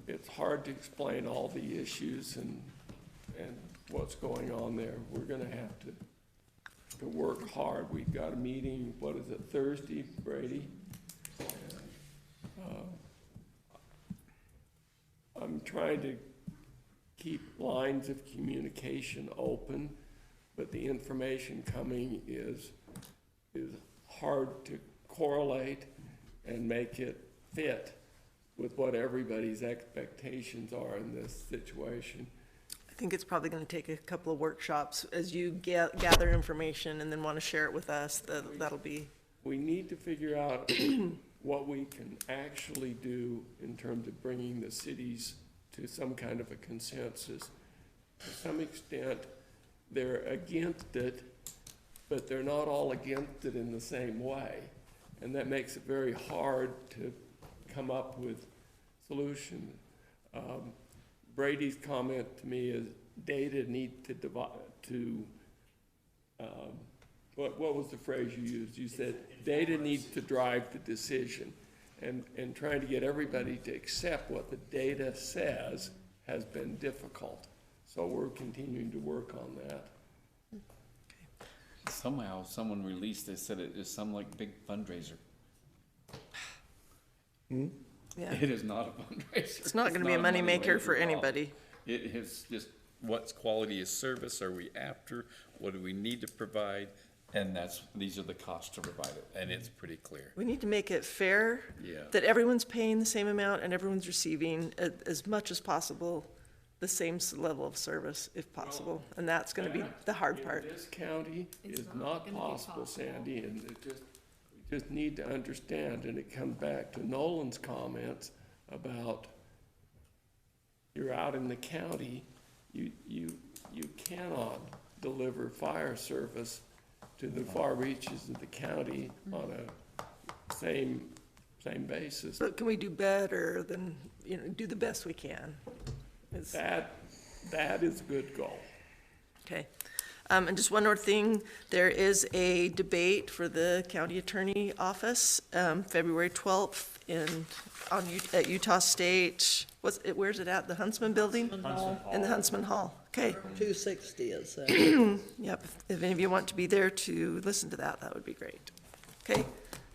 it's hard to explain all the issues and what's going on there. We're gonna have to work hard. We've got a meeting, what is it, Thursday, Brady? I'm trying to keep lines of communication open, but the information coming is hard to correlate and make it fit with what everybody's expectations are in this situation. I think it's probably gonna take a couple of workshops as you gather information and then want to share it with us. That'll be. We need to figure out what we can actually do in terms of bringing the cities to some kind of a consensus. To some extent, they're against it, but they're not all against it in the same way. And that makes it very hard to come up with solutions. Brady's comment to me is data need to divide, what was the phrase you used? You said data needs to drive the decision. And trying to get everybody to accept what the data says has been difficult. So we're continuing to work on that. Somehow, someone released, they said it is some like big fundraiser. Yeah. It is not a fundraiser. It's not gonna be a moneymaker for anybody. It is just, what's quality of service are we after? What do we need to provide? And these are the costs to provide it, and it's pretty clear. We need to make it fair. Yeah. That everyone's paying the same amount and everyone's receiving as much as possible the same level of service if possible. And that's gonna be the hard part. In this county is not possible, Sandy, and we just need to understand, and it comes back to Nolan's comments about you're out in the county, you cannot deliver fire service to the far reaches of the county on a same basis. But can we do better than, do the best we can? That is a good goal. Okay. And just one more thing, there is a debate for the county attorney office, February 12th at Utah State. Where's it at? The Huntsman Building? In the Huntsman Hall. Okay. 260 is that. Yep. If any of you want to be there to listen to that, that would be great. Okay.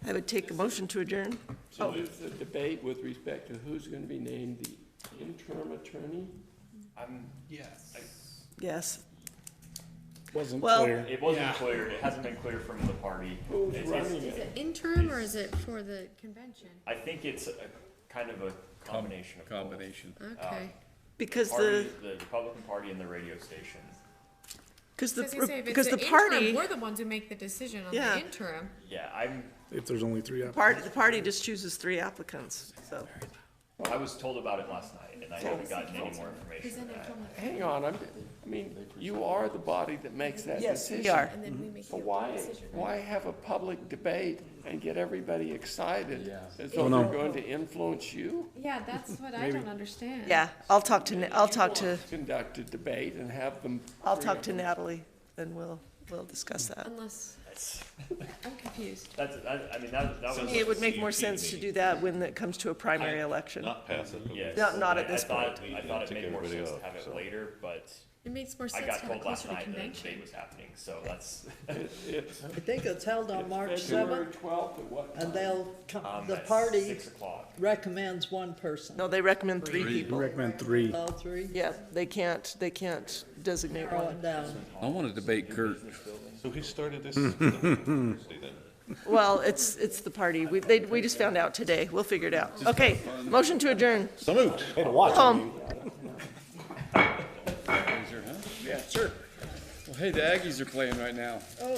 I would take a motion to adjourn. So there's a debate with respect to who's going to be named the interim attorney? Yes. Yes. Wasn't Well, clear. It wasn't clear. It hasn't been clear from the party. Who's It's- running Is it? it interim or is it for the convention? I think it's kind of a combination of both. Combination. Okay. Because The Republican Party and the radio station. Because So I was gonna say, if it's because the the interim, party, we're the ones who make the decision on Yeah. the interim. Yeah, I'm, If there's only three the party just chooses 3 applicants, so. I was told about it last night, and I haven't gotten any more information. Hang on, I mean, you are the body that makes that Yes, we decision. are. So why have a public debate and get everybody excited as though Oh, no. they're going to influence you? Yeah, that's what I don't understand. Yeah, I'll talk to Conduct a debate and have them. Natalie, and we'll discuss that. Unless, I'm confused. That was. To me, it would make more sense to do that when it comes to a primary election. Not pass it. but Yes. Not at I this thought- point. I thought it Take made more everybody sense to off, have it so. later, but It makes more I sense got to have it told last closer to night that the convention. debate was happening, so that's. I think it's held on March February 7th, 12th at what time? and they'll, the At party 6 o'clock. recommends one person. No, they recommend 3 We people. recommend 3. All three? Yeah, they can't designate Narrow one. it down. I want to debate Kurt. So who started this? Thursday then? Well, it's the party. We just found out today. We'll figure it out. Okay, motion to adjourn. So moved. Home. Yeah, sure. Well, hey, the Aggies are playing right now. Oh.